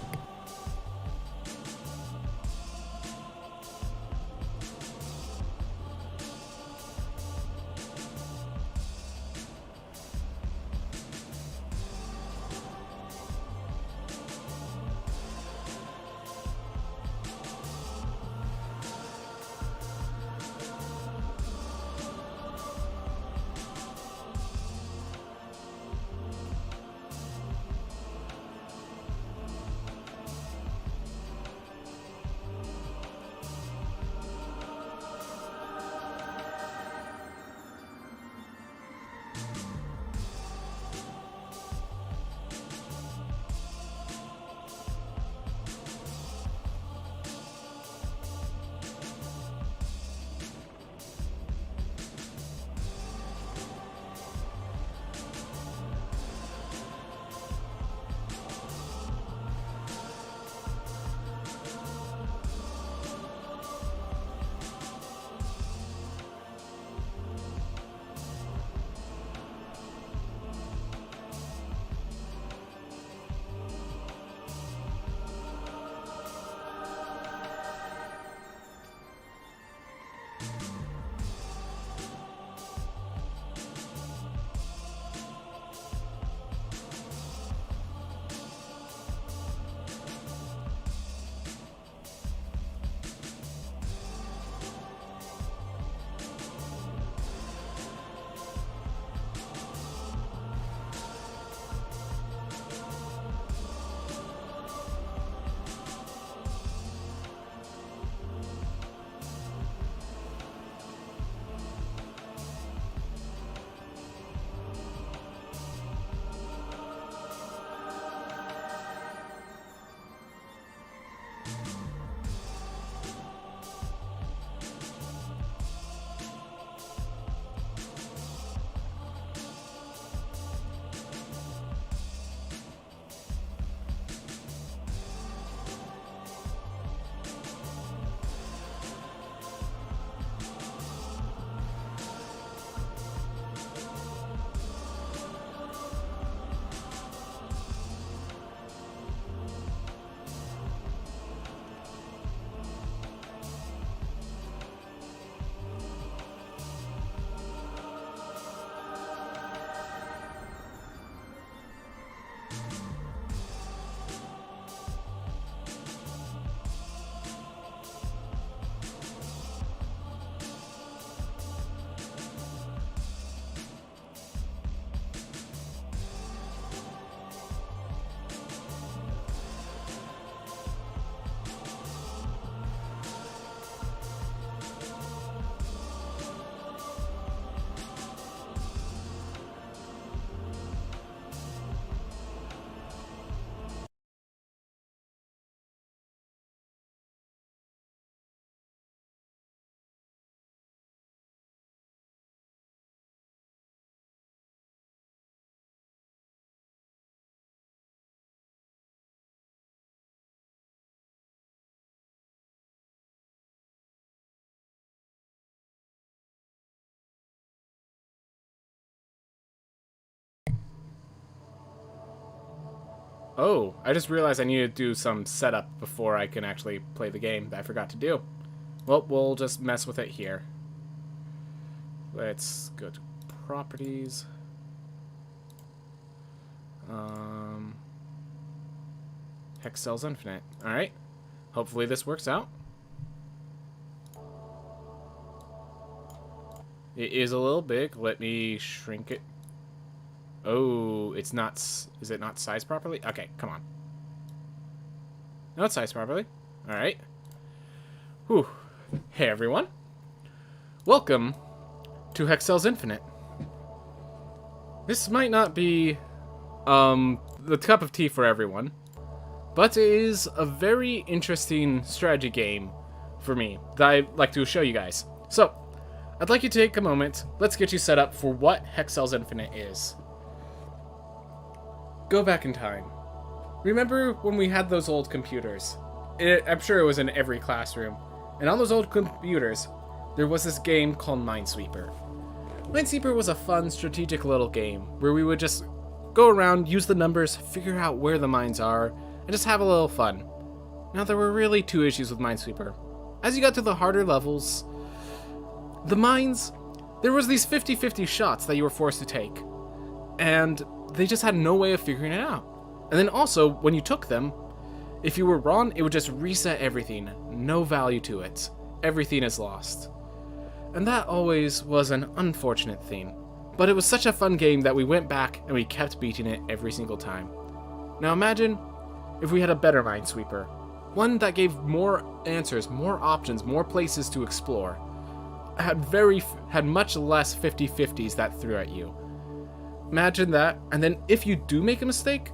Oh, I just realized I need to do some setup before I can actually play the game that I forgot to do. Well, we'll just mess with it here. Let's go to properties. Hex cells infinite. Alright. Hopefully this works out. It is a little big. Let me shrink it. Oh, it's not... Is it not sized properly? Okay, come on. No, it's sized properly. Alright. Whew. Hey, everyone. Welcome to Hex Cells Infinite. This might not be the cup of tea for everyone, but it is a very interesting strategy game for me that I'd like to show you guys. So, I'd like you to take a moment. Let's get you set up for what Hex Cells Infinite is. Go back in time. Remember when we had those old computers? I'm sure it was in every classroom. And on those old computers, there was this game called Minesweeper. Minesweeper was a fun, strategic little game where we would just go around, use the numbers, figure out where the mines are, and just have a little fun. Now, there were really two issues with Minesweeper. As you got to the harder levels, the mines, there was these 50-50 shots that you were forced to take, and they just had no way of figuring it out. And then also, when you took them, if you were wrong, it would just reset everything. No value to it. Everything is lost. And that always was an unfortunate thing. But it was such a fun game that we went back and we kept beating it every single time. Now imagine if we had a better Minesweeper. One that gave more answers, more options, more places to explore. Had much less 50-50s that threw at you. Imagine that, and then if you do make a mistake,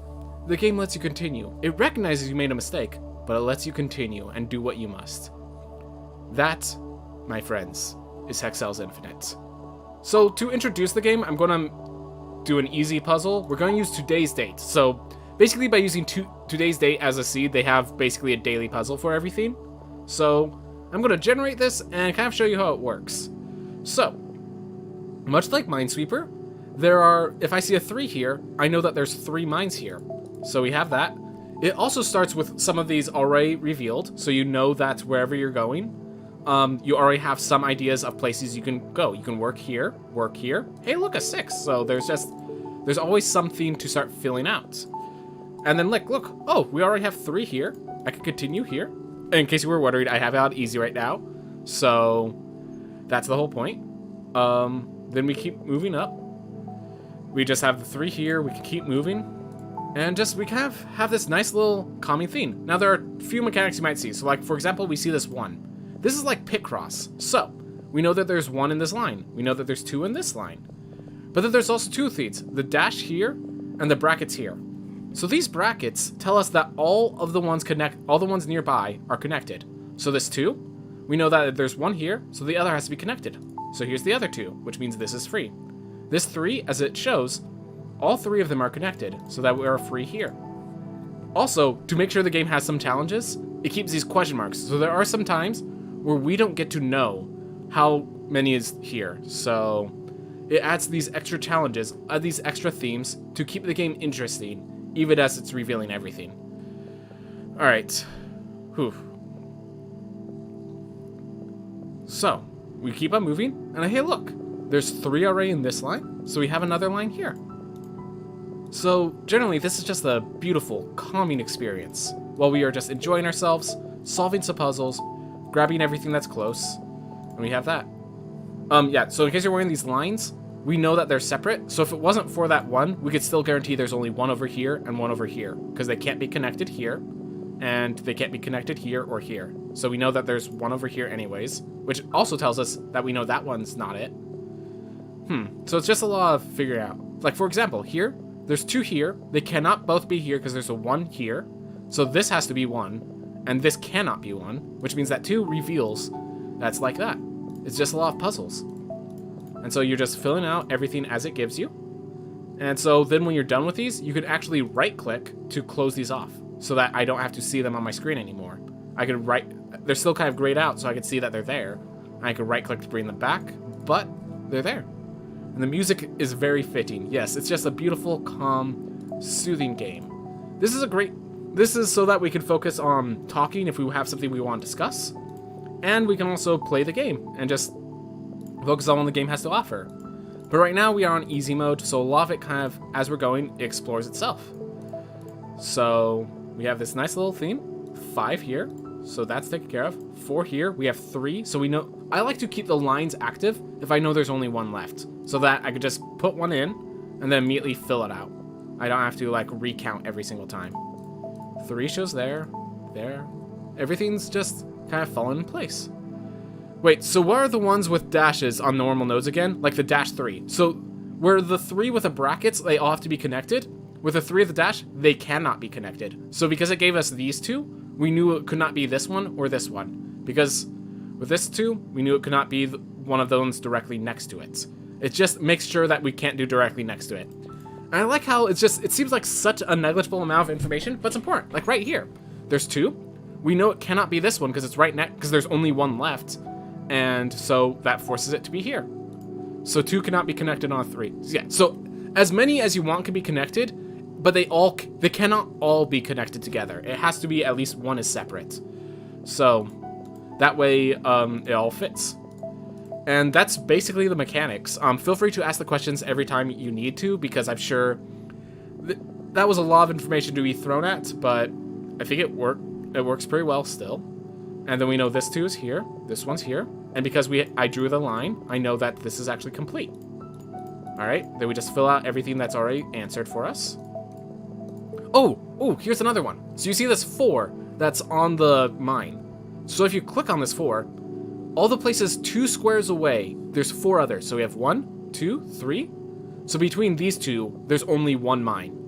the game lets you continue. It recognizes you made a mistake, but it lets you continue and do what you must. That, my friends, is Hex Cells Infinite. So to introduce the game, I'm going to do an easy puzzle. We're going to use today's date. So basically by using today's date as a seed, they have basically a daily puzzle for everything. So I'm going to generate this and kind of show you how it works. So, much like Minesweeper, there are, if I see a 3 here, I know that there's 3 mines here. So we have that. It also starts with some of these already revealed, so you know that wherever you're going, you already have some ideas of places you can go. You can work here, work here. Hey, look, a 6. So there's always something to start filling out. And then look, oh, we already have 3 here. I can continue here. And in case you were wondering, I have it out easy right now. So that's the whole point. Then we keep moving up. We just have the 3 here. We can keep moving. And we kind of have this nice little calming theme. Now, there are a few mechanics you might see. So, for example, we see this 1. This is like Picross. So, we know that there's 1 in this line. We know that there's 2 in this line. But then there's also 2 feeds. The dash here and the brackets here. So these brackets tell us that all the ones nearby are connected. So this 2, we know that there's 1 here, so the other has to be connected. So here's the other 2, which means this is free. This 3, as it shows, all 3 of them are connected, so that we are free here. Also, to make sure the game has some challenges, it keeps these question marks. So there are some times where we don't get to know how many is here. So it adds these extra challenges, these extra themes to keep the game interesting, even as it's revealing everything. Alright. Whew. So, we keep on moving, and hey look, there's 3 already in this line, so we have another line here. So, generally, this is just a beautiful, calming experience, while we are just enjoying ourselves, solving some puzzles, grabbing everything that's close, and we have that. Yeah, so in case you're wearing these lines, we know that they're separate, so if it wasn't for that 1, we could still guarantee there's only 1 over here and 1 over here, because they can't be connected here, and they can't be connected here or here. So we know that there's 1 over here anyways, which also tells us that we know that one's not it. So it's just a lot of figuring out. Like, for example, here, there's 2 here. They cannot both be here because there's a 1 here. So this has to be 1, and this cannot be 1, which means that 2 reveals that's like that. It's just a lot of puzzles. And so you're just filling out everything as it gives you. And so then when you're done with these, you could actually right-click to close these off so that I don't have to see them on my screen anymore. I could they're still kind of grayed out so I can see that they're there. I could right-click to bring them back, but they're there. And the music is very fitting. Yes, it's just a beautiful, calm, soothing game. This is this is so that we can focus on talking if we have something we want to discuss. And we can also play the game and just focus on what the game has to offer. But right now we are on easy mode, so a lot of it kind of, as we're going, it explores itself. So we have this nice little theme. 5 here, so that's taken care of. 4 here, we have 3, so we know... I like to keep the lines active if I know there's only 1 left, so that I could just put 1 in and then immediately fill it out. I don't have to like recount every single time. 3 shows there. Everything's just kind of fallen in place. Wait, so what are the ones with dashes on normal nodes again? Like the dash 3. So where the 3 with the brackets, they all have to be connected. With the 3 of the dash, they cannot be connected. So because it gave us these 2, we knew it could not be this one or this one. Because with this 2, we knew it could not be one of those directly next to it. It just makes sure that we can't do directly next to it. And I like how it seems like such a negligible amount of information, but it's important. Like right here, there's 2. We know it cannot be this one because it's right next, because there's only 1 left. And so that forces it to be here. So 2 cannot be connected on 3. Yeah, so as many as you want can be connected, but they cannot all be connected together. It has to be at least 1 is separate. So that way it all fits. And that's basically the mechanics. Feel free to ask the questions every time you need to, because I'm sure that was a lot of information to be thrown at, but I think it works pretty well still. And then we know this 2 is here, this one's here, and because I drew the line, I know that this is actually complete. All right, then we just fill out everything that's already answered for us. Oh, here's another one. So you see this 4 that's on the mine. So if you click on this 4, all the places 2 squares away, there's 4 others. So we have 1, 2, 3. So between these 2, there's only 1 mine.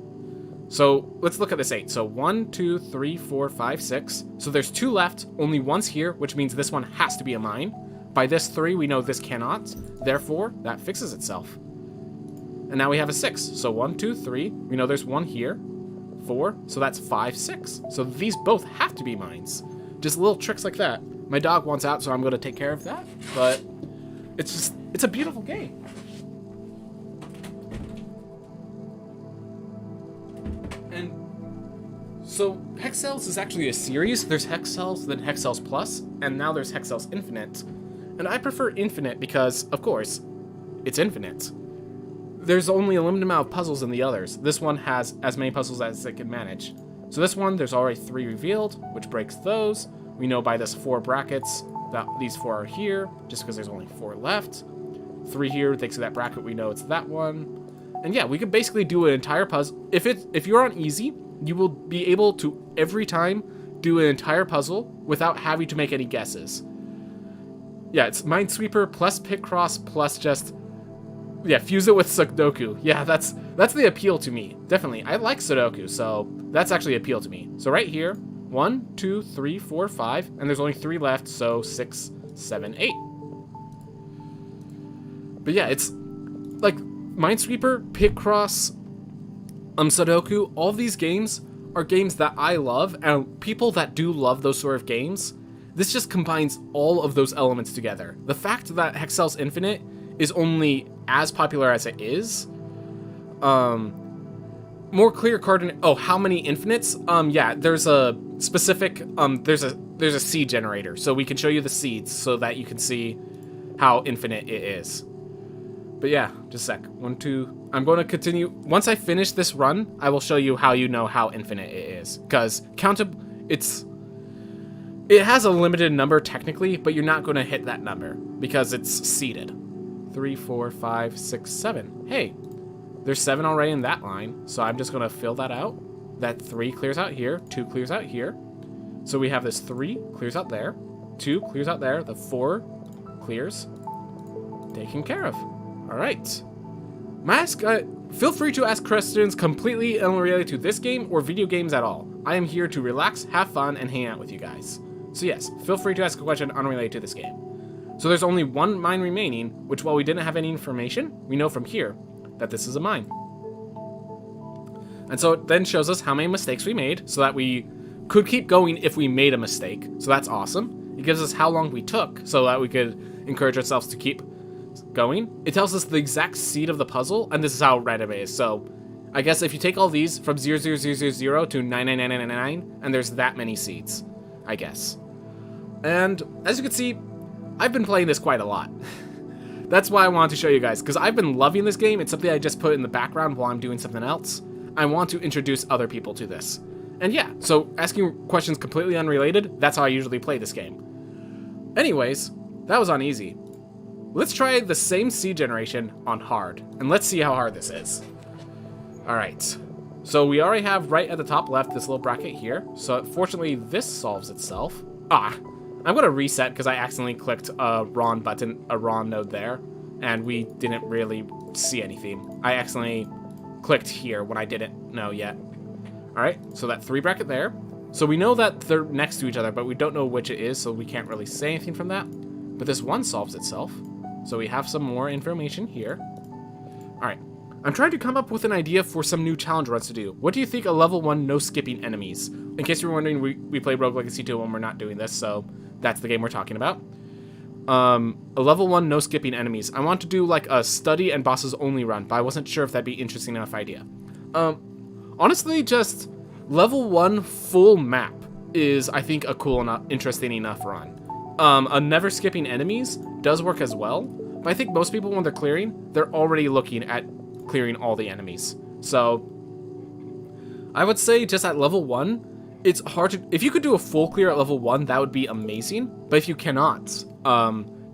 So let's look at this 8. So 1, 2, 3, 4, 5, 6. So there's 2 left. Only 1's here, which means this one has to be a mine. By this 3, we know this cannot. Therefore, that fixes itself. And now we have a 6. So 1, 2, 3. We know there's 1 here. 4. So that's 5, 6. So these both have to be mines. Just little tricks like that. My dog wants out, so I'm going to take care of that. But it's a beautiful game. And so Hex Cells is actually a series. There's Hex Cells, then Hex Cells Plus, and now there's Hex Cells Infinite. And I prefer Infinite because, of course, it's infinite. There's only a limited amount of puzzles in the others. This one has as many puzzles as it can manage. So this one, there's already 3 revealed, which breaks those. We know by this 4 brackets that these 4 are here, just because there's only 4 left. 3 here, thanks to that bracket, we know it's that one. And yeah, we could basically do an entire puzzle. If you're on easy, you will be able to, every time, do an entire puzzle without having to make any guesses. Yeah, it's Minesweeper plus Picross plus just... yeah, fuse it with Sudoku. Yeah, that's the appeal to me. Definitely. I like Sudoku, so that's actually appeal to me. So right here, 1, 2, 3, 4, 5, and there's only 3 left, so 6, 7, 8. But yeah, it's like Minesweeper, Picross, Sudoku, all these games are games that I love, and people that do love those sort of games, this just combines all of those elements together. The fact that Hex Cells Infinite is only as popular as it is, more clear coordinate. Oh, how many infinites? Yeah, there's a specific there's a seed generator, so we can show you the seeds so that you can see how infinite it is. But yeah, just a sec. 1, 2. I'm going to continue. Once I finish this run, I will show you how you know how infinite it is, because it has a limited number technically, but you're not going to hit that number because it's seeded. 3, 4, 5, 6, 7. Hey, there's 7 already in that line, so I'm just going to fill that out. That 3 clears out here, 2 clears out here. So we have this 3 clears out there, 2 clears out there, the 4 clears. Taken care of. All right. Feel free to ask questions completely unrelated to this game or video games at all. I am here to relax, have fun, and hang out with you guys. So yes, feel free to ask a question unrelated to this game. So there's only 1 mine remaining, which while we didn't have any information, we know from here that this is a mine. And so it then shows us how many mistakes we made so that we could keep going if we made a mistake. So that's awesome. It gives us how long we took so that we could encourage ourselves to keep going. It tells us the exact seed of the puzzle, and this is how random it is. So I guess if you take all these from 00000 to 99999, and there's that many seeds, I guess. And as you can see, I've been playing this quite a lot. That's why I wanted to show you guys, because I've been loving this game. It's something I just put in the background while I'm doing something else. I want to introduce other people to this. And yeah, so asking questions completely unrelated, that's how I usually play this game. Anyways, that was on easy. Let's try the same seed generation on hard, and let's see how hard this is. Alright, so we already have right at the top left this little bracket here, so fortunately this solves itself. I'm going to reset because I accidentally clicked a wrong button, a wrong node there, and we didn't really see anything. I accidentally clicked here when I didn't know yet. Alright, so that 3 bracket there. So we know that they're next to each other, but we don't know which it is, so we can't really say anything from that. But this 1 solves itself, so we have some more information here. Alright, I'm trying to come up with an idea for some new challenge runs to do. What do you think of level 1 no skipping enemies? In case you're wondering, we play Rogue Legacy 2 when we're not doing this, so that's the game we're talking about. A level 1 no skipping enemies. I want to do like a study and bosses only run, but I wasn't sure if that'd be interesting enough idea. Honestly, just level 1 full map is, I think, a cool enough, interesting enough run. A never skipping enemies does work as well, but I think most people when they're clearing, they're already looking at clearing all the enemies. So I would say just at level 1, it's hard to, if you could do a full clear at level 1, that would be amazing, but if you cannot,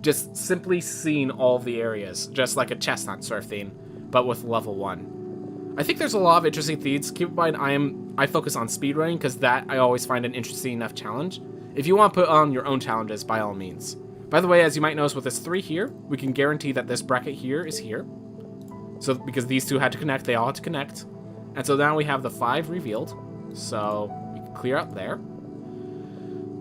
just simply seeing all of the areas, just like a chest hunt sort of thing, but with level 1. I think there's a lot of interesting things. Keep in mind, I focus on speedrunning because that I always find an interesting enough challenge. If you want to put on your own challenges, by all means. By the way, as you might notice with this 3 here, we can guarantee that this bracket here is here. So, because these 2 had to connect, they all had to connect. And so now we have the 5 revealed. So, we can clear out there.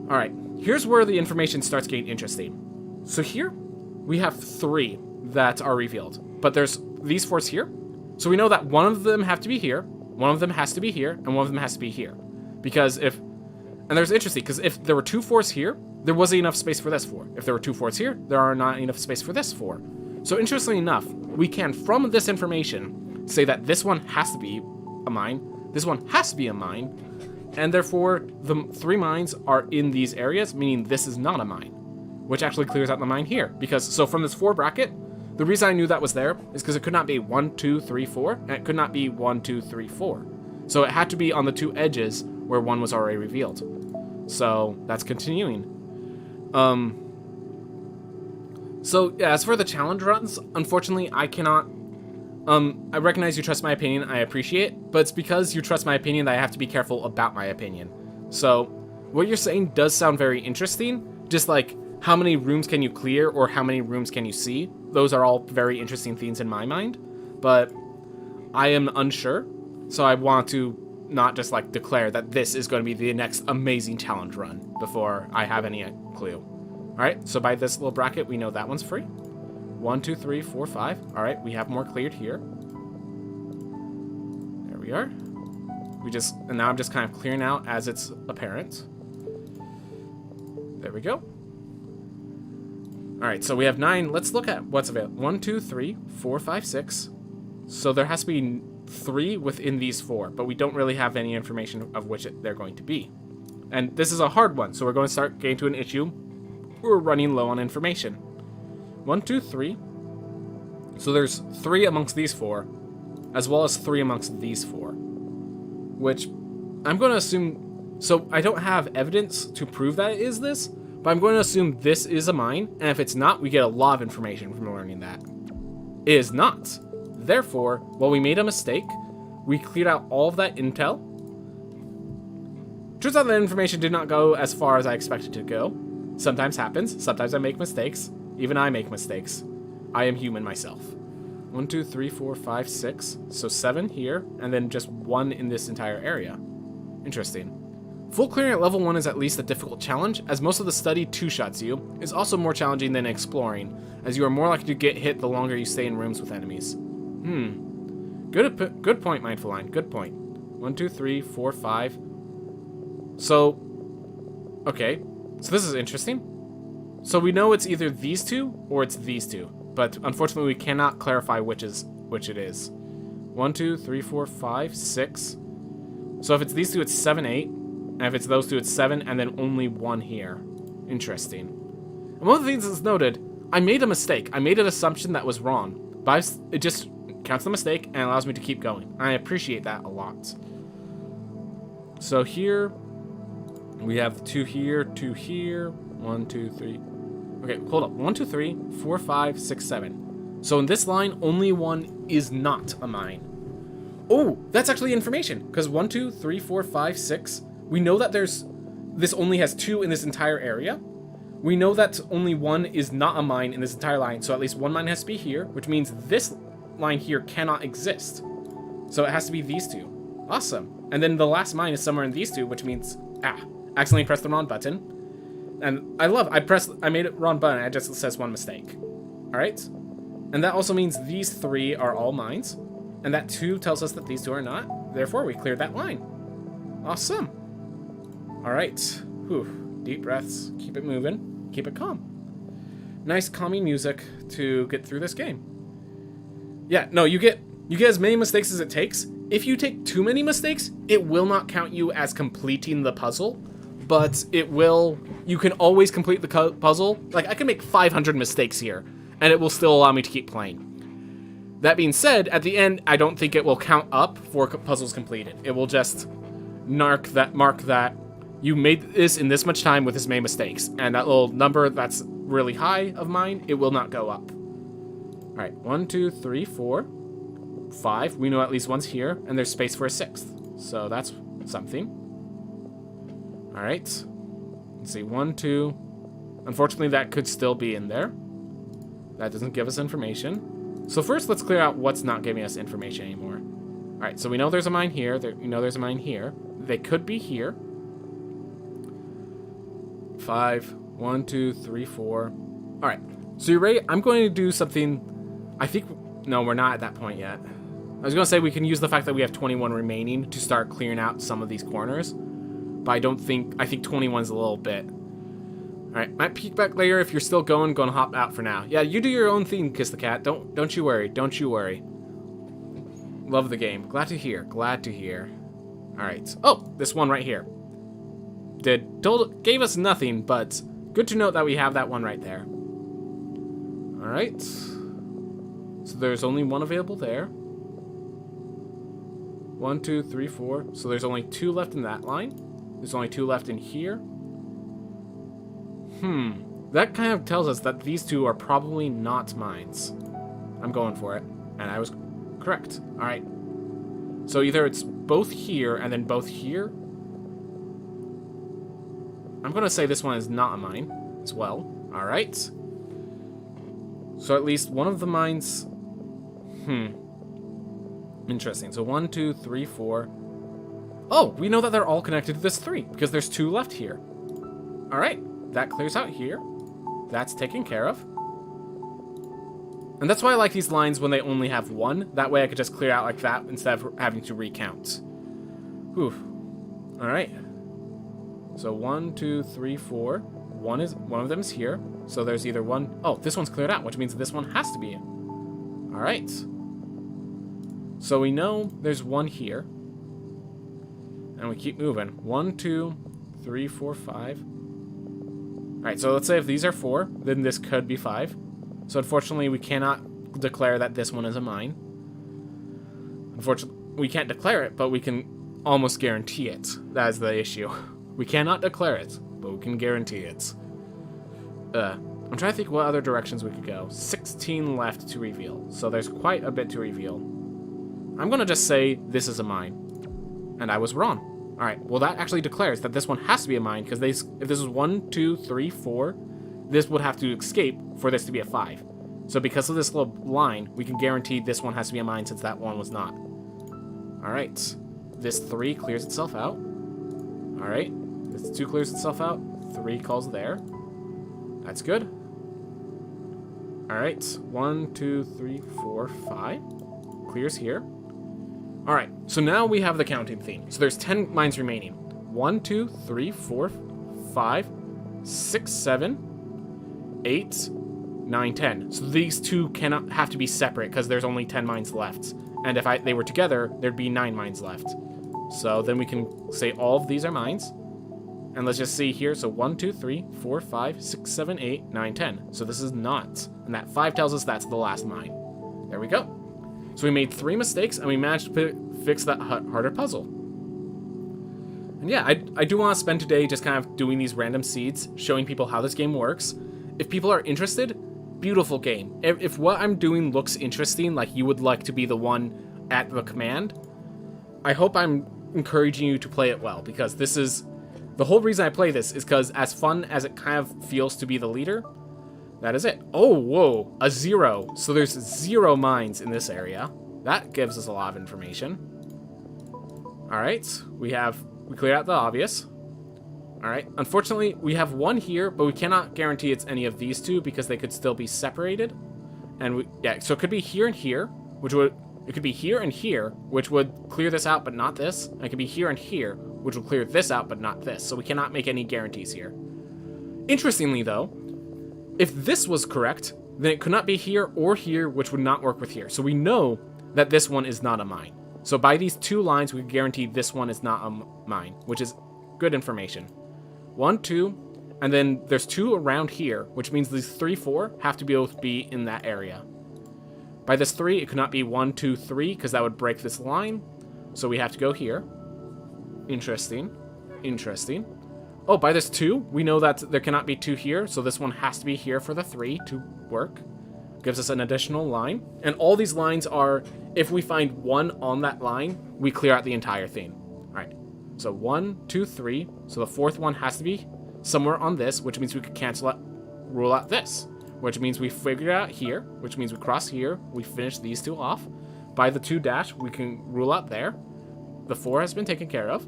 Alright, here's where the information starts getting interesting. So here, we have 3 that are revealed. But there's these 4s here. So we know that one of them have to be here, one of them has to be here, and one of them has to be here. Because if... And there's interesting, because if there were 2 4s here, there wasn't enough space for this 4. If there were 2 4s here, there are not enough space for this 4. So interestingly enough, we can, from this information, say that this one has to be a mine, this one has to be a mine, and therefore the 3 mines are in these areas, meaning this is not a mine, which actually clears out the mine here. Because, so from this 4 bracket, the reason I knew that was there is because it could not be 1, 2, 3, 4, and it could not be 1, 2, 3, 4. So it had to be on the 2 edges where 1 was already revealed. So that's continuing. So yeah, as for the challenge runs, unfortunately I cannot, I recognize you trust my opinion, I appreciate it, but it's because you trust my opinion that I have to be careful about my opinion. So what you're saying does sound very interesting, just like how many rooms can you clear or how many rooms can you see? Those are all very interesting things in my mind, but I am unsure, so I want to not just like declare that this is going to be the next amazing challenge run before I have any clue. Alright, so by this little bracket, we know that one's free. 1, 2, 3, 4, 5. Alright, we have more cleared here. There we are. And now I'm just kind of clearing out as it's apparent. There we go. Alright, so we have 9. Let's look at what's available. 1, 2, 3, 4, 5, 6. So there has to be 3 within these 4, but we don't really have any information of which they're going to be. And this is a hard one, so we're going to start getting to an issue. We're running low on information. 1, 2, 3. So there's 3 amongst these 4, as well as 3 amongst these 4. Which I'm going to assume... So I don't have evidence to prove that it is this, but I'm going to assume this is a mine, and if it's not, we get a lot of information from learning that. It is not. Therefore, while we made a mistake, we cleared out all of that intel. Turns out that information did not go as far as I expected to go. Sometimes happens. Sometimes I make mistakes. Even I make mistakes. I am human myself. 1, 2, 3, 4, 5, 6. So 7 here, and then just 1 in this entire area. Interesting. Full clearing at level 1 is at least a difficult challenge, as most of the study 2-shots you is also more challenging than exploring, as you are more likely to get hit the longer you stay in rooms with enemies. Good point, Mindful Line. Good point. 1, 2, 3, 4, 5. So, okay. So this is interesting. So we know it's either these 2 or it's these 2, but unfortunately we cannot clarify which it is. 1, 2, 3, 4, 5, 6. So if it's these two, it's 7, 8. And if it's those two, it's 7, and then only 1 here. Interesting. And one of the things that's noted, I made a mistake. I made an assumption that was wrong. But it just counts the mistake and allows me to keep going. I appreciate that a lot. So here, we have 2 here, 2 here. 1, 2, 3. Okay, hold up. 1, 2, 3, 4, 5, 6, 7. So in this line, only 1 is not a mine. Oh, that's actually information. Because 1, 2, 3, 4, 5, 6. We know that this only has 2 in this entire area. We know that only 1 is not a mine in this entire line. So at least 1 mine has to be here, which means this line here cannot exist. So it has to be these 2. Awesome. And then the last mine is somewhere in these 2, which means, accidentally pressed the wrong button. And I made it wrong button, it just says 1 mistake. Alright? And that also means these 3 are all mines. And that 2 tells us that these 2 are not. Therefore, we cleared that line. Awesome. Alright. Whew. Deep breaths. Keep it moving. Keep it calm. Nice calming music to get through this game. Yeah, no, you get as many mistakes as it takes. If you take too many mistakes, it will not count you as completing the puzzle. But it will... You can always complete the puzzle. Like, I can make 500 mistakes here, and it will still allow me to keep playing. That being said, at the end, I don't think it will count up for puzzles completed. It will just mark that you made this in this much time with this many mistakes. And that little number that's really high of mine, it will not go up. Alright, 1, 2, 3, 4, 5. We know at least 1's here, and there's space for a 6th. So that's something. Alright. Let's see, 1, 2. Unfortunately, that could still be in there. That doesn't give us information. So first, let's clear out what's not giving us information anymore. Alright, so we know there's a mine here. We know there's a mine here. They could be here. 5. 1, 2, 3, 4. Alright, so you're ready? I'm going to do something... I think... No, we're not at that point yet. I was going to say we can use the fact that we have 21 remaining to start clearing out some of these corners. But I think 21's a little bit. Alright, might peek back later if you're still gonna hop out for now. Yeah, you do your own thing, Kiss the Cat. Don't you worry. Don't you worry. Love the game. Glad to hear. Glad to hear. Alright. Oh, this one right here. Gave us nothing, but good to note that we have that one right there. Alright. So there's only 1 available there. 1, 2, 3, 4. So there's only 2 left in that line. There's only 2 left in here. That kind of tells us that these 2 are probably not mines. I'm going for it. And I was correct. Alright. So either it's both here and then both here. I'm going to say this one is not a mine as well. Alright. So at least one of the mines... Interesting. So 1, 2, 3, 4... Oh, we know that they're all connected to this 3, because there's 2 left here. Alright, that clears out here. That's taken care of. And that's why I like these lines when they only have 1. That way I could just clear out like that instead of having to recount. Whew. Alright. So 1, 2, 3, 4. One of them is here. So there's either 1... Oh, this one's cleared out, which means this one has to be in. Alright. So we know there's 1 here. And we keep moving. 1, 2, 3, 4, 5. Alright, so let's say if these are 4, then this could be 5. So unfortunately, we cannot declare that this one is a mine. Unfortunately, we can't declare it, but we can almost guarantee it. That is the issue. We cannot declare it, but we can guarantee it. I'm trying to think what other directions we could go. 16 left to reveal, so there's quite a bit to reveal. I'm going to just say this is a mine. And I was wrong. Alright, well that actually declares that this one has to be a mine, because if this is 1, 2, 3, 4, this would have to escape for this to be a 5. So because of this little line, we can guarantee this one has to be a mine since that one was not. Alright, this 3 clears itself out. Alright, this 2 clears itself out. 3 calls there. That's good. Alright, 1, 2, 3, 4, 5. Clears here. Alright, so now we have the counting theme. So there's 10 mines remaining. 1, 2, 3, 4, 5, 6, 7, 8, 9, 10. So these 2 cannot have to be separate because there's only 10 mines left. And if they were together, there'd be 9 mines left. So then we can say all of these are mines. And let's just see here. So 1, 2, 3, 4, 5, 6, 7, 8, 9, 10. So this is not. And that 5 tells us that's the last mine. There we go. So we made 3 mistakes, and we managed to fix that harder puzzle. And yeah, I do want to spend today just kind of doing these random seeds, showing people how this game works. If people are interested, beautiful game. If what I'm doing looks interesting, like you would like to be the one at the command, I hope I'm encouraging you to play it well, because this is... The whole reason I play this is because as fun as it kind of feels to be the leader, that is it. Oh, whoa, a 0. So there's 0 mines in this area. That gives us a lot of information. All right, we cleared out the obvious. All right, unfortunately, we have 1 here, but we cannot guarantee it's any of these 2 because they could still be separated. And yeah, so it could be here and here, it could be here and here, which would clear this out, but not this. And it could be here and here, which will clear this out, but not this. So we cannot make any guarantees here. Interestingly, though, if this was correct, then it could not be here or here, which would not work with here. So we know that this one is not a mine. So by these 2 lines, we can guarantee this one is not a mine, which is good information. 1, 2, and then there's 2 around here, which means these 3, 4 have to be able to be in that area. By this 3, it could not be 1, 2, 3, because that would break this line. So we have to go here. Interesting. Interesting. Oh, by this 2, we know that there cannot be 2 here, so this one has to be here for the 3 to work. Gives us an additional line. And all these lines are, if we find 1 on that line, we clear out the entire thing. All right. So 1, 2, 3. So the 4th one has to be somewhere on this, which means we could rule out this. Which means we figure it out here, which means we cross here, we finish these 2 off. By the 2 dash, we can rule out there. The 4 has been taken care of.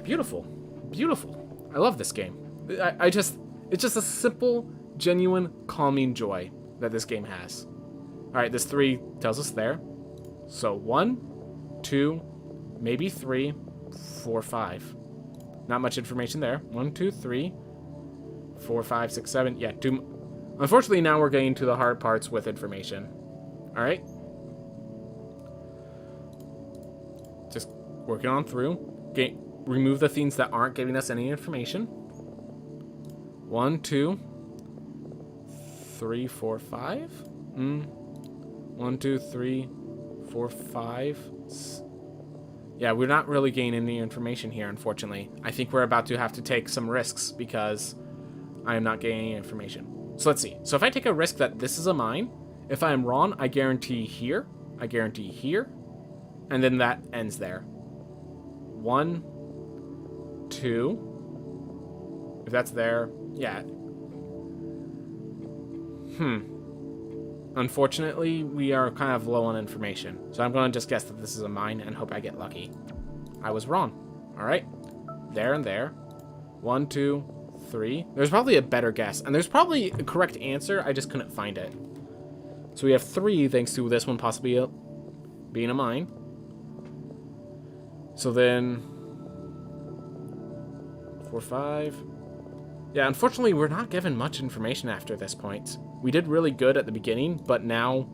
Beautiful. Beautiful. I love this game. It's just a simple, genuine, calming joy that this game has. Alright, this 3 tells us there. So 1, 2, maybe 3, 4, 5. Not much information there. 1, 2, 3, 4, 5, 6, 7. Yeah, 2... Unfortunately, now we're getting to the hard parts with information. All right. Just working on through. Remove the things that aren't giving us any information. 1, 2, 3, 4, 5. 1, 2, 3, 4, 5. Yeah, we're not really gaining any information here, unfortunately. I think we're about to have to take some risks because I am not getting any information. So let's see. So if I take a risk that this is a mine, if I am wrong, I guarantee here, I guarantee here, and then that ends there. 1, 2. If that's there, yeah. Unfortunately, we are kind of low on information. So I'm going to just guess that this is a mine and hope I get lucky. I was wrong. All right. There and there. 1, 2, 3. There's probably a better guess, and there's probably a correct answer. I just couldn't find it. So we have 3 thanks to this one possibly being a mine. So then 4, 5. Yeah, unfortunately, we're not given much information after this point. We did really good at the beginning, but now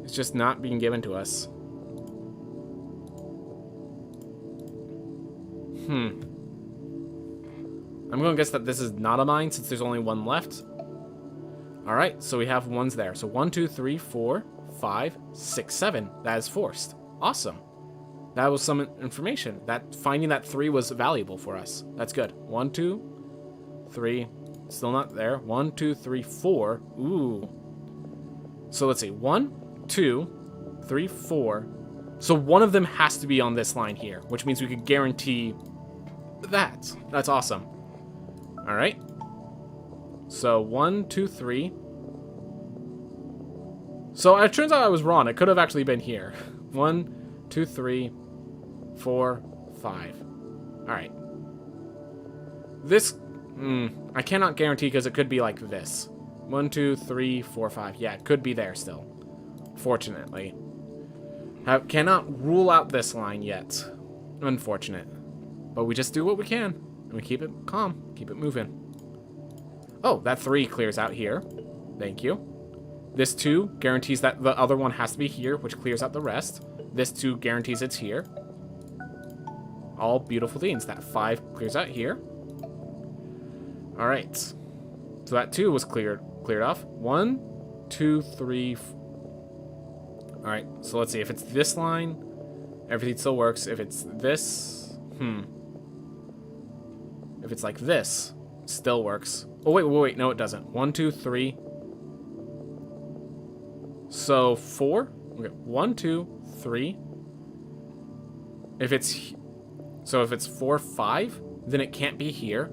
it's just not being given to us. I'm going to guess that this is not a mine since there's only 1 left. All right, so we have ones there. So 1, 2, 3, 4, 5, 6, 7. That is forced. Awesome. That was some information. That finding that 3 was valuable for us. That's good. 1, 2, 3. Still not there. 1, 2, 3, 4. Ooh. So let's see. 1, 2, 3, 4. So one of them has to be on this line here, which means we could guarantee that. That's awesome. All right. So 1, 2, 3. So it turns out I was wrong. It could have actually been here. 1, 2, 3, 4, 5. All right. This, I cannot guarantee because it could be like this. 1, 2, 3, 4, 5. Yeah, it could be there still. Fortunately. I cannot rule out this line yet. Unfortunate. But we just do what we can. And we keep it calm. Keep it moving. Oh, that 3 clears out here. Thank you. This 2 guarantees that the other one has to be here, which clears out the rest. This 2 guarantees it's here. All beautiful things. That 5 clears out here. All right. So that 2 was cleared off. 1, 2, 3. All right. So let's see. If it's this line, everything still works. If it's this, if it's like this, still works. Oh, wait. No, it doesn't. 1, 2, 3. So 4. Okay. 1, 2, 3. If it's 4, 5, then it can't be here.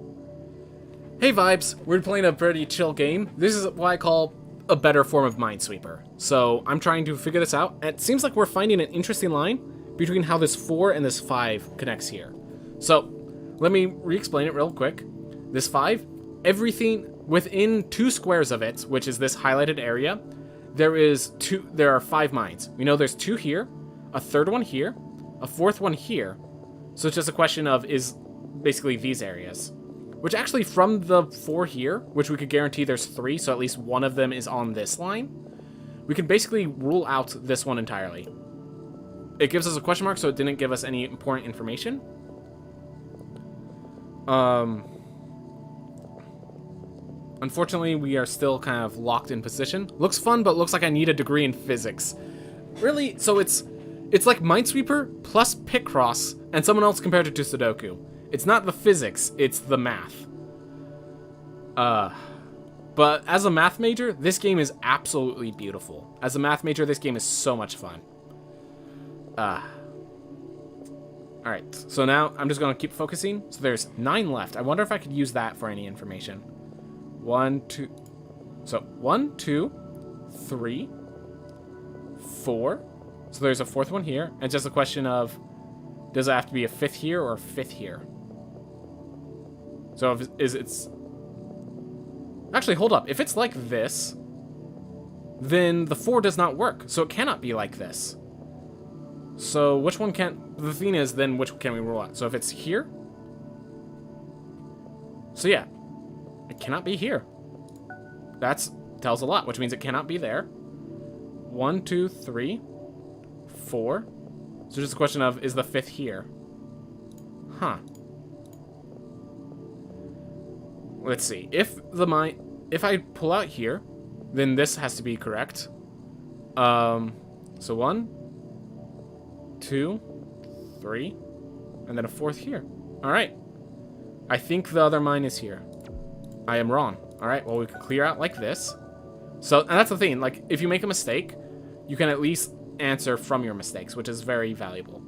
Hey vibes, we're playing a pretty chill game. This is what I call a better form of Minesweeper. So I'm trying to figure this out. It seems like we're finding an interesting line between how this 4 and this 5 connects here. So let me re-explain it real quick. This 5, everything within 2 squares of it, which is this highlighted area, there are 5 mines. We know there's 2 here, a 3rd one here, a 4th one here. So it's just a question of is basically these areas. Which actually from the 4 here, which we could guarantee there's 3, so at least one of them is on this line, we can basically rule out this one entirely. It gives us a question mark, so it didn't give us any important information. Unfortunately, we are still kind of locked in position. Looks fun, but looks like I need a degree in physics. Really? So it's like Minesweeper plus Picross, and someone else compared it to Sudoku. It's not the physics, it's the math. But as a math major, this game is absolutely beautiful. As a math major, this game is so much fun. Alright, so now I'm just going to keep focusing. So there's 9 left. I wonder if I could use that for any information. 1, 2... So 1, 2, 3, 4. So there's a 4th one here. And it's just a question of, does it have to be a 5th here or a 5th here? So if it's... Actually, hold up. If it's like this, then the 4 does not work. So it cannot be like this. So which one can't... The thing is, then which can we rule out? So if it's here... So yeah. It cannot be here. That tells a lot, which means it cannot be there. 1, 2, 3, 4. So just a question of, is the 5th here? Huh. Let's see. If I pull out here, then this has to be correct. So 1, 2, 3, and then a 4th here. All right. I think the other mine is here. I am wrong. All right. Well, we can clear out like this. So, and that's the thing. Like, if you make a mistake, you can at least answer from your mistakes, which is very valuable.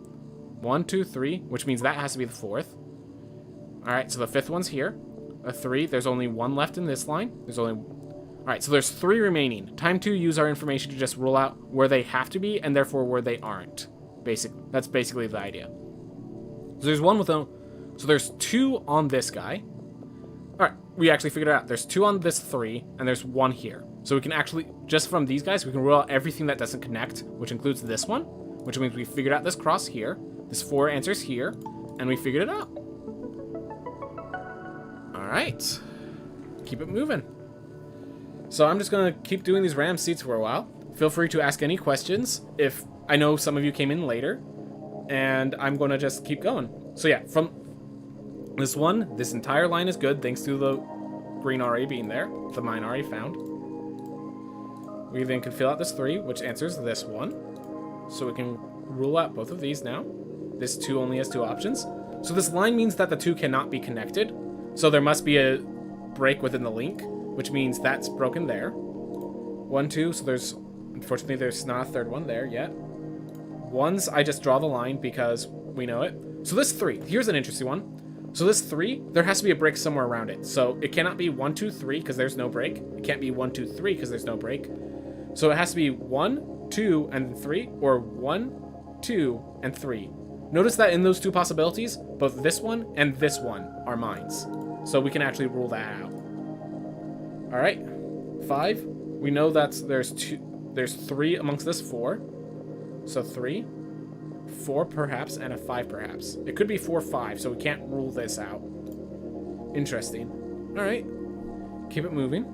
1, 2, 3, which means that has to be the 4th. All right. So the 5th one's here. A 3. There's only 1 left in this line. All right. So there's 3 remaining. Time to use our information to just rule out where they have to be and therefore where they aren't. That's basically the idea. So there's 1 with no. So there's 2 on this guy. All right. We actually figured it out. There's 2 on this 3, and there's 1 here. So we can actually, just from these guys, we can rule out everything that doesn't connect, which includes this one, which means we figured out this cross here. This 4 answers here, and we figured it out. All right. Keep it moving. So I'm just going to keep doing these random seats for a while. Feel free to ask any questions if I know some of you came in later, and I'm going to just keep going. So yeah, from this one, this entire line is good thanks to the green already being there, the mine already found. We then can fill out this 3, which answers this one. So we can rule out both of these now. This 2 only has 2 options. So this line means that the 2 cannot be connected. So there must be a break within the link, which means that's broken there. 1, 2, so unfortunately there's not a 3rd one there yet. 1's, I just draw the line because we know it. So this 3, here's an interesting one. So this 3, there has to be a break somewhere around it. So it cannot be 1, 2, 3 because there's no break. It can't be 1, 2, 3 because there's no break. So it has to be 1, 2, and 3, or 1, 2, and 3. Notice that in those 2 possibilities, both this one and this one are mines. So we can actually rule that out. All right, 5. We know that there's 3 amongst this 4. So 3, 4 perhaps, and a 5 perhaps. It could be 4, 5, so we can't rule this out. Interesting. All right, keep it moving.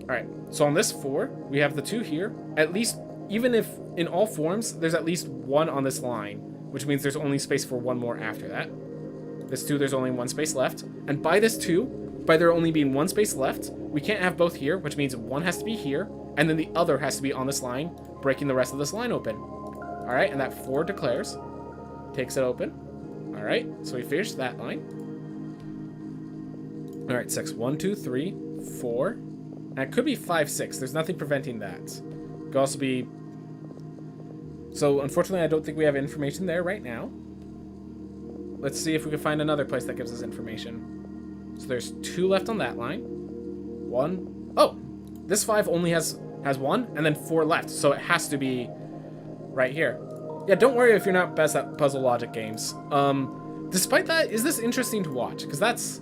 Alright, so on this 4, we have the 2 here. At least, even if in all forms, there's at least 1 on this line, which means there's only space for 1 more after that. This 2, there's only 1 space left. And by this 2, by there only being 1 space left, we can't have both here, which means 1 has to be here, and then the other has to be on this line, breaking the rest of this line open. Alright, and that 4 declares, takes it open. Alright, so we finished that line. Alright, 6. 1, 2, 3, 4. And it could be 5, 6. There's nothing preventing that. It could also be... So, unfortunately, I don't think we have information there right now. Let's see if we can find another place that gives us information. So there's 2 left on that line. 1. Oh! This 5 only has 1, and then 4 left. So it has to be right here. Yeah, don't worry if you're not best at puzzle logic games. Despite that, is this interesting to watch? Because that's...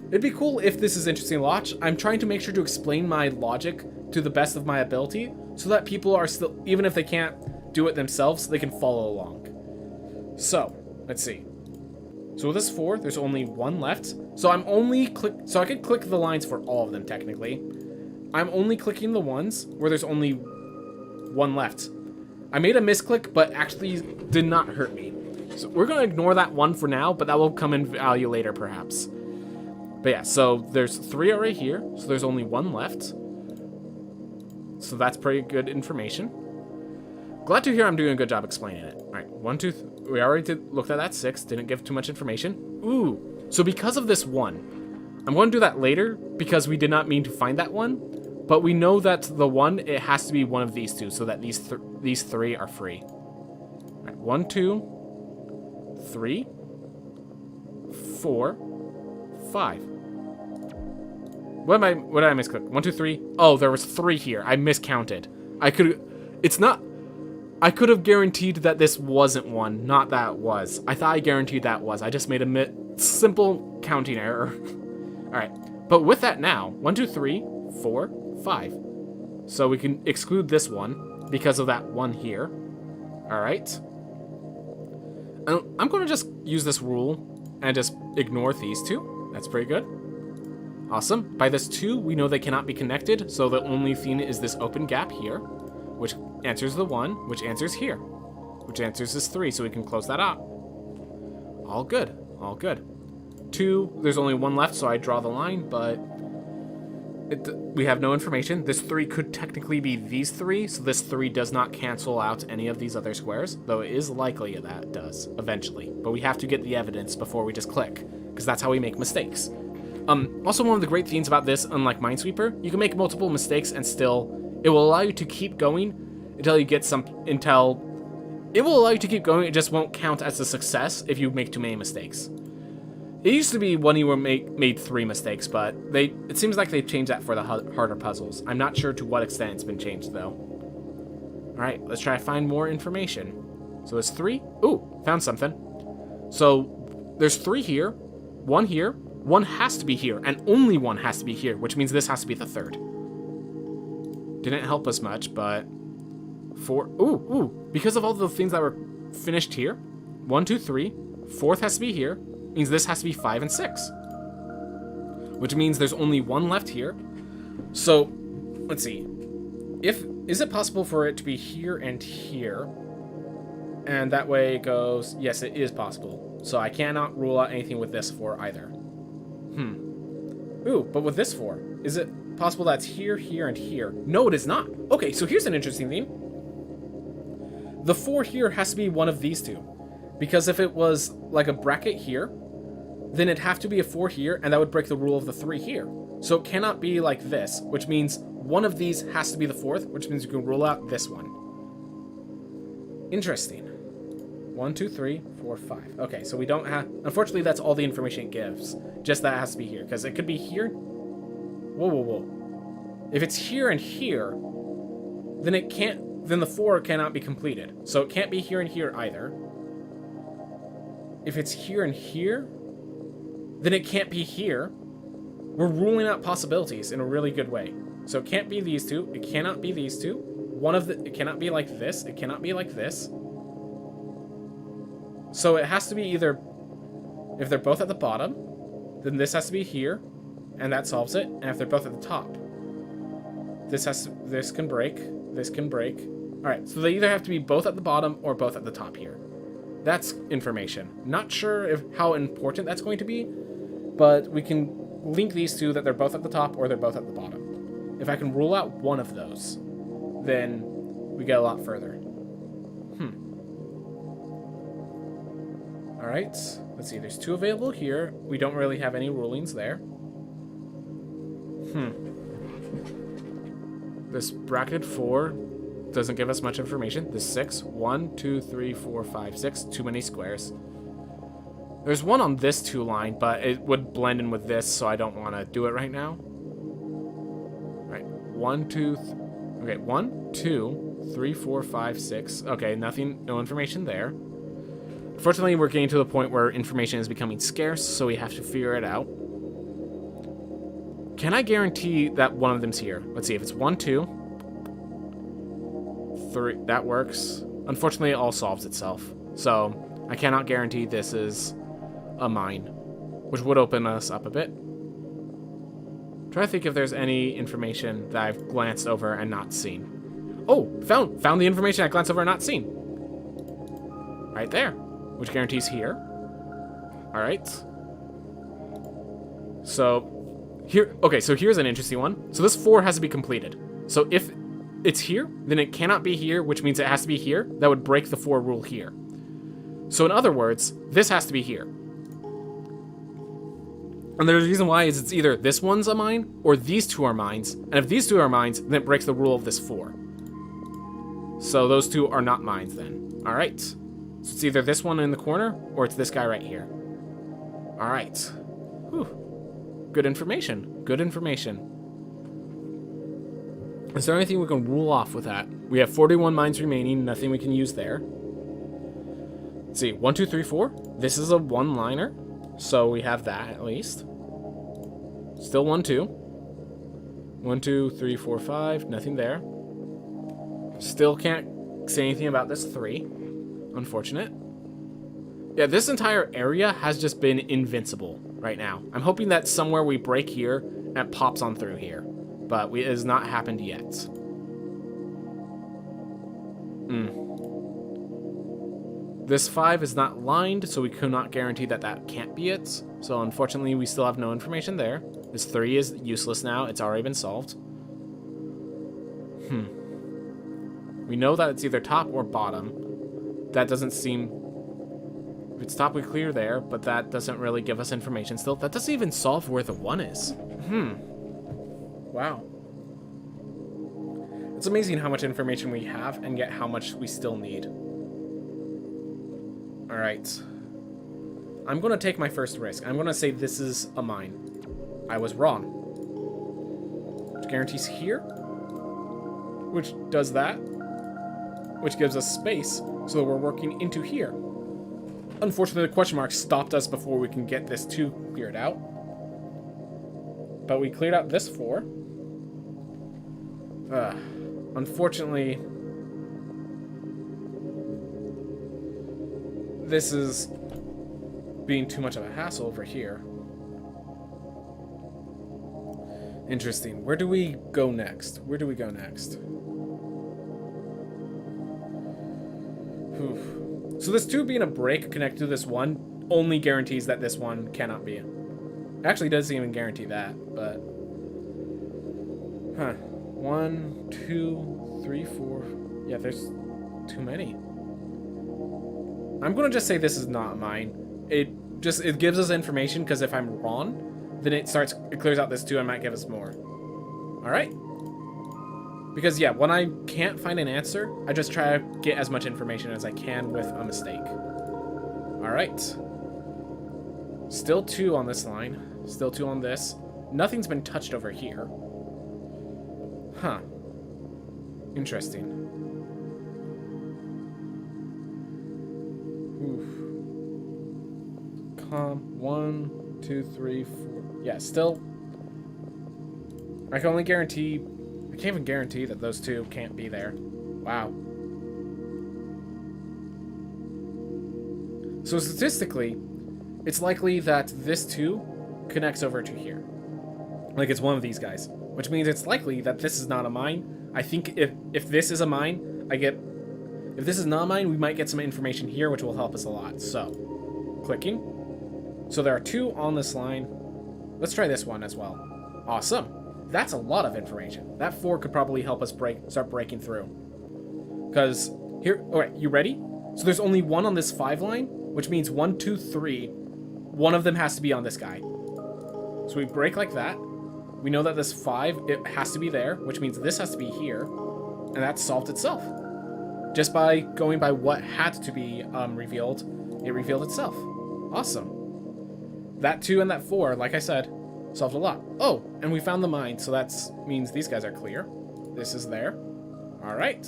It'd be cool if this is interesting to watch. I'm trying to make sure to explain my logic to the best of my ability so that people are still, even if they can't do it themselves, they can follow along. So, let's see. So with this 4, there's only 1 left. So I'm only so I could click the lines for all of them technically. I'm only clicking the ones where there's only 1 left. I made a misclick, but actually did not hurt me. So we're gonna ignore that 1 for now, but that will come in value later perhaps. But yeah, so there's 3 already here, so there's only 1 left. So that's pretty good information. Glad to hear I'm doing a good job explaining it. All right, 1, 2, we already looked at that 6, didn't give too much information. Ooh, so because of this 1, I'm going to do that later because we did not mean to find that 1, but we know that the 1, it has to be one of these 2, so that these 3 are free. All right, 1, 2, 3, 4, 5. What did I misclick? 1, 2, 3. Oh, there was 3 here. I miscounted. I could have guaranteed that this wasn't 1, not that it was. I thought I guaranteed that was. I just made a simple counting error. Alright, but with that now, 1, 2, 3, 4, 5. So we can exclude this 1 because of that 1 here. Alright. I'm going to just use this rule and just ignore these 2. That's pretty good. Awesome. By this 2, we know they cannot be connected, so the only thing is this open gap here, which answers the 1, which answers here, which answers this 3, so we can close that out. All good. All good. 2, there's only 1 left, so I draw the line, but we have no information. This 3 could technically be these 3, so this 3 does not cancel out any of these other squares, though it is likely that it does, eventually. But we have to get the evidence before we just click, because that's how we make mistakes. Also, one of the great things about this, unlike Minesweeper, you can make multiple mistakes and still, it will allow you to keep going until you get it will allow you to keep going, it just won't count as a success if you make too many mistakes. It used to be when you made 3 mistakes, but it seems like they've changed that for the harder puzzles. I'm not sure to what extent it's been changed, though. Alright, let's try to find more information. So it's 3. Ooh, found something. So there's 3 here, 1 here, 1 has to be here, and only 1 has to be here, which means this has to be the 3rd. Didn't help us much, but 4. Ooh, because of all the things that were finished here, 1, 2, 3, 4th has to be here, means this has to be 5 and 6, which means there's only 1 left here. So let's see, is it possible for it to be here and here, and that way it goes, yes, it is possible. So I cannot rule out anything with this 4 either. Ooh, but with this 4, is it possible that's here, here, and here? No, it is not. Okay, so here's an interesting thing. The 4 here has to be one of these 2. Because if it was like a bracket here, then it'd have to be a 4 here, and that would break the rule of the 3 here. So it cannot be like this, which means one of these has to be the 4th, which means you can rule out this one. Interesting. 1, 2, 3, 4, 5. Okay, so we don't have... Unfortunately, that's all the information it gives. Just that it has to be here, because it could be here. Whoa. If it's here and here, then it can't... Then the 4 cannot be completed. So it can't be here and here either. If it's here and here, then it can't be here. We're ruling out possibilities in a really good way. So it can't be these 2. It cannot be these 2. It cannot be like this. It cannot be like this. So it has to be either, if they're both at the bottom, then this has to be here, and that solves it, and if they're both at the top. This can break. This can break. All right, so they either have to be both at the bottom or both at the top here. That's information. Not sure how important that's going to be, but we can link these two that they're both at the top or they're both at the bottom. If I can rule out one of those, then we get a lot further. All right, let's see. There's 2 available here. We don't really have any rulings there. This bracketed 4 doesn't give us much information. This 6, 1, 2, 3, 4, 5, 6. Too many squares. There's one on this 2 line, but it would blend in with this, so I don't want to do it right now. All right, 1, 2, okay, 1, 2, 3, 4, 5, 6. Okay, nothing, no information there. Fortunately, we're getting to the point where information is becoming scarce, so we have to figure it out. Can I guarantee that one of them's here? Let's see, if it's 1, 2, 3, that works. Unfortunately, it all solves itself. So, I cannot guarantee this is a mine, which would open us up a bit. Try to think if there's any information that I've glanced over and not seen. Oh, found the information I glanced over and not seen. Right there, which guarantees here. All right. So here, okay, so here's an interesting one. So this 4 has to be completed. So if it's here, then it cannot be here, which means it has to be here. That would break the 4 rule here. So in other words, this has to be here. And the reason why is it's either this one's a mine or these 2 are mines. And if these 2 are mines, then it breaks the rule of this 4. So those 2 are not mines then. All right. So it's either this one in the corner or it's this guy right here. All right. Whew. Good information. Good information. Is there anything we can rule off with that? We have 41 mines remaining. Nothing we can use there. Let's see. 1, 2, 3, 4. This is a one-liner. So we have that at least. Still 1, 2. 1, 2, 3, 4, 5. Nothing there. Still can't say anything about this 3. Unfortunate. Yeah, this entire area has just been invincible right now. I'm hoping that somewhere we break here and it pops on through here. But it has not happened yet. This 5 is not lined, so we could not guarantee that that can't be it. So unfortunately, we still have no information there. This 3 is useless now. It's already been solved. We know that it's either top or bottom. That doesn't seem... If it's top, we clear there, but that doesn't really give us information still. That doesn't even solve where the 1 is. Wow. It's amazing how much information we have and yet how much we still need. Alright. I'm going to take my first risk. I'm going to say this is a mine. I was wrong. Which guarantees here. Which does that. Which gives us space so that we're working into here. Unfortunately, the question mark stopped us before we can get this 2 cleared out. But we cleared out this 4. Unfortunately, this is being too much of a hassle over here. Interesting. Where do we go next? Where do we go next? So this 2 being a break connected to this 1 only guarantees that this 1 cannot be. It actually doesn't even guarantee that, but... 1, 2, 3, 4... Yeah, there's too many. I'm gonna just say this is not mine. It gives us information, because if I'm wrong, then it clears out this 2 and might give us more. Alright. Because, yeah, when I can't find an answer, I just try to get as much information as I can with a mistake. Alright. Still 2 on this line. Still 2 on this. Nothing's been touched over here. Huh. Interesting. Oof. 1, 2, 3, 4. Yeah, still. I can only guarantee. I can't even guarantee that those 2 can't be there. Wow. So statistically, it's likely that this 2 connects over to here. Like it's one of these guys. which means it's likely that this is not a mine. I think if this is a mine, if this is not a mine, we might get some information here, which will help us a lot. So, clicking. So there are 2 on this line. Let's try this one as well. Awesome. That's a lot of information. That 4 could probably help us start breaking through. Because here, alright, you ready? So there's only 1 on this 5 line, which means 1, 2, 3. One of them has to be on this guy. So we break like that. We know that this 5, it has to be there, which means this has to be here. And that solved itself. Just by going by what had to be revealed, it revealed itself. Awesome. That 2 and that 4, like I said, solved a lot. Oh, and we found the mine, so that means these guys are clear. This is there. All right.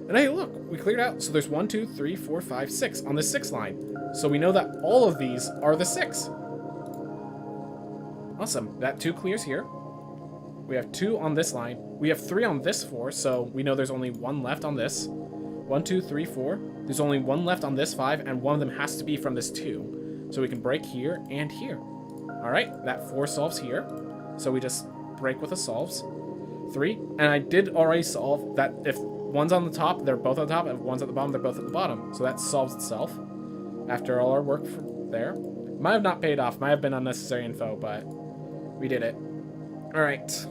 And hey, look, we cleared out. So there's 1, 2, 3, 4, 5, 6 on this 6 line. So we know that all of these are the 6. Awesome. That 2 clears here. We have 2 on this line. We have 3 on this 4, so we know there's only 1 left on this. 1, 2, 3, 4. There's only 1 left on this 5, and one of them has to be from this 2. So we can break here and here. All right, that 4 solves here. So we just break with the solves. 3, and I did already solve that if one's on the top, they're both on the top. If one's at the bottom, they're both at the bottom. So that solves itself after all our work from there. Might have not paid off. Might have been unnecessary info, but we did it. All right.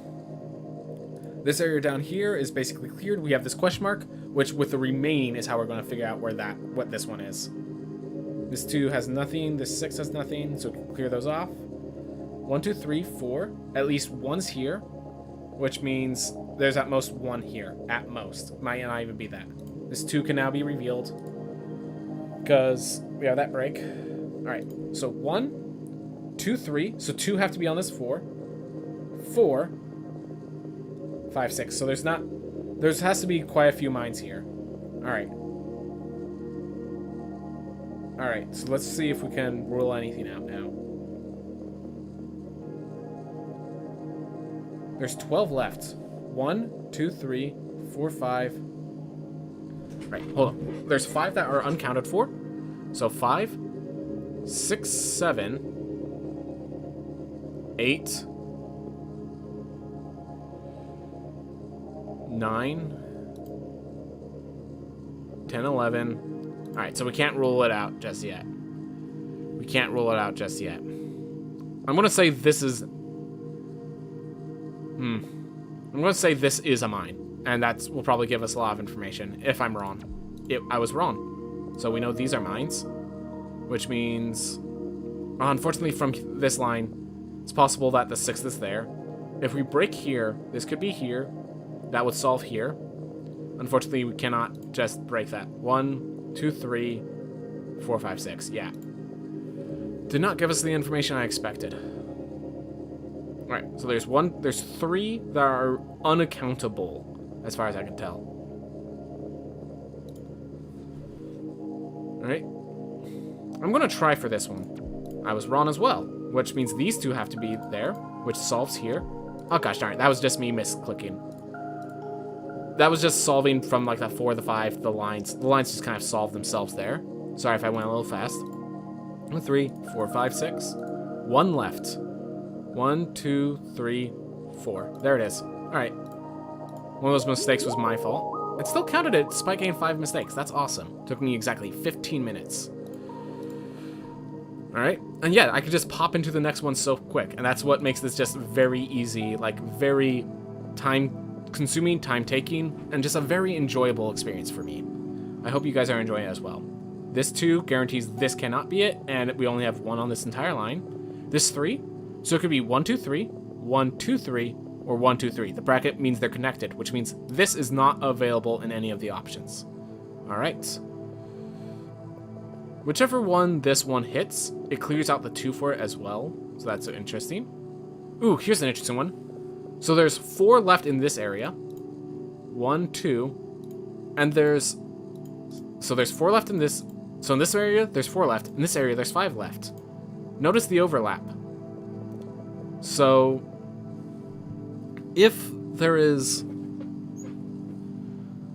This area down here is basically cleared. We have this question mark, which with the remain is how we're going to figure out what this one is. This 2 has nothing. This 6 has nothing, so we can clear those off. 1, 2, 3, 4. At least 1's here, which means there's at most 1 here. At most. Might not even be that. This 2 can now be revealed because we have that break. All right. So 1, 2, 3. So 2 have to be on this 4. 4, 5, 6. So there has to be quite a few mines here. All right. All right. So let's see if we can rule anything out now. There's 12 left. 1, 2, 3, 4, 5. Right, hold on. There's 5 that are uncounted for. So 5, 6, 7, 8, 9, 10, 11. All right, so we can't rule it out just yet. I'm going to say this is... I'm going to say this is a mine, and that will probably give us a lot of information. If I'm wrong, I was wrong. So we know these are mines, which means, unfortunately, from this line, it's possible that the 6th is there. If we break here, this could be here. That would solve here. Unfortunately, we cannot just break that. 1, 2, 3, 4, 5, 6. Yeah. Did not give us the information I expected. Alright, so there's 3 that are unaccountable, as far as I can tell. Alright. I'm going to try for this one. I was wrong as well, which means these 2 have to be there, which solves here. Oh gosh darn it, that was just me misclicking. That was just solving from like the 4, the 5, the lines. The lines just kind of solve themselves there. Sorry if I went a little fast. 1, 3, 4, 5, 6. 1 left. 1, 2, 3, 4. There it is. Alright. One of those mistakes was my fault. It still counted it despite getting 5 mistakes. That's awesome. Took me exactly 15 minutes. Alright. And yeah, I could just pop into the next one so quick. And that's what makes this just very easy. Like, very time-consuming, time-taking, and just a very enjoyable experience for me. I hope you guys are enjoying it as well. This 2 guarantees this cannot be it, and we only have 1 on this entire line. This 3... So it could be 1, 2, 3, 1, 2, 3, or 1, 2, 3. The bracket means they're connected, which means this is not available in any of the options. All right. Whichever one this one hits, it clears out the 2 for it as well. So that's interesting. Ooh, here's an interesting one. So there's 4 left in this area. 1, 2, and there's 4 left in this. So in this area, there's 4 left. In this area, there's 5 left. Notice the overlap. So, if there is...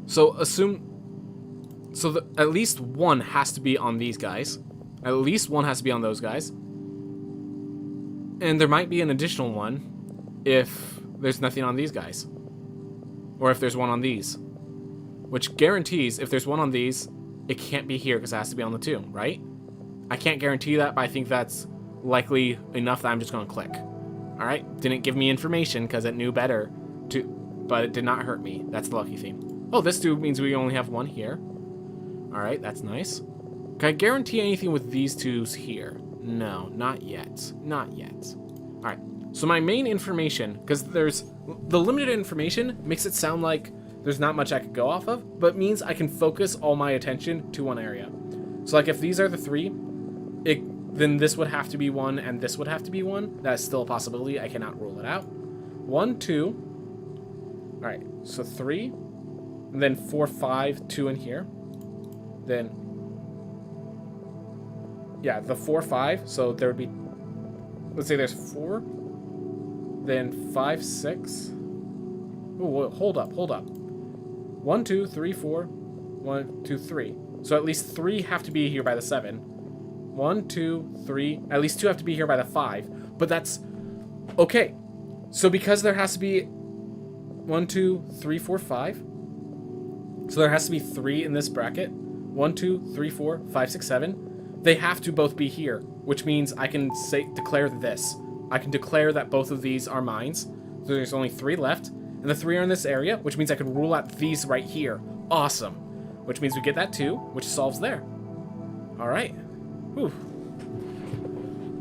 So, assume... So, at least 1 has to be on these guys. At least 1 has to be on those guys. And there might be an additional one. if there's nothing on these guys. Or if there's one on these. Which guarantees if there's one on these, it can't be here because it has to be on the 2, right? I can't guarantee that, but I think that's likely enough that I'm just going to click. Alright, didn't give me information because it knew better, but it did not hurt me. That's the lucky thing. Oh, this dude means we only have one here. Alright, that's nice. Can I guarantee anything with these twos here? No, not yet. Not yet. Alright, so my main information, because there's the limited information makes it sound like there's not much I could go off of, but it means I can focus all my attention to one area. So like if these are the 3, then this would have to be 1 and this would have to be 1. That's still a possibility. I cannot rule it out. 1, 2. Alright, so 3. And then 4, 5, 2 in here. Then, yeah, the 4, 5. So there would be, let's say there's 4. Then 5, 6. Oh, hold up. 1, 2, 3, 4. 1, 2, 3. So at least 3 have to be here by the 7. 1, 2, 3. At least 2 have to be here by the 5. But that's okay. So because there has to be 1, 2, 3, 4, 5. So there has to be 3 in this bracket. 1, 2, 3, 4, 5, 6, 7. They have to both be here, which means I can declare this. I can declare that both of these are mines. So there's only 3 left. And the 3 are in this area, which means I can rule out these right here. Awesome. Which means we get that 2, which solves there. Alright. Whew.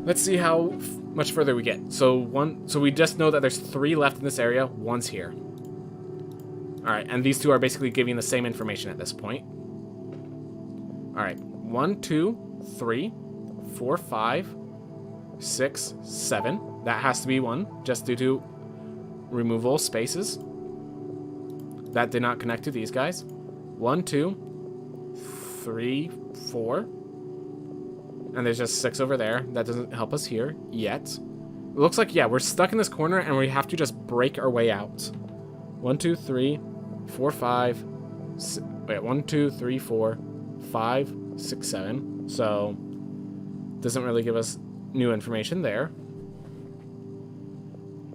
Let's see how much further we get. So we just know that there's 3 left in this area. 1's here. Alright, and these 2 are basically giving the same information at this point. Alright. 1, 2, 3, 4, 5, 6, 7. That has to be 1, just due to removal spaces. That did not connect to these guys. 1, 2, 3, 4. And there's just 6 over there. That doesn't help us here yet. It looks like, yeah, we're stuck in this corner and we have to just break our way out. 1, 2, 3, 4, 5. Wait, 1, 2, 3, 4, 5, 6, 7. So, doesn't really give us new information there.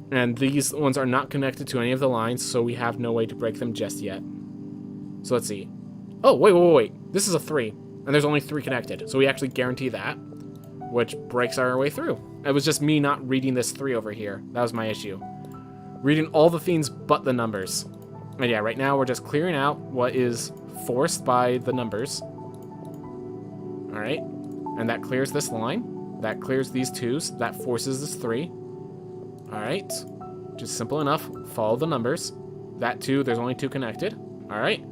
And these ones are not connected to any of the lines, so we have no way to break them just yet. So let's see. Oh, wait. This is a 3, and there's only 3 connected. So we actually guarantee that, which breaks our way through. It was just me not reading this 3 over here. That was my issue. Reading all the things but the numbers. And yeah, right now we're just clearing out what is forced by the numbers. Alright. And that clears this line. That clears these 2s. That forces this 3. Alright. Just simple enough. Follow the numbers. That 2, there's only 2 connected. Alright.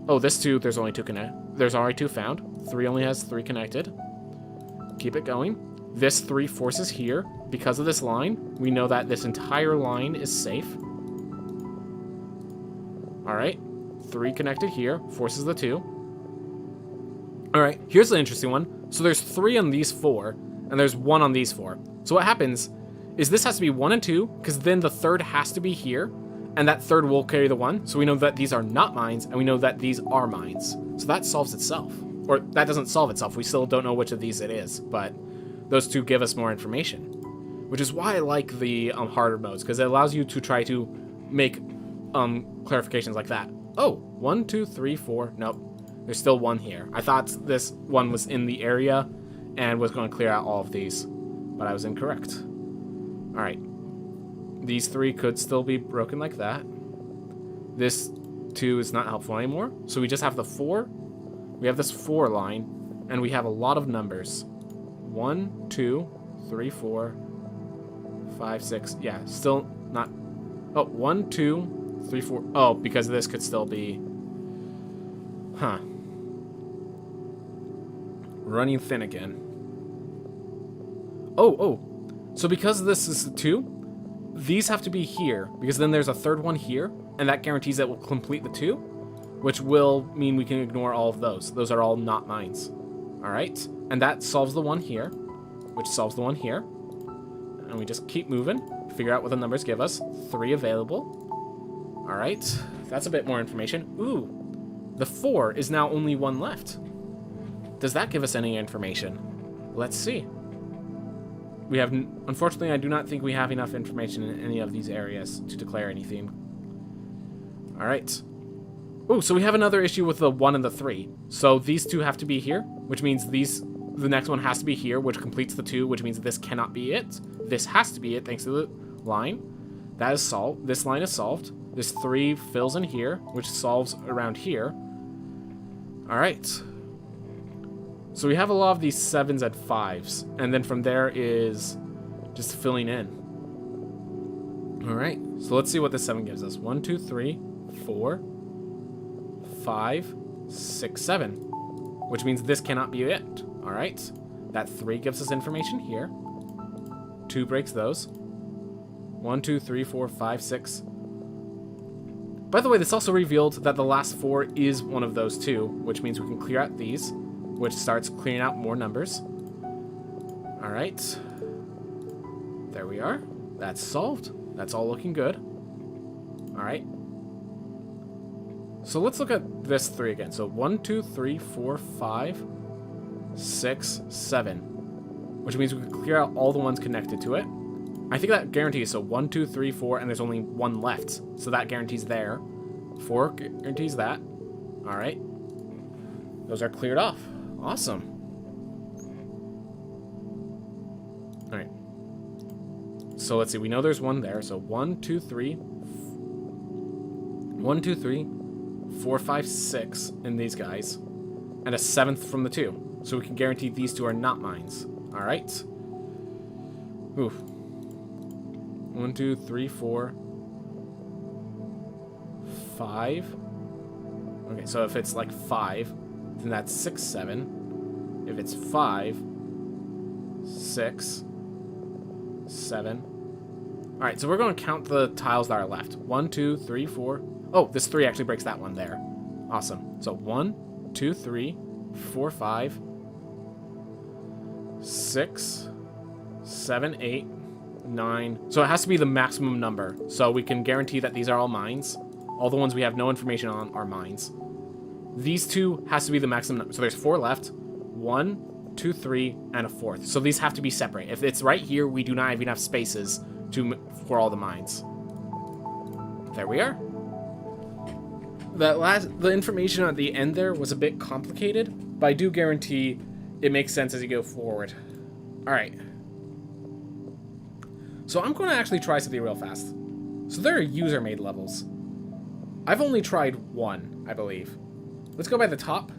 Oh, this 2, there's only 2 connected. There's already 2 found. 3 only has 3 connected. Keep it going. This 3 forces here. Because of this line, we know that this entire line is safe. Alright. 3 connected here. Forces the 2. Alright. Here's the interesting one. So there's 3 on these 4. And there's 1 on these 4. So what happens is this has to be 1 and 2, because then the 3rd has to be here, and that 3rd will carry the 1, so we know that these are not mines, and we know that these are mines. So that solves itself. Or, that doesn't solve itself, we still don't know which of these it is, but those 2 give us more information. Which is why I like the harder modes, because it allows you to try to make clarifications like that. Oh, 1, 2, 3, 4, nope. There's still 1 here. I thought this 1 was in the area, and was going to clear out all of these, but I was incorrect. Alright. These 3 could still be broken like that. This 2 is not helpful anymore. So we just have the 4. We have this 4 line. And we have a lot of numbers. 1, 2, 3, 4, 5, 6. Yeah, still not... Oh, 1, 2, 3, 4. Oh, because this could still be... Huh. Running thin again. Oh. So because this is 2, these have to be here, because then there's a 3rd one here, and that guarantees that we'll complete the 2, which will mean we can ignore all of those. Those are all not mines. Alright, and that solves the 1 here, which solves the 1 here. And we just keep moving, figure out what the numbers give us. 3 available. Alright, that's a bit more information. Ooh, the 4 is now only 1 left. Does that give us any information? Let's see. we have, unfortunately, I do not think we have enough information in any of these areas to declare anything. All right. Oh, so we have another issue with the 1 and the 3. So these two have to be here, which means the next one has to be here, which completes the 2, which means this cannot be it. This has to be it, thanks to the line. That is solved. This line is solved. This 3 fills in here, which solves around here. All right. So we have a lot of these 7s and 5s, and then from there is just filling in. All right. So let's see what this 7 gives us. 1, 2, 3, 4, 5, 6, 7, which means this cannot be it. All right. That 3 gives us information here. 2 breaks those. 1, 2, 3, 4, 5, 6. By the way, this also revealed that the last 4 is one of those 2, which means we can clear out these, which starts clearing out more numbers. All right. There we are. That's solved. That's all looking good. All right. So let's look at this 3 again. So 1, 2, 3, 4, 5, 6, 7, which means we can clear out all the ones connected to it. I think that guarantees, so 1, 2, 3, 4, and there's only 1 left. So that guarantees there. 4 guarantees that. All right. Those are cleared off. Awesome. All right. So let's see. We know there's 1 there. So 1, 2, 3. 1, 2, 3, 4, 5, 6 in these guys. And a 7th from the 2. So we can guarantee these 2 are not mines. All right. Oof. 1, 2, 3, 4, 5. Okay, so if it's like 5, then that's 6, 7. If it's 5, 6, 7. All right, so we're going to count the tiles that are left. 1, 2, 3, 4. Oh, this 3 actually breaks that one there. Awesome. So 1, 2, 3, 4, 5, 6, 7, 8, 9. So it has to be the maximum number. So we can guarantee that these are all mines. All the ones we have no information on are mines. These 2 has to be the maximum number. So there's 4 left. 1, 2, 3, and a 4th. So these have to be separate. If it's right here, we do not have enough spaces for all the mines. There we are. The information at the end there was a bit complicated, but I do guarantee it makes sense as you go forward. All right. So I'm going to actually try something real fast. So there are user-made levels. I've only tried 1, I believe. Let's go by the top.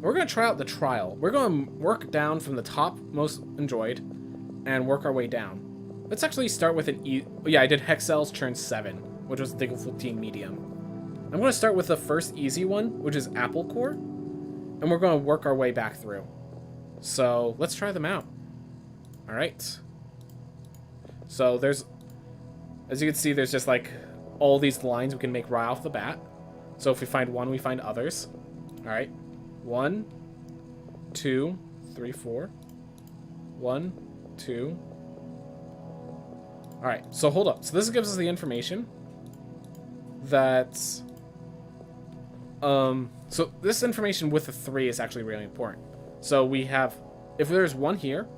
We're going to try out the trial. We're going to work down from the top most enjoyed and work our way down. Let's actually start with an yeah, I did Hexcells Churn 7, which was difficulty medium. I'm going to start with the first easy one, which is Apple Core, and we're going to work our way back through. So let's try them out. All right. So there's, as you can see, there's just like all these lines we can make right off the bat. So if we find 1, we find others. All right. 1, 2, 3, 4. 1, 2. All right. So hold up. So this gives us the information that, so this information with the 3 is actually really important. So we have, if there's 1 here,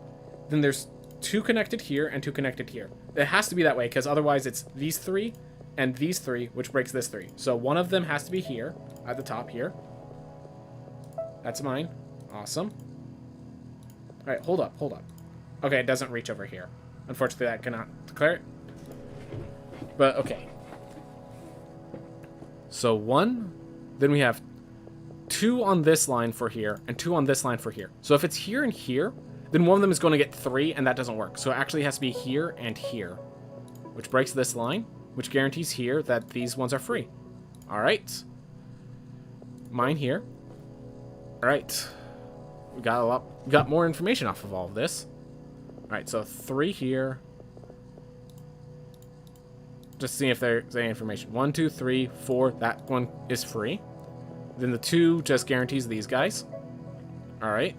then there's 2 connected here and 2 connected here. It has to be that way because otherwise it's these 3 and these 3, which breaks this 3. So one of them has to be here at the top here. That's mine. Awesome. All right, hold up. Okay, it doesn't reach over here. Unfortunately, that cannot declare it. But okay. So 1, then we have 2 on this line for here and 2 on this line for here. So if it's here and here, then one of them is going to get 3, and that doesn't work. So it actually has to be here and here, which breaks this line, which guarantees here that these ones are free. All right. Mine here. All right. We got more information off of all of this. All right, so 3 here. Just seeing if there's any information. 1, 2, 3, 4. That one is free. Then the 2 just guarantees these guys. All right.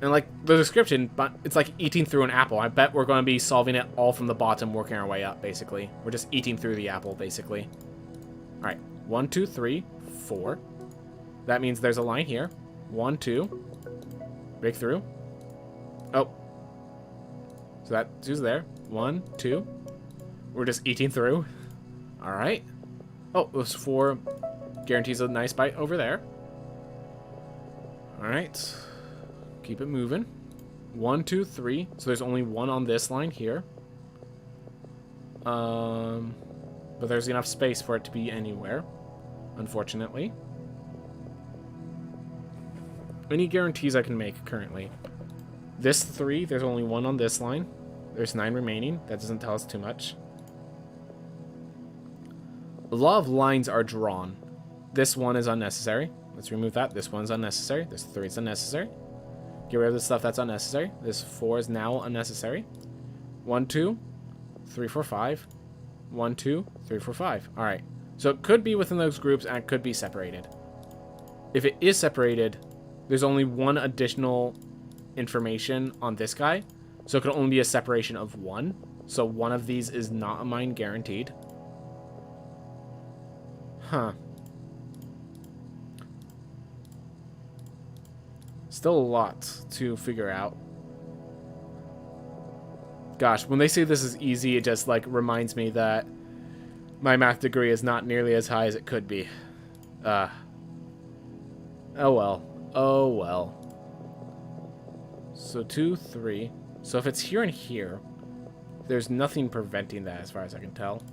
And like the description, but it's like eating through an apple. I bet we're going to be solving it all from the bottom, working our way up, basically. We're just eating through the apple, basically. All right. 1, 2, 3, 4. That means there's a line here. 1, 2. Break through. Oh. So that 2's there. 1, 2. We're just eating through. Alright. Oh, those 4 guarantees a nice bite over there. Alright. Keep it moving. 1, 2, 3. So there's only 1 on this line here. But there's enough space for it to be anywhere, unfortunately. Any guarantees I can make currently? This 3, there's only 1 on this line. There's 9 remaining. That doesn't tell us too much. A lot of lines are drawn. This 1 is unnecessary. Let's remove that. This 1's unnecessary. This 3 is unnecessary. Get rid of the stuff that's unnecessary. This 4 is now unnecessary. 1, 2, 3, 4, 5. 1, 2, 3, 4, 5. Alright. So it could be within those groups and it could be separated. If it is separated, there's only 1 additional information on this guy. So it could only be a separation of 1. So one of these is not a mine guaranteed. Huh. Still a lot to figure out. Gosh, when they say this is easy, it just like reminds me that my math degree is not nearly as high as it could be. Oh well. Oh well. So 2, 3. So if it's here and here, there's nothing preventing that as far as I can tell.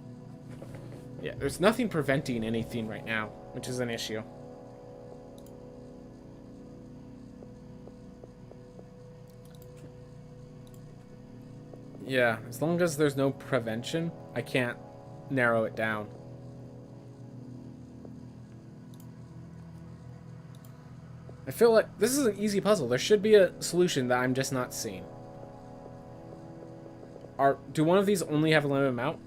Yeah, there's nothing preventing anything right now, which is an issue. Yeah, as long as there's no prevention, I can't narrow it down. I feel like this is an easy puzzle. There should be a solution that I'm just not seeing. Do one of these only have a limited amount?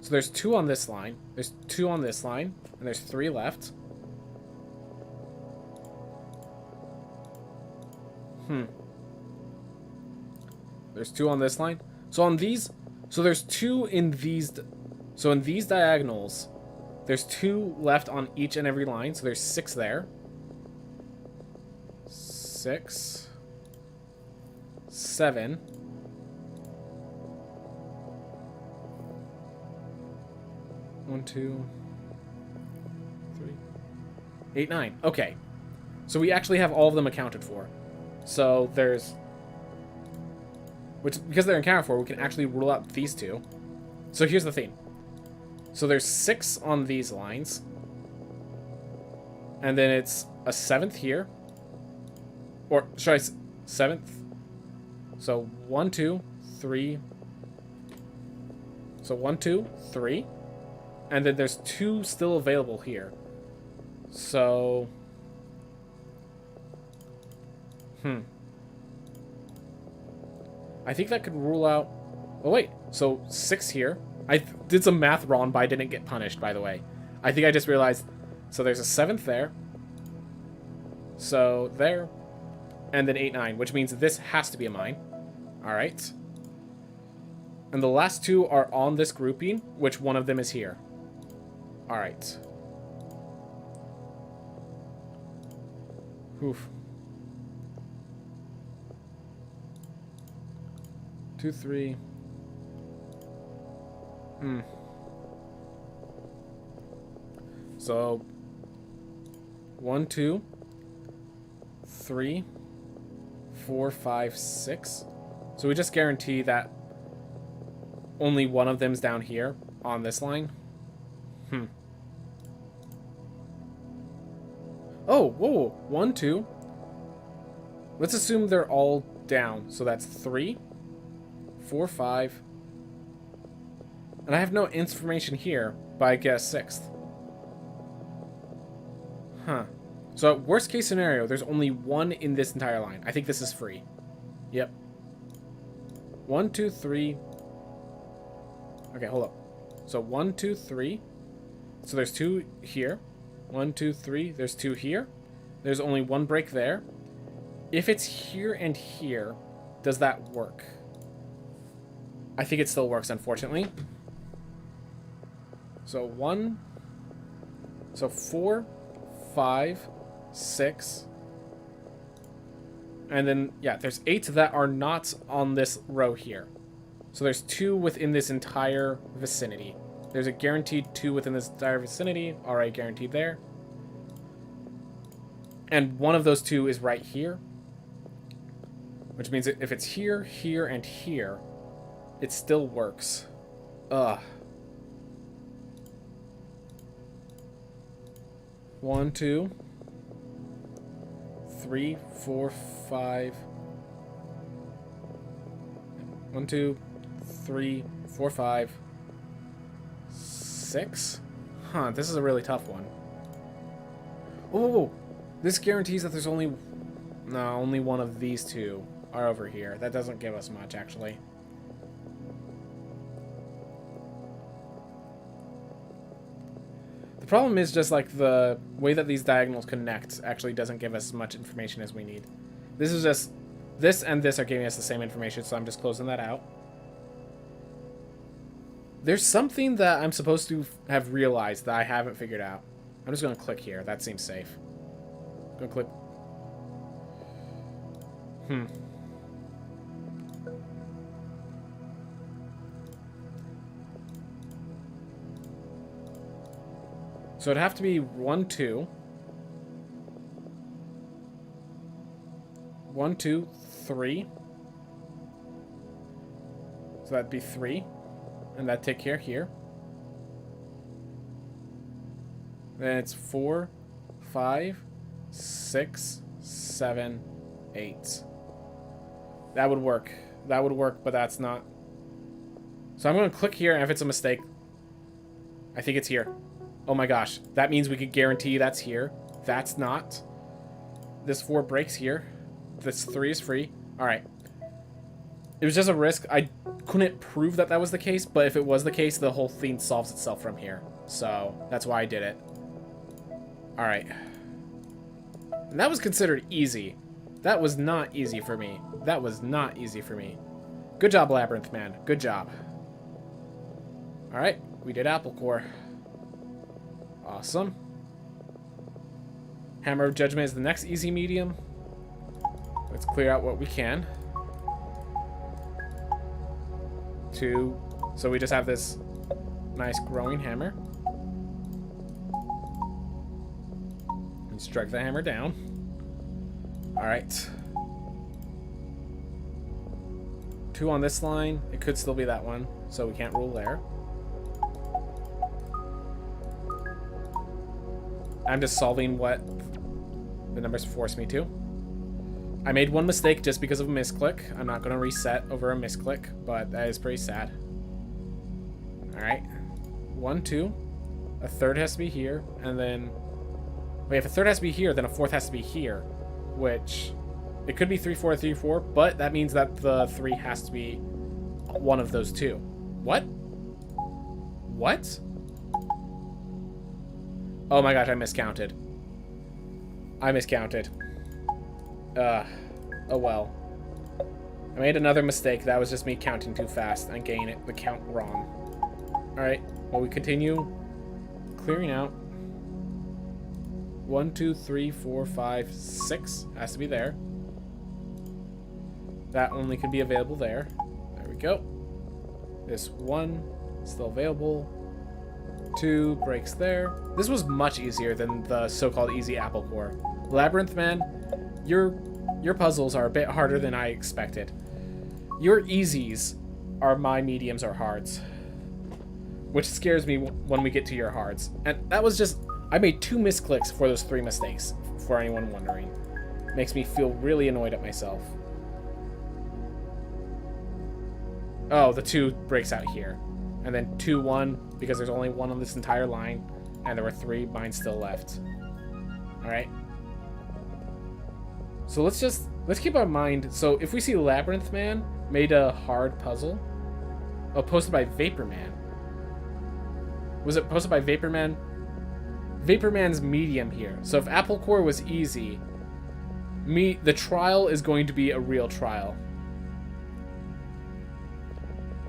So there's 2 on this line. There's 2 on this line. And there's 3 left. There's 2 on this line. So on these... So there's 2 in these... So in these diagonals, there's 2 left on each and every line. So there's 6 there. 6. 7. 1, 2, 3, 8, 9. Okay. So we actually have all of them accounted for. So there's... Which, because they're accounted for, we can actually rule out these 2. So here's the thing. So there's 6 on these lines. And then it's a 7th here. Or, should I... 7th? So 1, 2, 3. So 1, 2, 3. And then there's 2 still available here. So... I think that could rule out... Oh, wait. So 6 here. I did some math wrong, but I didn't get punished, by the way. I think I just realized... So there's a 7th there. So there. And then 8, 9, which means this has to be a mine. Alright. And the last 2 are on this grouping, which one of them is here. Alright. Oof. 2, 3. So 1, 2, 3, 4, 5, 6. So we just guarantee that only one of them's down here on this line. Oh, whoa, 1, 2. Let's assume they're all down. So that's 3, 4, 5. And I have no information here, but I get a 6th. So worst case scenario, there's only 1 in this entire line. I think this is free. Yep. 1, 2, 3. Okay, hold up. So 1, 2, 3. So there's 2 here. 1, 2, 3. There's 2 here. There's only 1 break there. If it's here and here, does that work? I think it still works, unfortunately. So 1. So 4, 5, 6. And then, yeah, there's 8 that are not on this row here. So there's 2 within this entire vicinity. There's a guaranteed 2 within this entire vicinity. Alright, guaranteed there. And one of those 2 is right here. Which means if it's here, here, and here, it still works. Ugh. 1, 2, 3, 4, 5. 1, 2, 3, 4, 5, 6. Huh, this is a really tough one. Oh, this guarantees that there's only one of these 2 are over here. That doesn't give us much, actually. The problem is just like the way that these diagonals connect actually doesn't give us much information as we need. This is just, this and this are giving us the same information, so I'm just closing that out. There's something that I'm supposed to have realized that I haven't figured out. I'm just going to click here. That seems safe. Go click. So it'd have to be 1, 2. 1, 2, 3. So that'd be 3. And that'd take care here. Then it's 4, 5, 6, 7, 8. That would work. That would work, but that's not. So I'm going to click here, and if it's a mistake, I think it's here. Oh my gosh. That means we could guarantee that's here. That's not. This 4 breaks here. This 3 is free. Alright. It was just a risk. I couldn't prove that that was the case, but if it was the case, the whole thing solves itself from here. So, that's why I did it. Alright. And that was considered easy. That was not easy for me. That was not easy for me. Good job, Labyrinth Man. Good job. Alright, we did Apple Core. Awesome. Hammer of Judgment is the next easy medium. Let's clear out what we can. 2. So we just have this nice growing hammer. And strike the hammer down. Alright. 2 on this line. It could still be that one, so we can't rule there. I'm just solving what the numbers force me to. I made one mistake just because of a misclick. I'm not going to reset over a misclick, but that is pretty sad. Alright. 1, 2. A third has to be here, and then... Wait, if a third has to be here, then a fourth has to be here. Which... It could be 3, 4, 3, 4, but that means that the 3 has to be one of those 2. What? What? Oh my gosh, I miscounted. I miscounted. Oh well. I made another mistake. That was just me counting too fast and getting the count wrong. Alright, well, we continue clearing out. 1, 2, 3, 4, 5, 6 has to be there. That only could be available there. There we go. This 1 still available. 2 breaks there. This was much easier than the so-called easy Apple Core. Labyrinth Man, your puzzles are a bit harder than I expected. Your easies are my mediums or hards, which scares me when we get to your hards. And that was just, I made 2 misclicks for those 3 mistakes, for anyone wondering. Makes me feel really annoyed at myself. Oh, the 2 breaks out here. And then 2, 1, because there's only 1 on this entire line, and there were 3 mines still left. Alright. So let's keep our mind. So if we see Labyrinth Man made a hard puzzle. Oh, posted by Vapor Man. Was it posted by Vapor Man? Vapor Man's medium here. So if Apple Core was easy, the trial is going to be a real trial.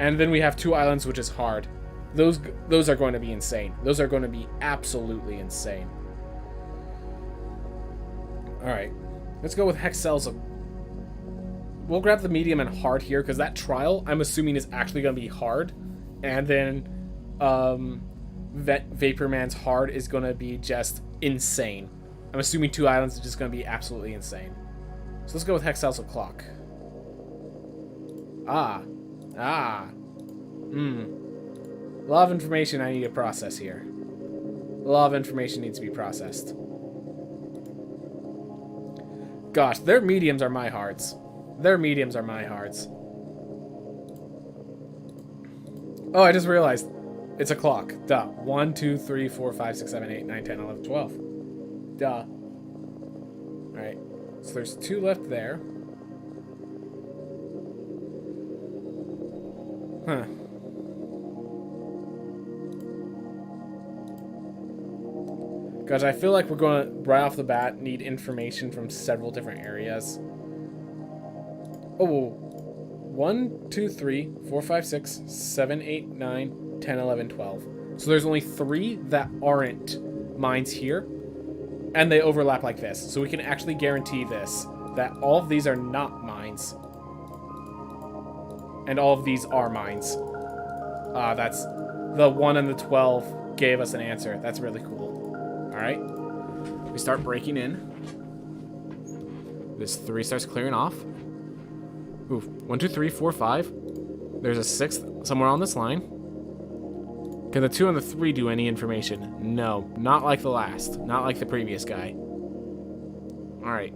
And then we have 2 islands, which is hard. Those are going to be insane. Those are going to be absolutely insane. Alright. Let's go with Hex Cells we'll grab the medium and hard here, because that trial, I'm assuming, is actually going to be hard. And then Vaporman's hard is going to be just insane. I'm assuming 2 islands is just going to be absolutely insane. So let's go with Hexcel's Clock. A lot of information I need to process here. A lot of information needs to be processed. Gosh, their mediums are my hards. Their mediums are my hards. Oh, I just realized. It's a clock. Duh. 1, 2, 3, 4, 5, 6, 7, 8, 9, 10, 11, 12. Duh. Alright. So there's 2 left there. Huh. Gosh, I feel like we're going to, right off the bat, need information from several different areas. Oh, 1, 2, 3, 4, 5, 6, 7, 8, 9, 10, 11, 12. So there's only 3 that aren't mines here, and they overlap like this. So we can actually guarantee this, that all of these are not mines, and all of these are mines. That's the 1 and the 12 gave us an answer. That's really cool. Alright, we start breaking in. This 3 starts clearing off. Ooh, 1, 2, 3, 4, 5. There's a 6th somewhere on this line. Can the 2 and the 3 do any information? No, not like the last. Not like the previous guy. Alright.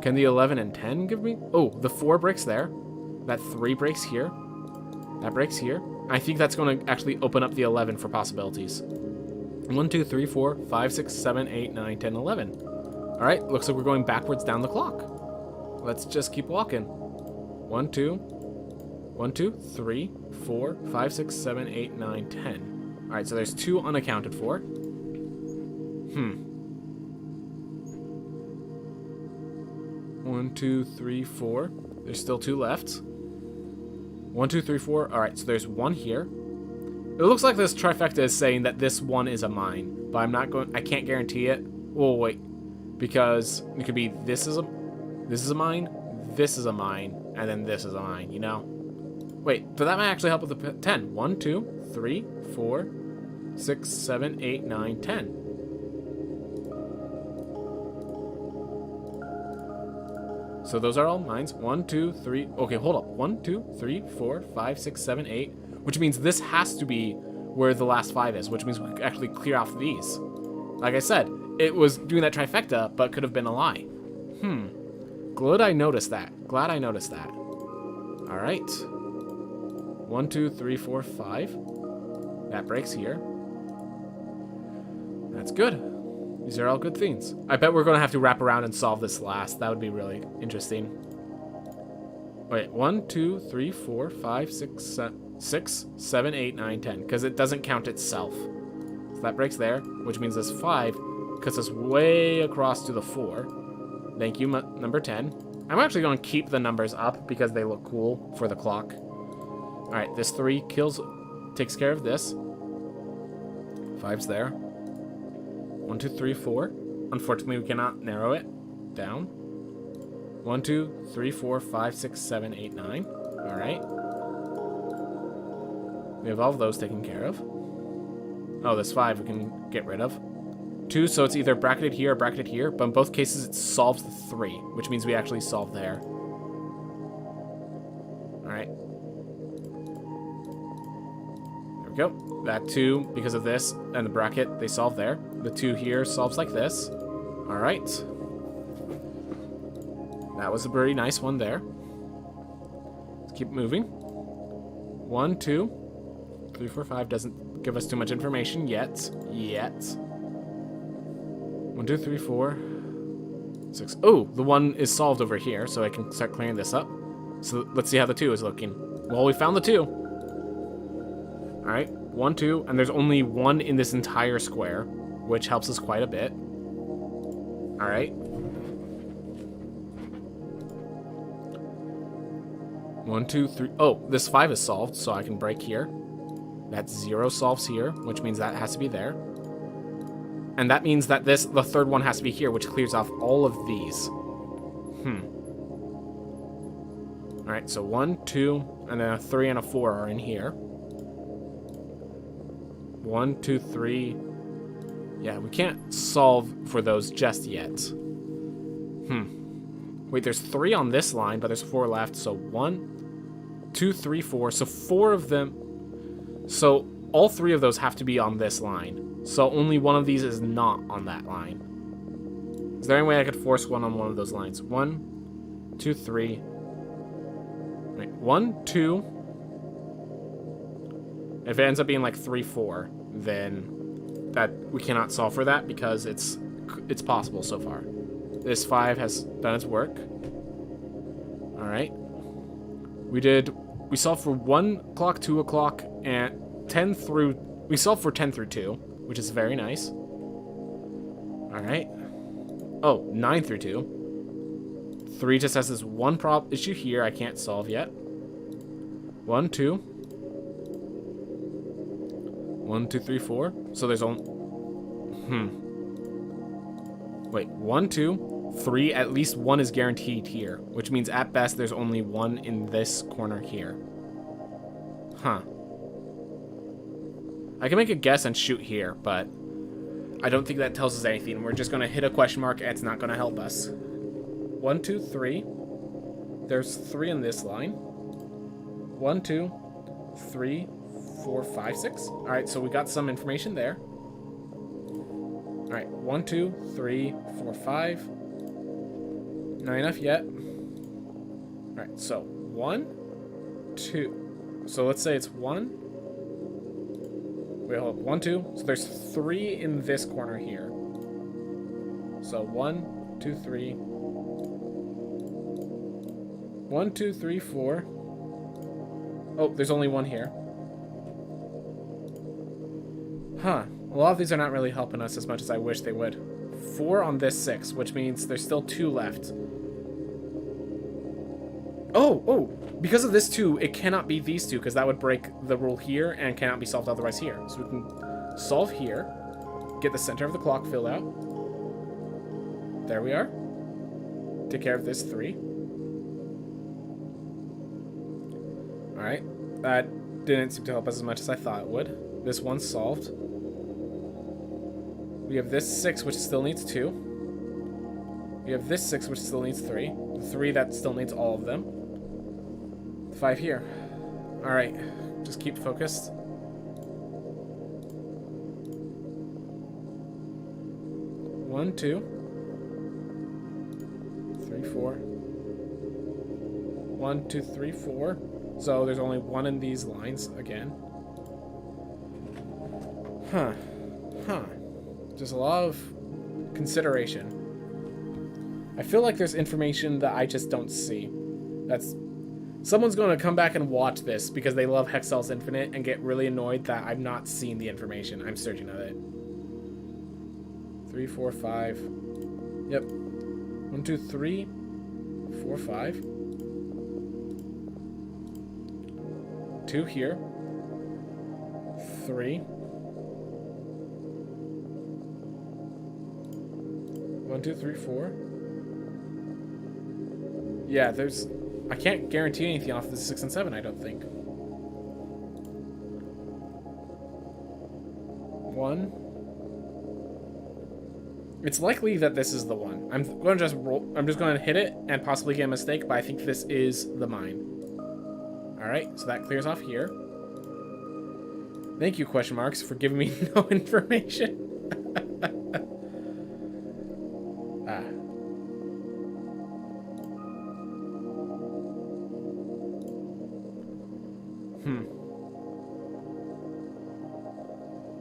Can the 11 and 10 give me? Oh, the 4 breaks there. That 3 breaks here. That breaks here. I think that's going to actually open up the 11 for possibilities. 1, 2, 3, 4, 5, 6, 7, 8, 9, 10, 11. Alright, looks like we're going backwards down the clock. Let's just keep walking. 1, 2, 3, 4, 5, 6, 7, 8, 9, 10. Alright, so there's 2 unaccounted for. 1, 2, 3, 4. There's still 2 left. 1, 2, 3, 4. Alright, so there's 1 here. It looks like this trifecta is saying that this one is a mine, but I can't guarantee it. Oh, wait. Because it could be this is a mine, this is a mine, and then this is a mine, you know? Wait, but that might actually help with the 10. 1, 2, 3, 4, 6, 7, 8, 9, 10. So those are all mines. 1, 2, 3. Okay, hold up. 1, 2, 3, 4, 5, 6, 7, 8. Which means this has to be where the last 5 is, which means we can actually clear off these. Like I said, it was doing that trifecta, but could have been a lie. Glad I noticed that. Glad I noticed that. Alright. 1, 2, 3, 4, 5. That breaks here. That's good. These are all good things. I bet we're going to have to wrap around and solve this last. That would be really interesting. Wait, 1, 2, 3, 4, 5, 6, 7, 8, 9, 10. Because it doesn't count itself. So that breaks there, which means this 5 cuts us way across to the 4. Thank you, number 10. I'm actually going to keep the numbers up because they look cool for the clock. Alright, this 3 takes care of this. 5's there. 1, 2, 3, 4. Unfortunately, we cannot narrow it down. 1, 2, 3, 4, 5, 6, 7, 8, 9. Alright. We have all of those taken care of. Oh, this 5 we can get rid of. 2, so it's either bracketed here or bracketed here, but in both cases it solves the 3, which means we actually solve there. Alright. There we go. That 2, because of this, and the bracket, they solve there. The 2 here solves like this. Alright. That was a very nice one there. Let's keep moving. 1, 2, 3, 4, 5 doesn't give us too much information yet. 1, 2, 3, 4, 6. Oh, the 1 is solved over here, so I can start clearing this up. So let's see how the 2 is looking. Well, we found the 2. Alright, 1, 2, and there's only 1 in this entire square, which helps us quite a bit. Alright. 1, 2, 3. Oh, this 5 is solved, so I can break here. That 0 solves here, which means that has to be there. And that means that the third one has to be here, which clears off all of these. Alright, so 1, 2, and then a 3 and a 4 are in here. 1, 2, 3. Yeah, we can't solve for those just yet. Wait, there's 3 on this line, but there's 4 left. So 1, 2, 3, 4. So 4 of them. So all 3 of those have to be on this line. So only one of these is not on that line. Is there any way I could force one on one of those lines? 1, 2, 3. Wait, 1, 2. If it ends up being like 3, 4, then that we cannot solve for that because it's possible so far. This 5 has done its work. All right. We solved for 1 o'clock, 2 o'clock, and 10 through. We solved for 10 through 2, which is very nice. All right. Oh, 9 through 2. 3 just has this one issue here I can't solve yet. 1, 2. 1, 2, 3, 4. So there's only. Wait, 1, 2, 3. At least 1 is guaranteed here, which means at best there's only 1 in this corner here. Huh. I can make a guess and shoot here, but I don't think that tells us anything. We're just gonna hit a question mark and it's not gonna help us. 1, 2, 3. There's 3 in this line. 1, 2, 3, 4, 5, 6. All right, so we got some information there. All right, 1, 2, 3, 4, 5. Not enough yet. All right, so 1, 2. So let's say it's 1. Wait, hold up. 1, 2. So there's 3 in this corner here. So 1, 2, 3. 1, 2, 3, 4. Oh, there's only 1 here. Huh. A lot of these are not really helping us as much as I wish they would. 4 on this 6, which means there's still 2 left. Oh, because of this 2, it cannot be these 2, because that would break the rule here and cannot be solved otherwise here. So we can solve here, get the center of the clock filled out. There we are. Take care of this 3. Alright, that didn't seem to help us as much as I thought it would. This one's solved. We have this 6, which still needs 2. We have this 6, which still needs 3. The 3 that still needs all of them. 5 here. Alright, just keep focused. 1, 2, 3, 4. 1, 2, 3, 4. So there's only 1 in these lines again. Huh. Just a lot of consideration. I feel like there's information that I just don't see. Someone's going to come back and watch this because they love Hexcel's Infinite and get really annoyed that I'm not seeing the information. I'm searching of it. 3, 4, 5. Yep. 1, 2, 3, 4, 5. 2 here. 3. 1, 2, 3, 4. Yeah, I can't guarantee anything off the 6 and 7, I don't think. 1. It's likely that this is the one. I'm going to just roll. I'm just going to hit it and possibly get a mistake, but I think this is the mine. All right, so that clears off here. Thank you, question marks, for giving me no information.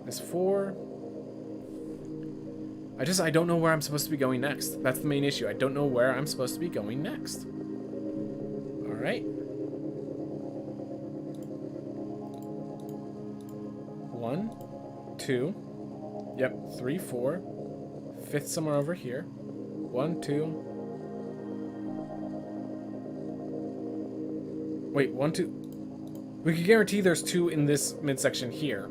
This 4. I don't know where I'm supposed to be going next. That's the main issue. I don't know where I'm supposed to be going next. All right. 1, 2. Yep, 3, 4. 5th somewhere over here. 1, 2. Wait, 1, 2. We can guarantee there's 2 in this midsection here,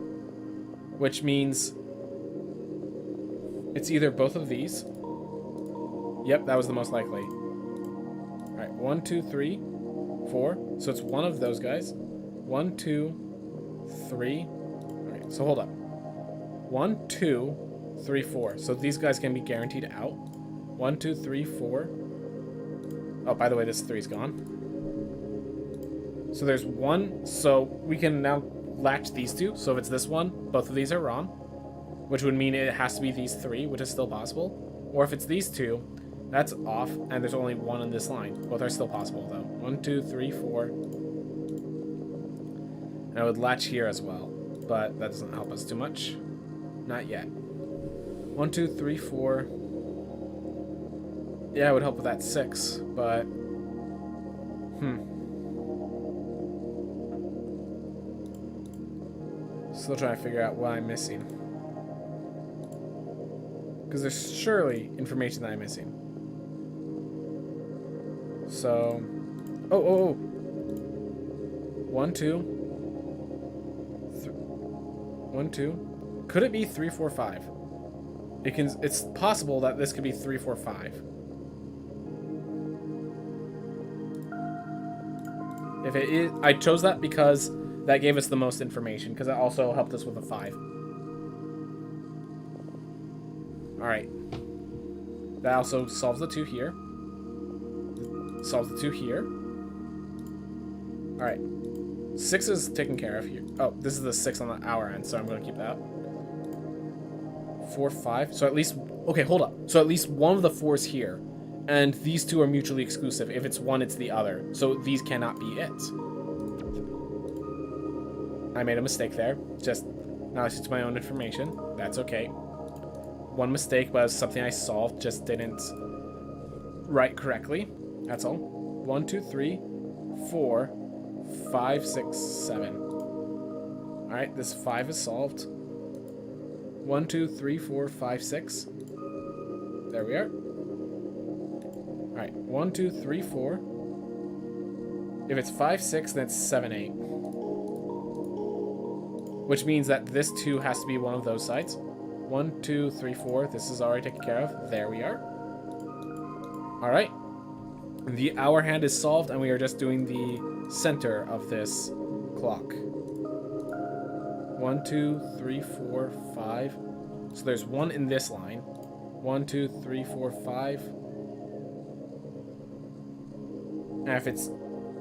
which means it's either both of these. Yep, that was the most likely. All right, 1, 2, 3. 4. So it's one of those guys. 1, 2, 3. Alright, so hold up. 1, 2, 3, 4. So these guys can be guaranteed out. 1, 2, 3, 4. Oh, by the way, this 3 is gone. So there's 1. So we can now latch these 2. So if it's this one, both of these are wrong, which would mean it has to be these 3, which is still possible. Or if it's these 2, that's off, and there's only 1 on this line. Both are still possible, though. 1, 2, 3, 4. And I would latch here as well, but that doesn't help us too much. Not yet. 1, 2, 3, 4. Yeah, it would help with that 6, but... Still trying to figure out what I'm missing. Because there's surely information that I'm missing. So... Oh! 1, 2. 1, 2. Could it be 3, 4, 5? It's possible that this could be 3, 4, 5. If it is, I chose that because that gave us the most information, because it also helped us with a 5. Alright. That also solves the 2 here. Solves the 2 here. Alright. 6 is taken care of here. Oh, this is the 6 on the hour end, so I'm going to keep that. 4, 5. So at least... Okay, hold up. So at least one of the 4's here. And these 2 are mutually exclusive. If it's one, it's the other. So these cannot be it. I made a mistake there. Just knowledge to my own information. That's okay. One mistake was something I solved, just didn't write correctly. That's all. 1, 2, 3, 4, 5, 6, 7. Alright, this 5 is solved. 1, 2, 3, 4, 5, 6. There we are. Alright, 1, 2, 3, 4. If it's 5, 6, then it's 7, 8. Which means that this 2 has to be one of those sides. 1, 2, 3, 4. This is already taken care of. There we are. Alright. The hour hand is solved, and we are just doing the center of this clock. 1, 2, 3, 4, 5. So there's 1 in this line. 1, 2, 3, 4, 5. And if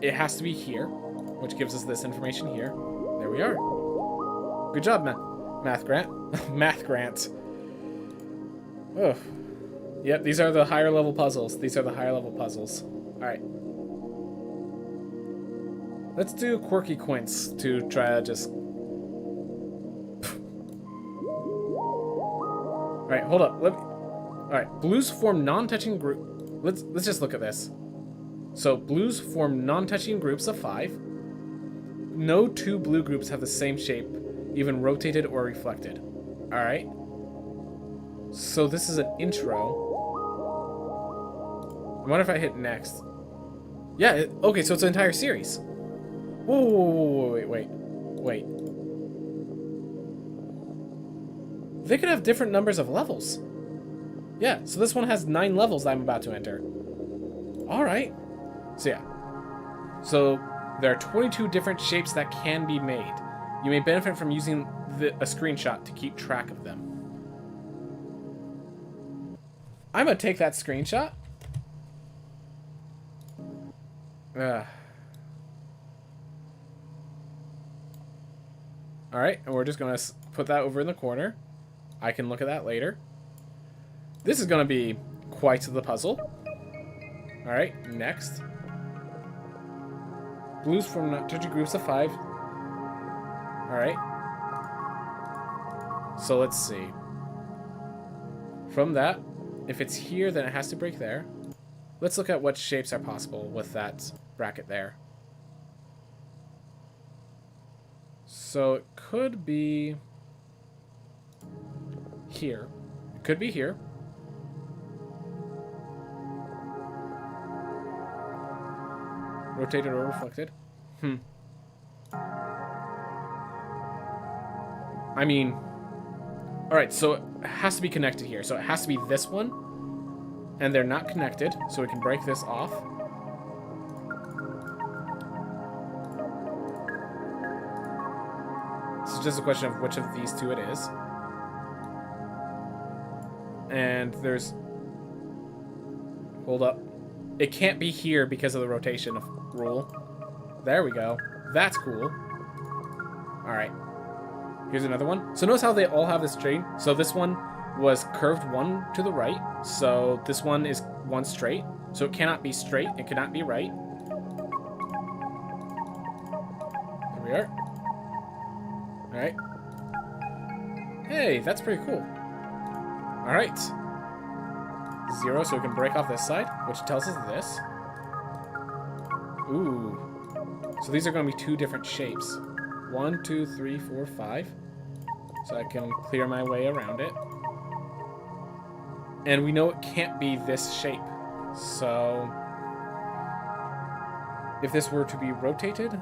it has to be here, which gives us this information here. There we are. Good job, Math Grant. Math Grant. Oh. Yep, these are the higher level puzzles. These are the higher level puzzles. Alright. Let's do Quirky Quince to try to just... Alright, hold up. Alright, blues form non-touching group... Let's just look at this. So, blues form non-touching groups of 5. No 2 blue groups have the same shape, even rotated or reflected. Alright. So this is an intro. I wonder if I hit next. Yeah, okay, so it's an entire series. Whoa, wait. They could have different numbers of levels. Yeah, so this one has 9 levels that I'm about to enter. Alright. So yeah. So there are 22 different shapes that can be made. You may benefit from using a screenshot to keep track of them. I'm gonna take that screenshot. Alright, and we're just gonna put that over in the corner. I can look at that later. This is gonna be quite the puzzle. Alright, next. Blues from non-touching groups of 5. Alright. So let's see. From that, if it's here, then it has to break there. Let's look at what shapes are possible with that bracket there. So it could be here. It could be here. Rotated or reflected. I mean... Alright, so it has to be connected here. So it has to be this one. And they're not connected, so we can break this off. it's just a question of which of these two it is. And there's... Hold up. It can't be here because of the rotation of rule. There we go. That's cool. Alright. Here's another one. So notice how they all have this chain. So this one was curved one to the right. So this one is one straight. So it cannot be straight. It cannot be right. There we are. Alright. Hey, that's pretty cool. Alright. 0, so we can break off this side, which tells us this. Ooh. So these are going to be 2 different shapes. 1, 2, 3, 4, 5. So I can clear my way around it. And we know it can't be this shape. So if this were to be rotated...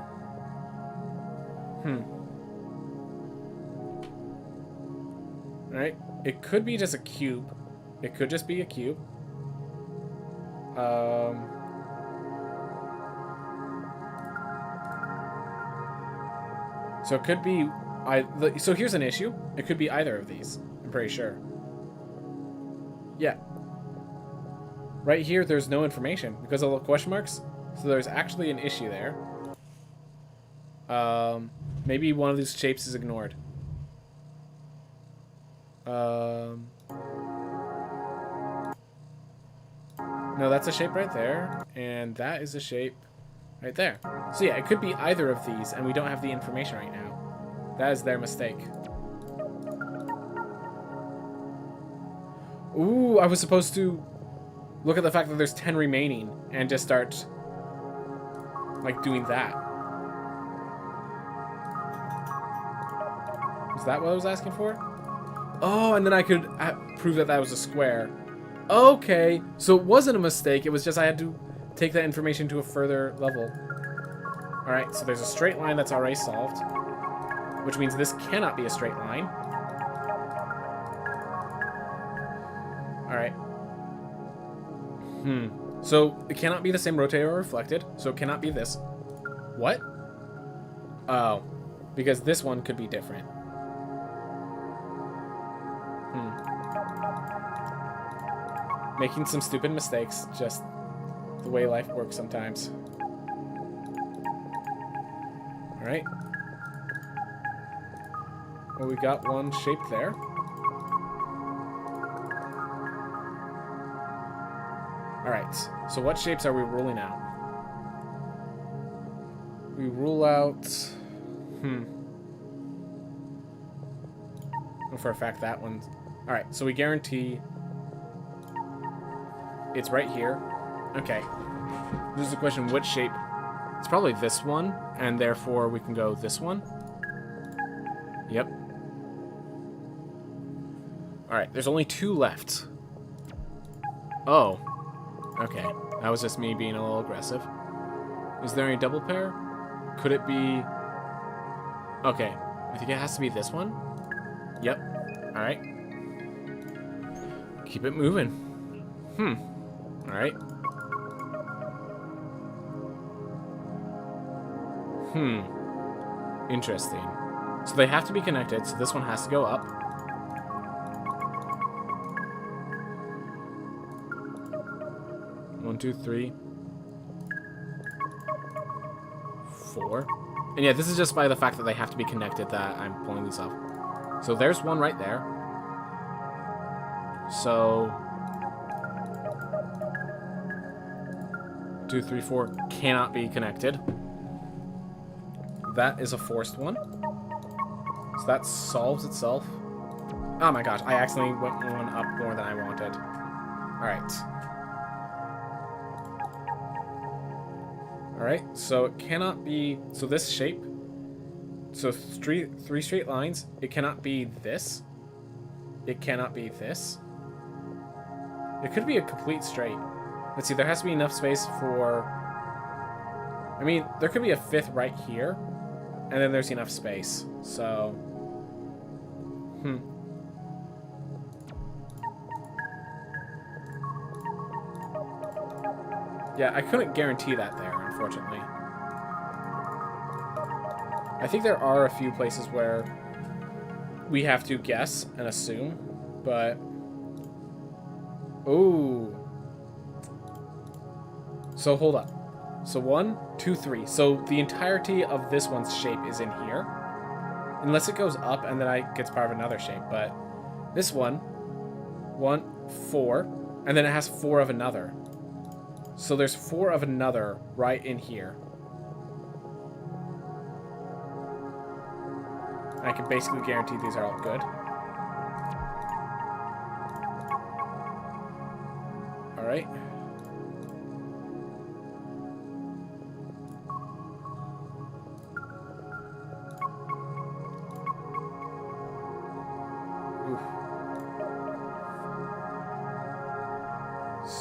Alright. It could be just a cube. It could just be a cube. So it could be... So here's an issue. It could be either of these. I'm pretty sure. Yeah. Right here, there's no information because of the question marks. So there's actually an issue there. Maybe one of these shapes is ignored. No, that's a shape right there, and that is a shape right there. So yeah, it could be either of these, and we don't have the information right now. That is their mistake. Ooh, I was supposed to look at the fact that there's 10 remaining and just start, like, doing that. Is that what I was asking for? Oh, and then I could prove that that was a square. Okay, so it wasn't a mistake. It was just I had to take that information to a further level. Alright, so there's a straight line that's already solved, which means this cannot be a straight line. Alright. So it cannot be the same rotated or reflected, so it cannot be this. What? Oh, because this one could be different. Making some stupid mistakes, just the way life works sometimes. Alright. Well, we got one shape there. Alright, so what shapes are we ruling out? We rule out... Well, for a fact, that one's... Alright, so we guarantee... It's right here. Okay. This is the question, which shape? It's probably this one, and therefore we can go this one. Yep. Alright, there's only 2 left. Oh. Okay. That was just me being a little aggressive. Is there any double pair? Could it be... Okay. I think it has to be this one. Yep. Alright. Keep it moving. Alright. Interesting. So they have to be connected, so this one has to go up. One, two, 3, 4. And yeah, this is just by the fact that they have to be connected that I'm pulling these off. So there's one right there. So 2, 3, 4 cannot be connected. That is a forced one. So that solves itself. Oh my gosh, I accidentally went one up more than I wanted. Alright. Alright, so it cannot be... So this shape... So 3 straight lines. It cannot be this. It cannot be this. It could be a complete straight. Let's see, there has to be enough space for... I mean, there could be a 5th right here. And then there's enough space. So... Yeah, I couldn't guarantee that there, unfortunately. I think there are a few places where we have to guess and assume, but... Ooh. So hold up. So 1, 2, 3. So the entirety of this one's shape is in here. Unless it goes up and then it gets part of another shape. But this one, 1, 4, and then it has 4 of another. So there's 4 of another right in here. I can basically guarantee these are all good. Alright.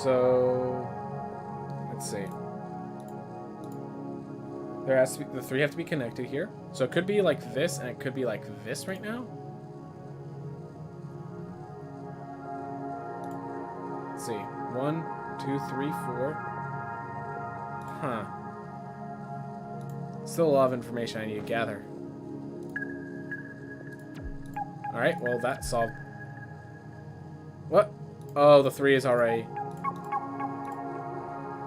So, let's see. There has to be, the 3 have to be connected here. So it could be like this, and it could be like this right now. Let's see. 1, 2, 3, 4. Huh. Still a lot of information I need to gather. Alright, well that solved. What? Oh, the 3 is already...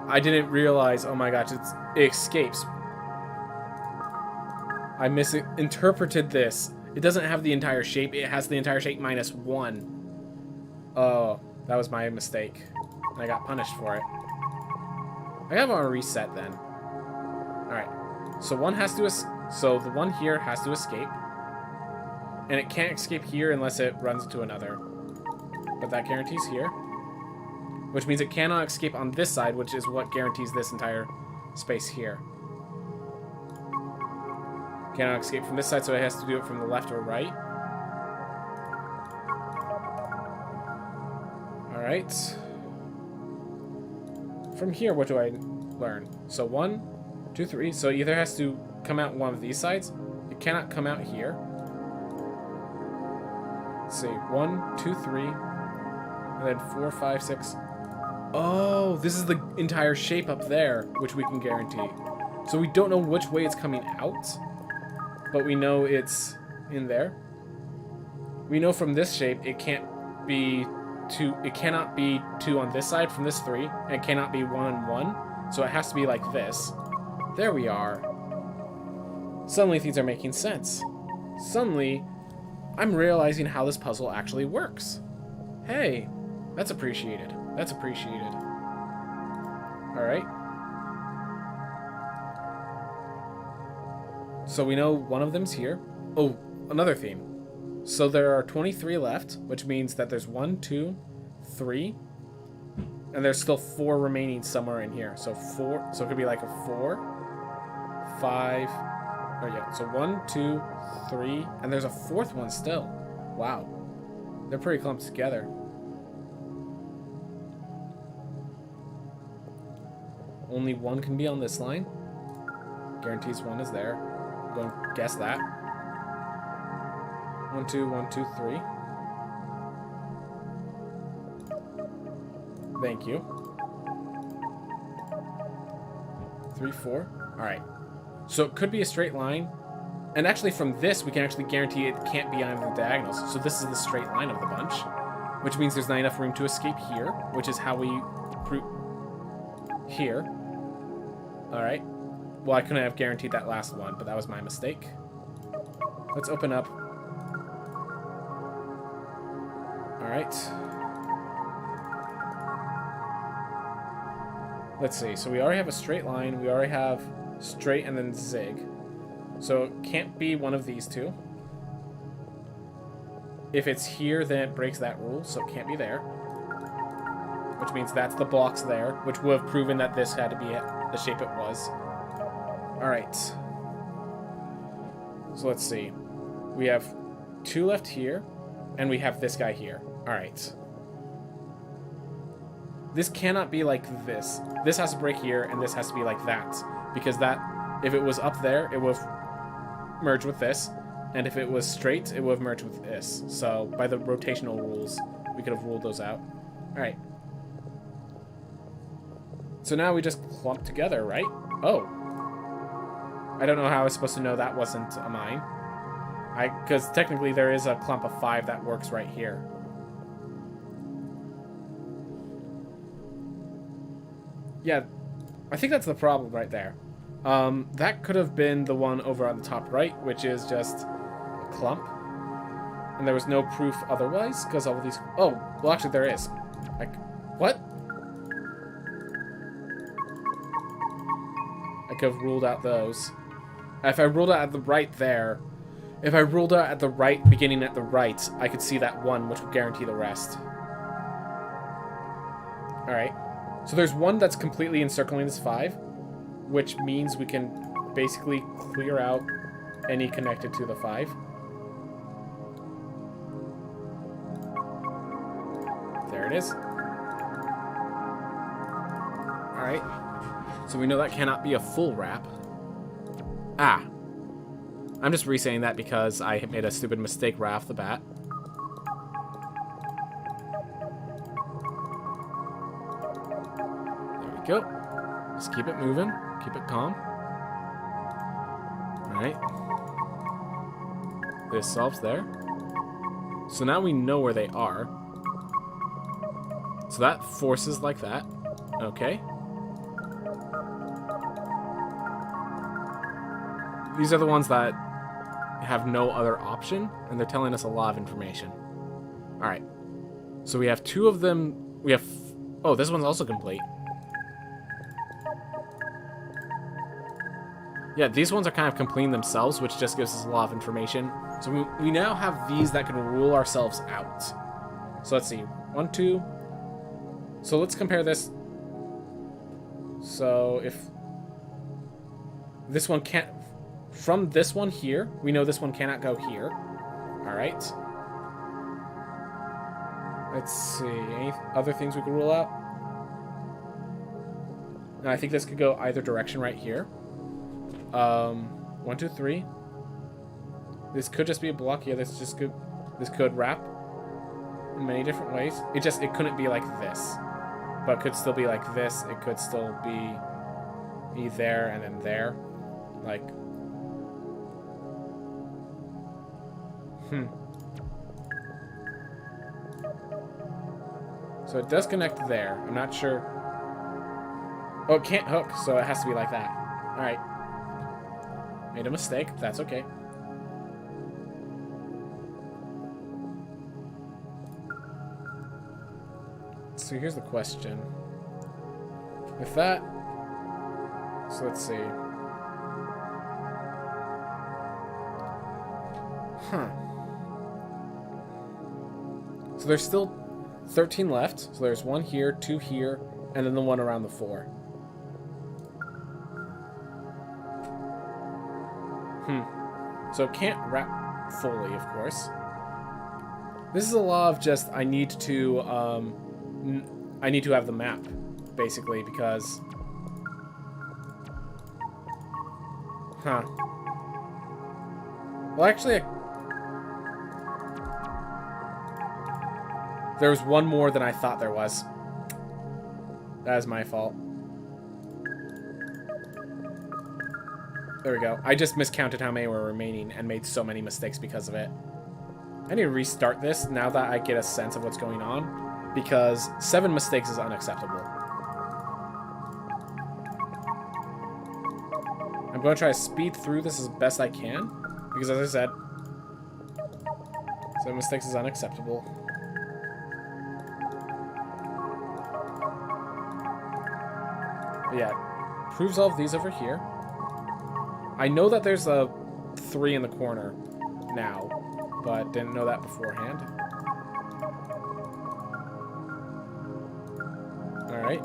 I didn't realize, oh my gosh, it escapes. I misinterpreted this. It doesn't have the entire shape, it has the entire shape minus 1. Oh, that was my mistake. I got punished for it. I gotta want to reset then. Alright, so one has to, so the one here has to escape. And it can't escape here unless it runs into another. But that guarantees here. Which means it cannot escape on this side, which is what guarantees this entire space here. Cannot escape from this side, so it has to do it from the left or right. Alright. From here, what do I learn? So 1, 2, 3. So it either has to come out one of these sides. It cannot come out here. Let's see. 1, 2, 3. And then 4, 5, 6. Oh, this is the entire shape up there, which we can guarantee. So we don't know which way it's coming out, but we know it's in there. We know from this shape it can't be 2. It cannot be 2 on this side from this 3, and it cannot be 1 and 1. So it has to be like this. There we are. Suddenly things are making sense. Suddenly, I'm realizing how this puzzle actually works. Hey, that's appreciated. That's appreciated. Alright. So we know one of them's here. Oh, another theme. So there are 23 left, which means that there's 1, 2, 3, and there's still 4 remaining somewhere in here. So 4, so it could be like a 4, 5, oh yeah, so 1, 2, 3, and there's a 4th one still. Wow. They're pretty clumped together. Only 1 can be on this line. Guarantees 1 is there. I'm going to guess that. 1, 2, 1, 2, 3. Thank you. 3, 4. Alright. So it could be a straight line. And actually from this, we can actually guarantee it can't be on the diagonals. So this is the straight line of the bunch. Which means there's not enough room to escape here. Which is how we prove here. Alright. Well, I couldn't have guaranteed that last one, but that was my mistake. Let's open up. Alright. Let's see. So we already have a straight line. We already have straight and then zig. So it can't be one of these two. If it's here, then it breaks that rule, so it can't be there. Which means that's the blocks there, which would have proven that this had to be the shape it was. Alright. So let's see. We have 2 left here, and we have this guy here. Alright. This cannot be like this. This has to break here, and this has to be like that. Because that, if it was up there, it would have merged with this. And if it was straight, it would have merged with this. So, by the rotational rules, we could have ruled those out. Alright. So now we just clump together, right? Oh. I don't know how I was supposed to know that wasn't a mine. Because technically there is a clump of 5 that works right here. Yeah, I think that's the problem right there. That could have been the one over on the top right, which is just a clump. And there was no proof otherwise, because all of these... Oh, well actually there is. Like, what? I could have ruled out those. If I ruled out at the right there... If I ruled out at the right, beginning at the right, I could see that one, which would guarantee the rest. Alright. So there's one that's completely encircling this 5, which means we can basically clear out any connected to the 5. There it is. Alright. So we know that cannot be a full wrap. Ah. I'm just re-saying that because I made a stupid mistake right off the bat. There we go. Just keep it moving. Keep it calm. Alright. This solves there. So now we know where they are. So that forces like that. Okay. These are the ones that have no other option, and they're telling us a lot of information. Alright. So we have 2 of them. We have... Oh, this one's also complete. Yeah, these ones are kind of completing themselves, which just gives us a lot of information. So we now have these that can rule ourselves out. So let's see. 1, 2... So let's compare this. So if this one can't... From this one here, we know this one cannot go here. Alright. Let's see. Any other things we could rule out? No, I think this could go either direction right here. 1, 2, 3. This could just be a block. Yeah, this could wrap in many different ways. It couldn't be like this. But it could still be like this. It could still be there and then there. Like... So it does connect there. I'm not sure. Oh, it can't hook, so it has to be like that. Alright. Made a mistake. That's okay. So here's the question. With that... So let's see. Huh. So there's still 13 left. So there's 1 here, 2 here, and then the one around the 4. So it can't wrap fully, of course. This is a law of just I need to have the map, basically, because... Huh. Well, actually, there was one more than I thought there was. That is my fault. There we go. I just miscounted how many were remaining and made so many mistakes because of it. I need to restart this now that I get a sense of what's going on, because 7 mistakes is unacceptable. I'm going to try to speed through this as best I can, because as I said, 7 mistakes is unacceptable. But yeah, proves all of these over here. I know that there's a 3 in the corner now, but didn't know that beforehand. Alright.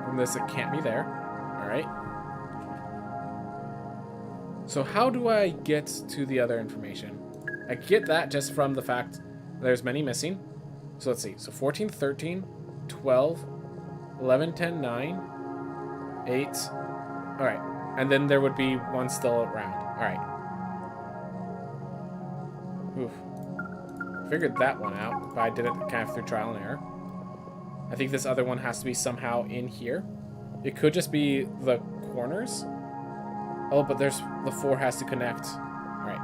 From this, it can't be there. Alright. So how do I get to the other information? I get that just from the fact there's many missing. So let's see. So 14, 13, 12, 11, 10, 9, 8. Alright. And then there would be one still around. Alright. Oof. Figured that one out, but I did it kind of through trial and error. I think this other one has to be somehow in here. It could just be the corners. Oh, but there's the 4 has to connect. All right.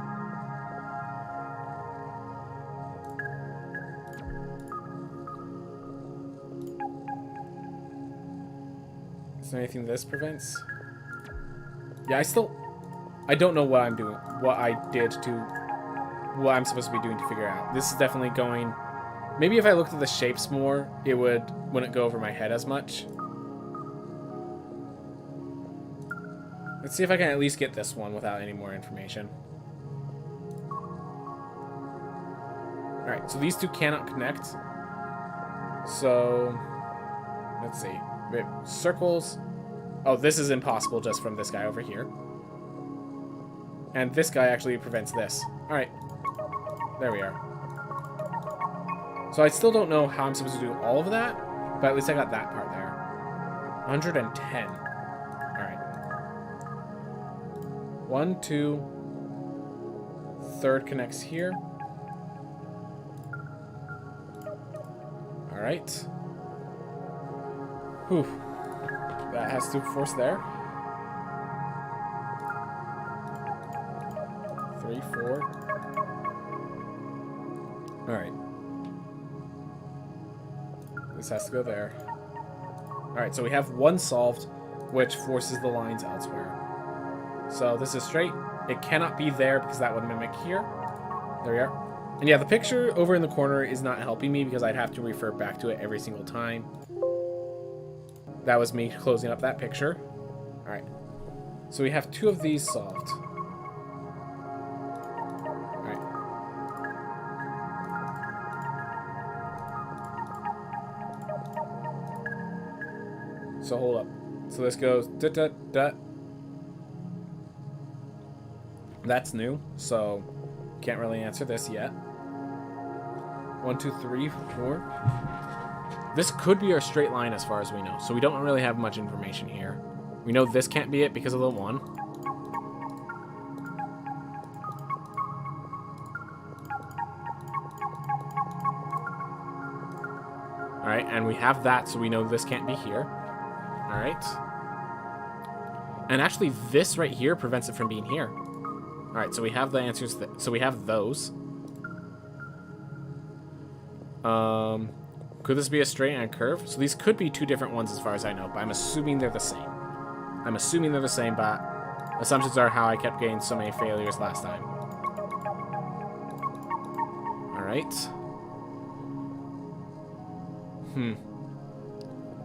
Is there anything this prevents? Yeah, I don't know what I'm doing, what I'm supposed to be doing to figure out. This is definitely going, maybe if I looked at the shapes more, it wouldn't go over my head as much. Let's see if I can at least get this one without any more information. Alright, so these two cannot connect. So, let's see. Wait, circles. Oh, this is impossible just from this guy over here. And this guy actually prevents this. Alright. There we are. So I still don't know how I'm supposed to do all of that, but at least I got that part there. 110. Alright. 1, 2. Third connects here. Alright. Whew. That has to force there. 3, 4. Alright. This has to go there. Alright, so we have one solved, which forces the lines elsewhere. So this is straight. It cannot be there because that would mimic here. There we are. And yeah, the picture over in the corner is not helping me because I'd have to refer back to it every single time. That was me closing up that picture. Alright. So we have 2 of these solved. Alright. So hold up. So this goes da da da. That's new, so can't really answer this yet. 1, 2, 3, 4. This could be our straight line as far as we know, so we don't really have much information here. We know this can't be it because of the 1. Alright, and we have that, so we know this can't be here. Alright. And actually, this right here prevents it from being here. Alright, so we have the answers, so we have those. Could this be a straight and a curve? So these could be 2 different ones as far as I know, but I'm assuming they're the same. I'm assuming they're the same, but assumptions are how I kept getting so many failures last time. Alright.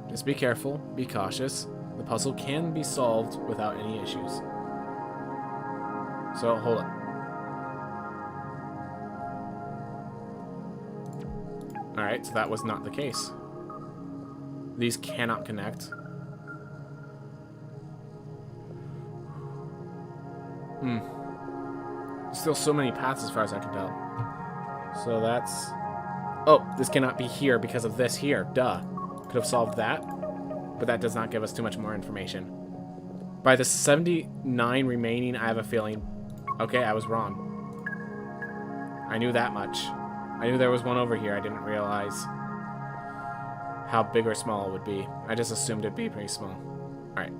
Just be careful, be cautious. The puzzle can be solved without any issues. So, hold up. Alright, so that was not the case. These cannot connect. Still so many paths as far as I can tell. So that's... Oh, this cannot be here because of this here. Duh. Could have solved that. But that does not give us too much more information. By the 79 remaining, I have a feeling... Okay, I was wrong. I knew that much. I knew there was one over here. I didn't realize how big or small it would be. I just assumed it'd be pretty small. Alright.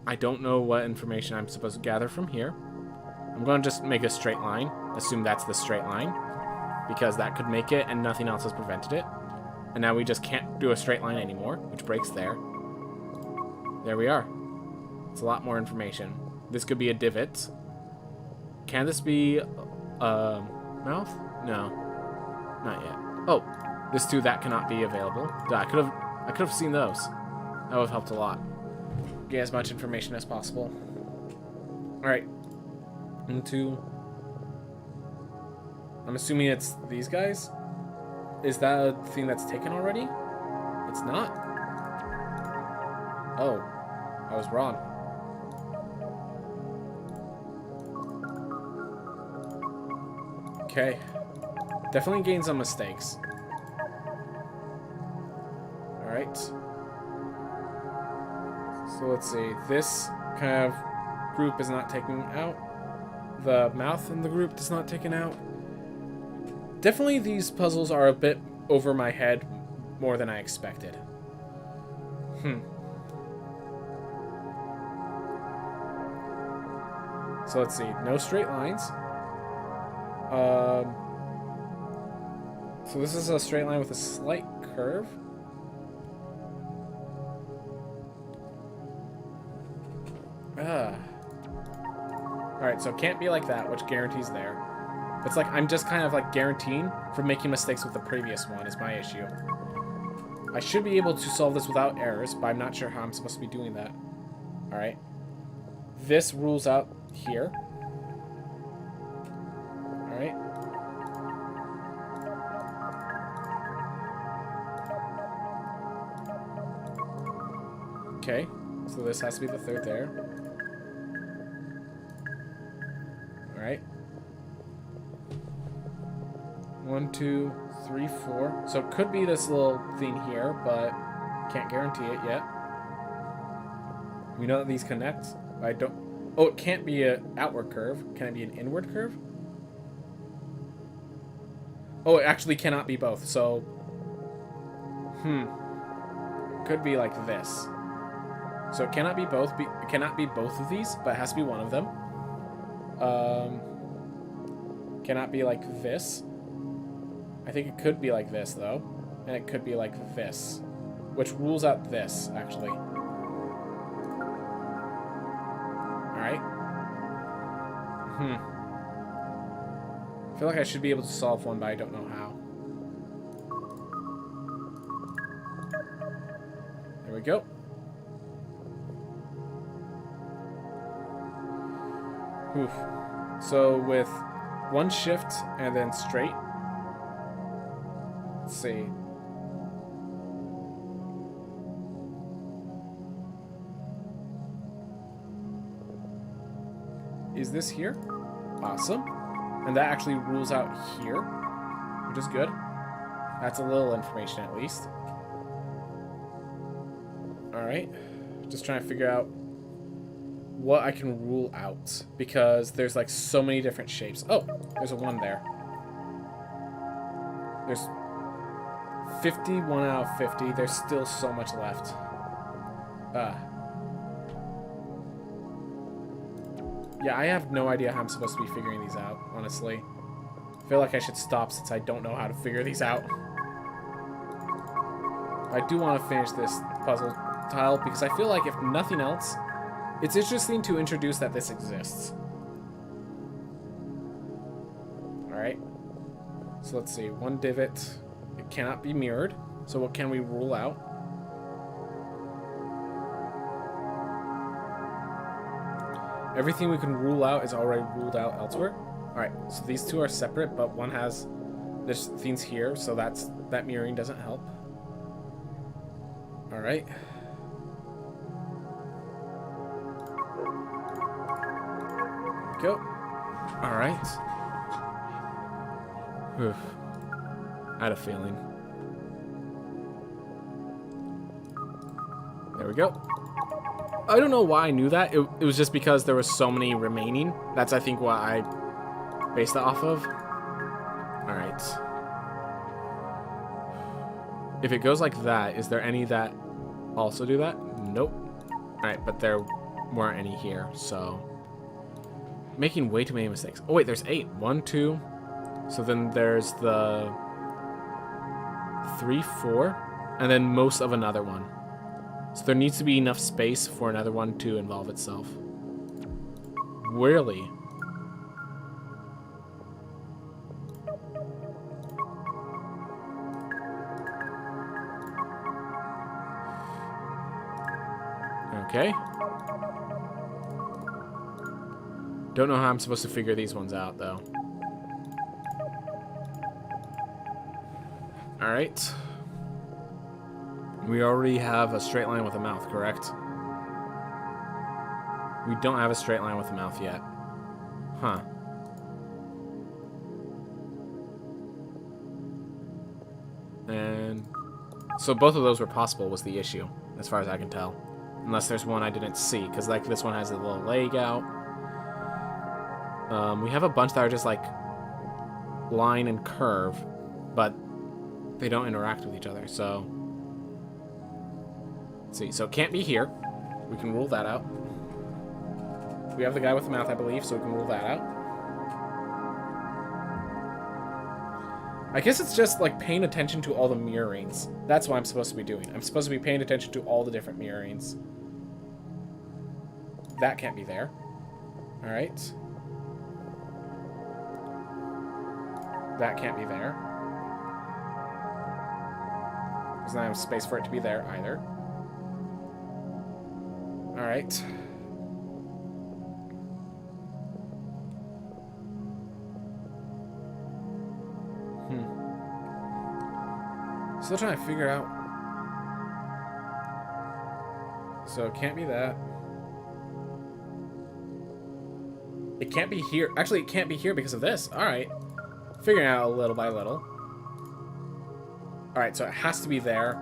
I don't know what information I'm supposed to gather from here. I'm going to just make a straight line. Assume that's the straight line. Because that could make it and nothing else has prevented it. And now we just can't do a straight line anymore, which breaks there. There we are. It's a lot more information. This could be a divot. Can this be a mouth? No. Not yet. Oh, this too, that cannot be available. I could have seen those. That would have helped a lot. Get as much information as possible. Alright. Into... I'm assuming it's these guys? Is that a thing that's taken already? It's not. Oh. I was wrong. Okay. Definitely gained some mistakes. Alright. So let's see. This kind of group is not taken out. The mouth in the group is not taken out. Definitely these puzzles are a bit over my head more than I expected. Hmm. So let's see. No straight lines. So this is a straight line with a slight curve. Alright, so it can't be like that, which guarantees there. It's like I'm just kind of like guaranteeing from making mistakes with the previous one is my issue. I should be able to solve this without errors, but I'm not sure how I'm supposed to be doing that. Alright. This rules out here. Alright. Okay, so this has to be the third there. Alright. 1, 2, 3, 4. So it could be this little thing here, but can't guarantee it yet. We know that these connect. I don't... Oh, it can't be an outward curve. Can it be an inward curve? Oh, it actually cannot be both, so... Could be like this. So it cannot be both. It cannot be both of these, but it has to be one of them. Cannot be like this. I think it could be like this, though. And it could be like this. Which rules out this, actually. Alright. I feel like I should be able to solve one, but I don't know how. There we go. Oof. So with one shift and then straight. Let's see. Is this here? Awesome. And that actually rules out here, which is good. That's a little information at least. Alright. Just trying to figure out what I can rule out, because there's like so many different shapes. Oh, there's a 1 there. There's 51 out of 50. There's still so much left. Yeah, I have no idea how I'm supposed to be figuring these out, honestly. I feel like I should stop since I don't know how to figure these out. I do want to finish this puzzle tile because I feel like if nothing else, it's interesting to introduce that this exists. Alright. So let's see. 1 divot. It cannot be mirrored. So what can we rule out? Everything we can rule out is already ruled out elsewhere. Alright, so these two are separate, but one has this things here, so that mirroring doesn't help. Alright. Go. Alright. Oof. I had a feeling. There we go. I don't know why I knew that. It was just because there was so many remaining. That's, I think, what I based it off of. Alright. If it goes like that, is there any that also do that? Nope. Alright, but there weren't any here, so... Making way too many mistakes. Oh, wait, there's 8. 1, 2. So then there's the 3, 4. And then most of another one. So there needs to be enough space for another one to involve itself. Really? Okay. Don't know how I'm supposed to figure these ones out, though. Alright. We already have a straight line with a mouth, correct? We don't have a straight line with a mouth yet. Huh. And... so both of those were possible was the issue, as far as I can tell. Unless there's one I didn't see, because like this one has a little leg out. We have a bunch that are just like line and curve, but they don't interact with each other, so... Let's see. So it can't be here. We can rule that out. We have the guy with the mouth, I believe, so we can rule that out. I guess it's just like paying attention to all the mirrorings. That's what I'm supposed to be doing. I'm supposed to be paying attention to all the different mirrorings. That can't be there. All right. That can't be there. Because I don't have space for it to be there either. All right. Still trying to figure out. So it can't be that. It can't be here. Actually, it can't be here because of this. All right. Figuring it out little by little. All right, so it has to be there,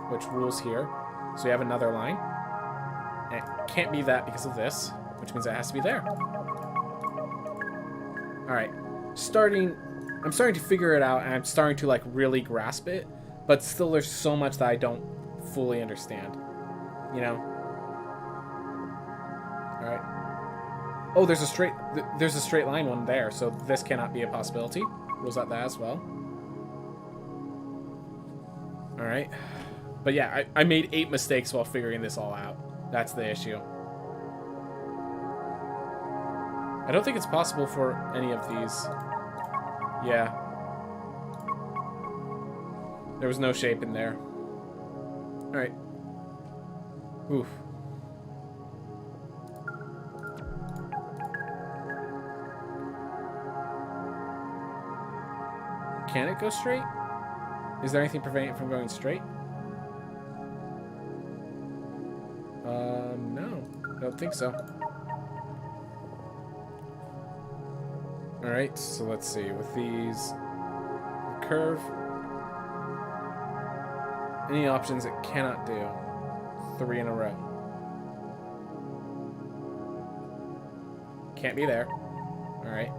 which rules here. So we have another line. And it can't be that because of this, which means it has to be there. All right. I'm starting to figure it out, and I'm starting to like really grasp it, but still there's so much that I don't fully understand, you know? All right. Oh, there's a straight line one there, so this cannot be a possibility. Rules out that as well. All right. But yeah, I made 8 mistakes while figuring this all out. That's the issue. I don't think it's possible for any of these. Yeah. There was no shape in there. Alright. Oof. Can it go straight? Is there anything preventing it from going straight? No. I don't think so. Alright, so let's see. With these... curve. Any options it cannot do. 3 in a row. Can't be there. Alright.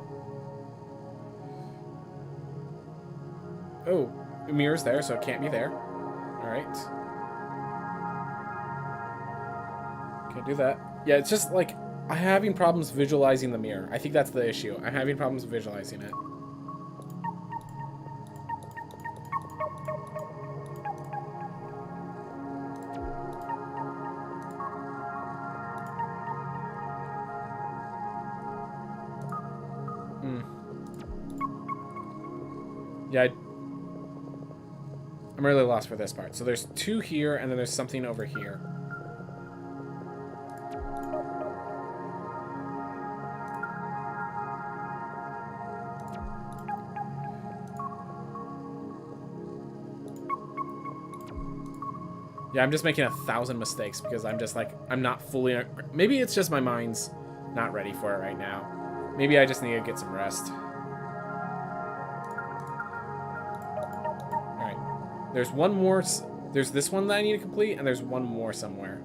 Oh, the mirror's there, so it can't be there. Alright. Can't do that. Yeah, it's just like... I'm having problems visualizing the mirror. I think that's the issue. I'm having problems visualizing it. Yeah, I'm really lost for this part. So there's 2 here, and then there's something over here. Yeah, I'm just making 1,000 mistakes because I'm just like, I'm not fully... Maybe it's just my mind's not ready for it right now. Maybe I just need to get some rest. Alright. There's one more... There's this one that I need to complete, and there's one more somewhere.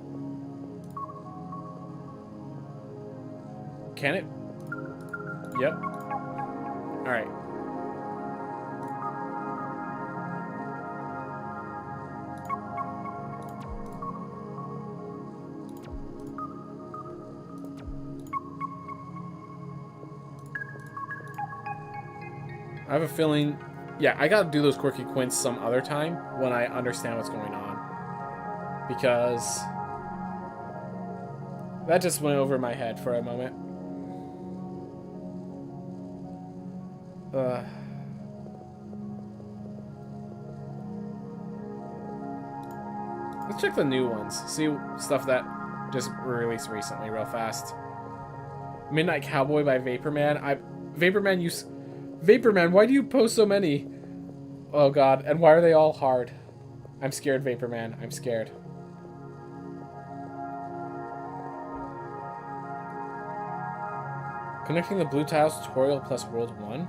Can it? Yep. Alright. I have a feeling, yeah, I gotta do those quirky quints some other time when I understand what's going on. Because that just went over my head for a moment. Let's check the new ones. See stuff that just released recently real fast. Midnight Cowboy by Vaporman. Vaporman, why do you post so many? Oh god, and why are they all hard? I'm scared, Vaporman. I'm scared. Connecting the blue tiles tutorial plus world 1.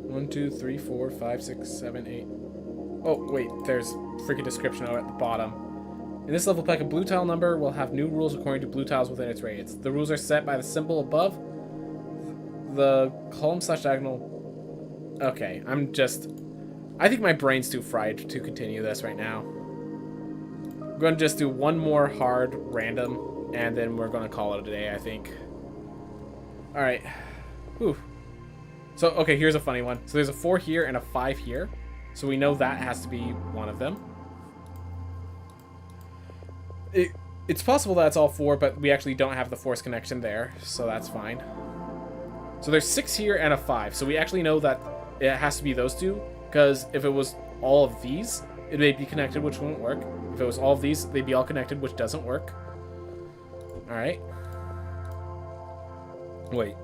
One, 2, 3, 4, 5, 6, 7, 8. Oh, wait, there's freaking description at the bottom. In this level pack, a blue tile number will have new rules according to blue tiles within its radius. The rules are set by the symbol above the column/diagonal Okay, I think my brain's too fried to continue this right now. I'm going to just do one more hard random, and then we're going to call it a day, I think. Alright. Whew. So, okay, here's a funny one. So there's a 4 here and a 5 here. So we know that has to be one of them. It's possible that's all 4, but we actually don't have the force connection there, so that's fine. So there's 6 here and a 5. So we actually know that it has to be those two, because if it was all of these, it may be connected, which won't work. If it was all of these, they'd be all connected, which doesn't work. Alright. Wait.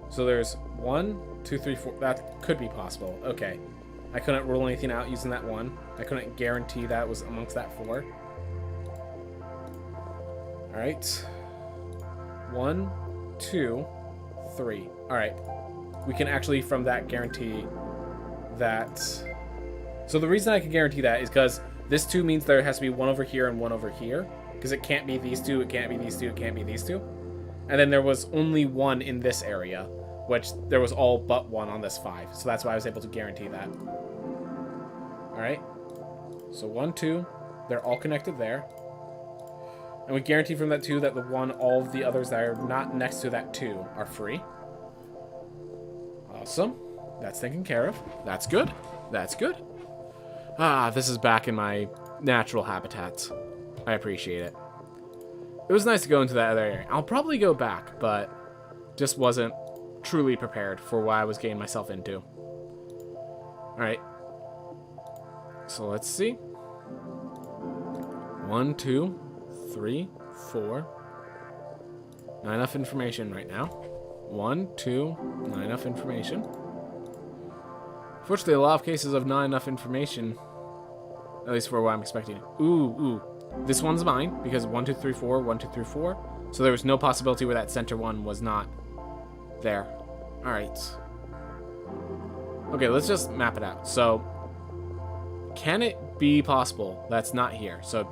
So there's 1, 2, 3, 4. That could be possible. Okay. I couldn't rule anything out using that 1. I couldn't guarantee that was amongst that 4. Alright. 1, 2, 3. Alright. We can actually, from that, guarantee that... So the reason I can guarantee that is because this 2 means there has to be 1 over here and 1 over here. Because it can't be these 2, it can't be these 2, it can't be these 2. And then there was only 1 in this area, which there was all but 1 on this 5. So that's why I was able to guarantee that. Alright. So 1, 2. They're all connected there. And we guarantee from that 2 that the 1, all of the others that are not next to that 2 are free. Awesome. That's taken care of. That's good. That's good. Ah, this is back in my natural habitats. I appreciate it. It was nice to go into that other area. I'll probably go back, but just wasn't truly prepared for what I was getting myself into. Alright. So let's see. 1, 2, 3, 4. Not enough information right now. 1, 2, not enough information. Fortunately, a lot of cases of not enough information, at least for what I'm expecting. Ooh. This one's mine, because 1, 2, 3, 4, 1, 2, 3, 4. So there was no possibility where that center one was not there. Alright. Okay, let's just map it out. So, can it be possible that's not here? So,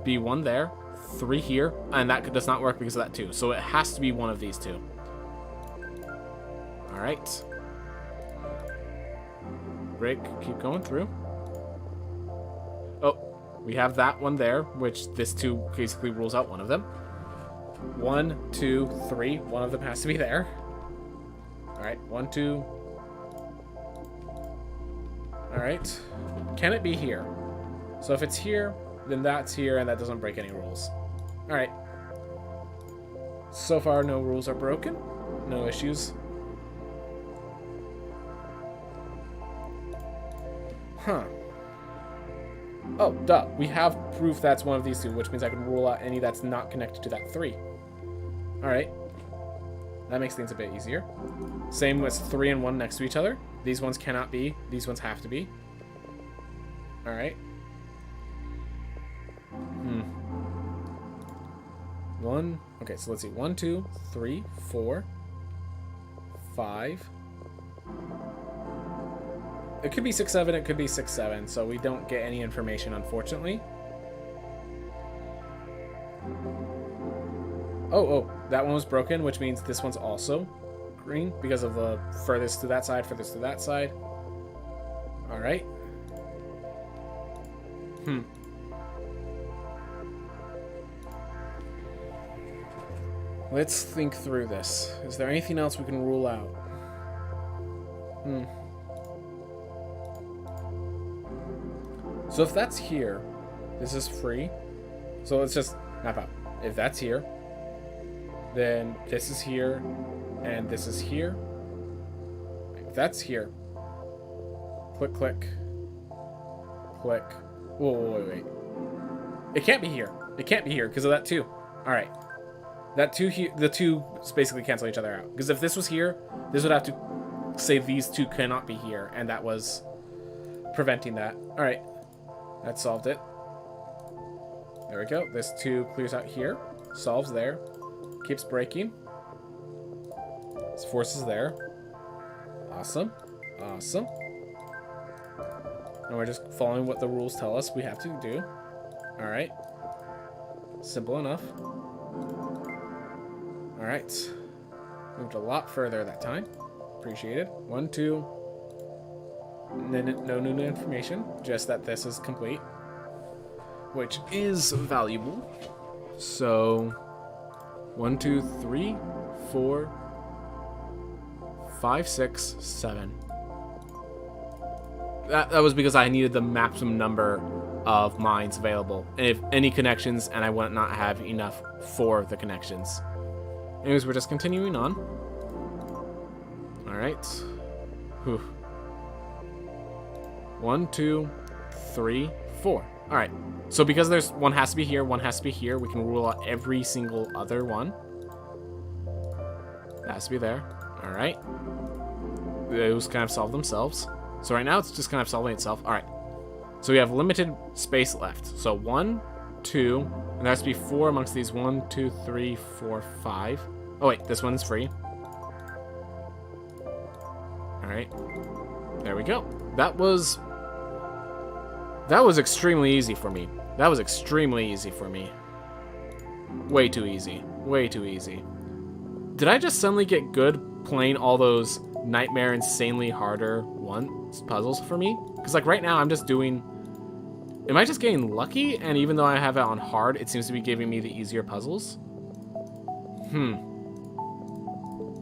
be 1 there, 3 here, and that does not work because of that 2. So it has to be one of these 2. Alright. Break, keep going through. Oh, we have that one there, which this 2 basically rules out one of them. 1, 2, 3. One of them has to be there. Alright, 1, 2. Alright. Can it be here? So if it's here, then that's here, and that doesn't break any rules. Alright. So far, no rules are broken. No issues. Huh. Oh, duh. We have proof that's one of these 2, which means I can rule out any that's not connected to that 3. Alright. That makes things a bit easier. Same with 3 and 1 next to each other. These ones cannot be. These ones have to be. Alright. 1. Okay, so let's see. 1, 2, 3, 4, 5. It could be 6, 7. It could be 6, 7. So we don't get any information, unfortunately. Oh, that one was broken, which means this one's also green because of the furthest to that side, furthest to that side. All right. Let's think through this. Is there anything else we can rule out? So if that's here, this is free. So let's just map out. If that's here, then this is here, and this is here. If that's here, click, click, click. Whoa, wait. It can't be here. It can't be here because of that 2. All right. That 2 here, the 2 basically cancel each other out. Because if this was here, this would have to say these 2 cannot be here, and that was preventing that. All right. That solved it. There we go. This 2 clears out here. Solves there. Keeps breaking. This force is there. Awesome. Awesome. And we're just following what the rules tell us we have to do. Alright. Simple enough. Alright. Moved a lot further that time. Appreciate it. 1, 2. No new information, just that this is complete, which is valuable. So 1, 2, 3, 4, 5, 6, 7. That was because I needed the maximum number of mines available, and if any connections, and I would not have enough for the connections. Anyways, we're just continuing on. All right. Whew. 1, 2, 3, 4. All right. So because there's one has to be here, one has to be here, we can rule out every single other one. That has to be there. All right. Those kind of solve themselves. So right now it's just kind of solving itself. All right. So we have limited space left. So 1, 2, and there has to be 4 amongst these. 1, 2, 3, 4, 5. Oh wait, this one's free. All right. There we go. That was extremely easy for me. That was extremely easy for me. Way too easy. Way too easy. Did I just suddenly get good playing all those nightmare insanely harder puzzles for me? Because like right now I'm just doing... Am I just getting lucky? And even though I have it on hard, it seems to be giving me the easier puzzles?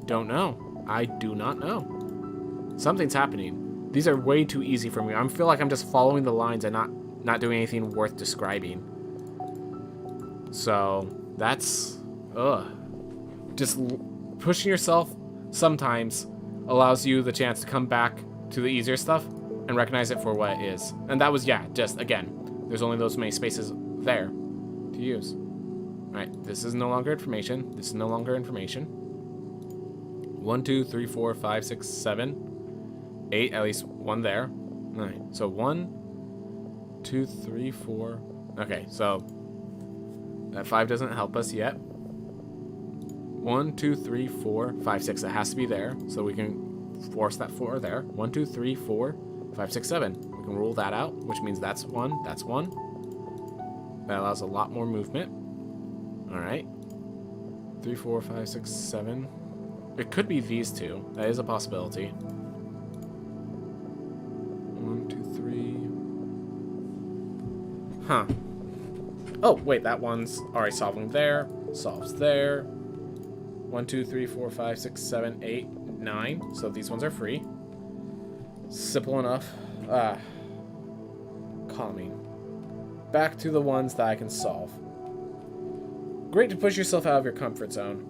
Don't know. I do not know. Something's happening. These are way too easy for me. I feel like I'm just following the lines and not doing anything worth describing. So that's just pushing yourself sometimes allows you the chance to come back to the easier stuff and recognize it for what it is. And that was, yeah, just again, there's only those many spaces there to use. All right, this is no longer information. This is no longer information. 1, 2, 3, 4, 5, 6, 7, 8, at least one there. All right, so 1, 2, 3, 4. Okay, so that 5 doesn't help us yet. 1, 2, 3, 4, 5, 6. It has to be there, so we can force that 4 there. 1, 2, 3, 4, 5, 6, 7. We can rule that out, which means that's 1. That's 1. That allows a lot more movement. All right. 3, 4, 5, 6, 7. It could be these two. That is a possibility. 1, 2, 3. Huh. Oh, wait, that one's already solving there. Solves there. 1, 2, 3, 4, 5, 6, 7, 8, 9. So these ones are free. Simple enough. Calming. Back to the ones that I can solve. Great to push yourself out of your comfort zone,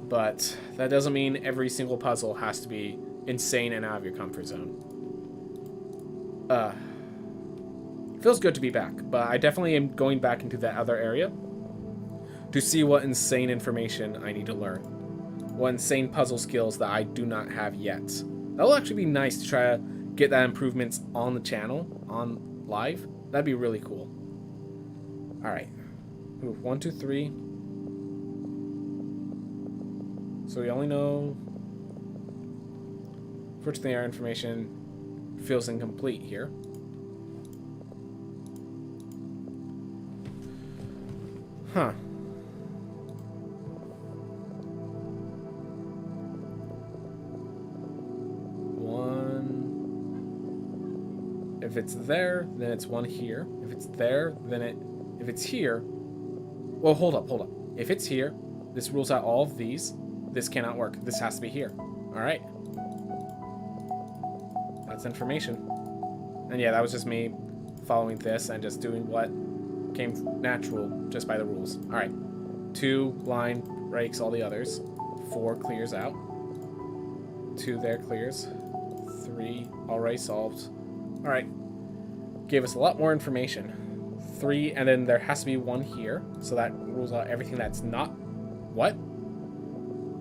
but that doesn't mean every single puzzle has to be insane and out of your comfort zone. Feels good to be back, but I definitely am going back into that other area to see what insane information I need to learn. What insane puzzle skills that I do not have yet. That will actually be nice to try to get that improvements on the channel, on live. That'd be really cool. Alright. 1, 2, 3. So we only know... Fortunately, our information feels incomplete here. Huh. If it's there, then it's 1 here. If it's there, then if it's here... Well, hold up. If it's here, this rules out all of these. This cannot work. This has to be here. Alright. That's information. And yeah, that was just me following this and just doing what came natural just by the rules. Alright. 2 line breaks all the others. 4 clears out. 2 there clears. 3 already solved. Alright. Gave us a lot more information. 3, and then there has to be 1 here. So that rules out everything that's not... What?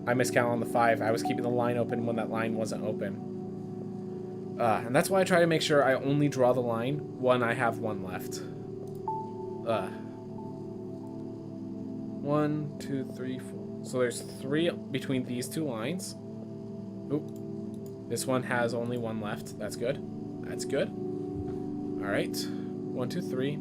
I miscounted on the 5. I was keeping the line open when that line wasn't open. And that's why I try to make sure I only draw the line when I have 1 left. 1, 2, 3, 4. So there's 3 between these 2 lines. Oop. This one has only 1 left. That's good. That's good. Alright. 1, 2, 3.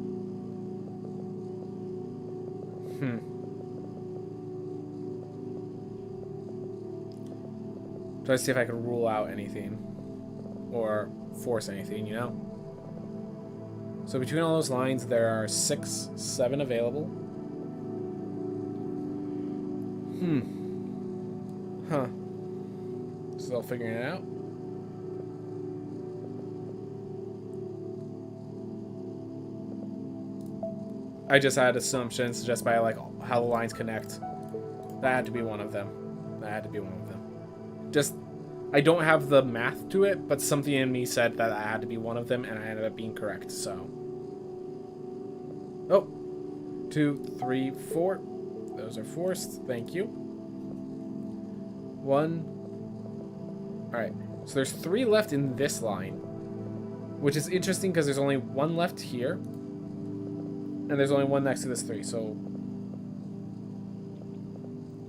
Try to see if I can rule out anything. or force anything, you know? So between all those lines, there are 6, 7 available. Huh. Still figuring it out. I just had assumptions just by like how the lines connect. That had to be one of them. Just, I don't have the math to it, but something in me said that I had to be one of them, and I ended up being correct, so. Oh, 2, 3, 4. Those are forced. Thank you. 1. Alright, so there's 3 left in this line, which is interesting because there's only 1 left here. And there's only 1 next to this 3, so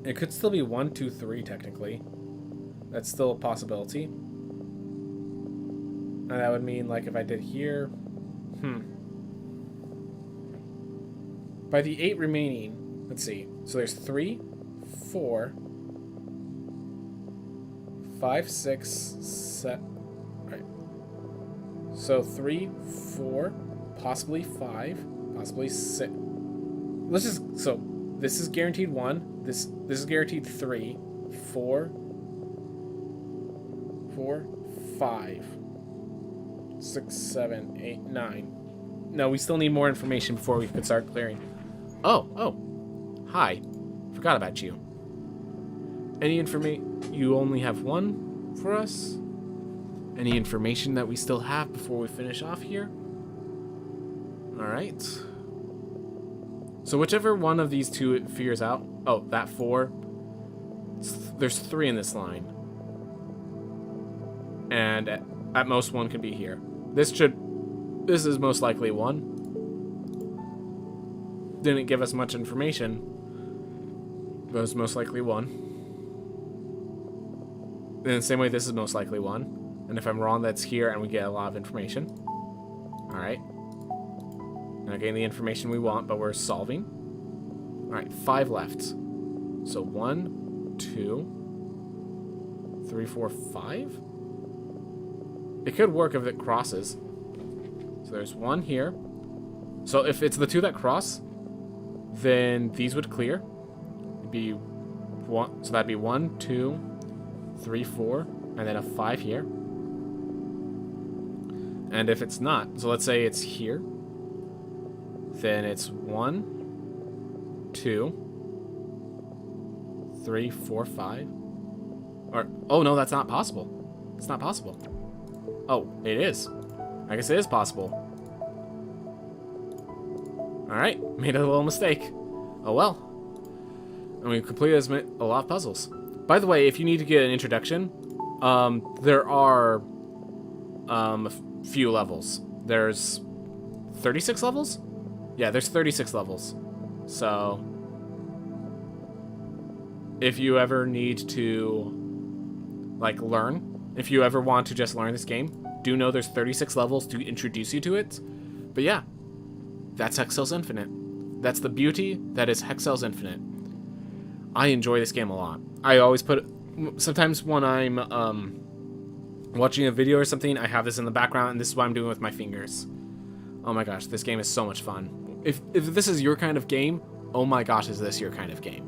it could still be 1, 2, 3 technically. That's still a possibility. And that would mean like if I did here, by the 8 remaining, let's see. So there's 3, 4, 5, 6, 7. Right. So 3, 4, possibly 5. Possibly 6. Let's just, so this is guaranteed 1. This is guaranteed 3, 4, 5, 6, 7, 8, 9. No, we still need more information before we could start clearing. Oh, hi. Forgot about you. Any information? You only have 1 for us? Any information that we still have before we finish off here? Alright. So whichever one of these 2 it figures out. Oh, that 4. There's 3 in this line. And at most 1 can be here. This is most likely 1. Didn't give us much information. But it's most likely 1. In the same way, this is most likely 1. And if I'm wrong, that's here and we get a lot of information. Alright. Not getting the information we want, but we're solving. Alright, 5 left. So 1, 2, 3, 4, 5? It could work if it crosses. So there's 1 here. So if it's the 2 that cross, then these would clear. It'd be 1, so that'd be 1, 2, 3, 4, and then a 5 here. And if it's not, so let's say it's here. Then it's 1, 2, 3, 4, 5. Or, oh no, that's not possible. It's not possible. Oh, it is. I guess it is possible. Alright, made a little mistake. Oh well. And we completed a lot of puzzles. By the way, if you need to get an introduction, there are a few levels. There's 36 levels? Yeah, there's 36 levels. So, if you ever need to, like, learn, if you ever want to just learn this game, do know there's 36 levels to introduce you to it. But yeah, that's Hexcells Infinite. That's the beauty that is Hexcells Infinite. I enjoy this game a lot. I always put, sometimes when I'm watching a video or something, I have this in the background, and this is what I'm doing with my fingers. Oh my gosh, this game is so much fun. If this is your kind of game, oh my gosh, is this your kind of game?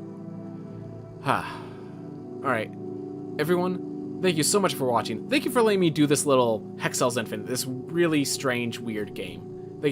Alright, everyone, thank you so much for watching. Thank you for letting me do this little Hexcells Infinite, this really strange, weird game.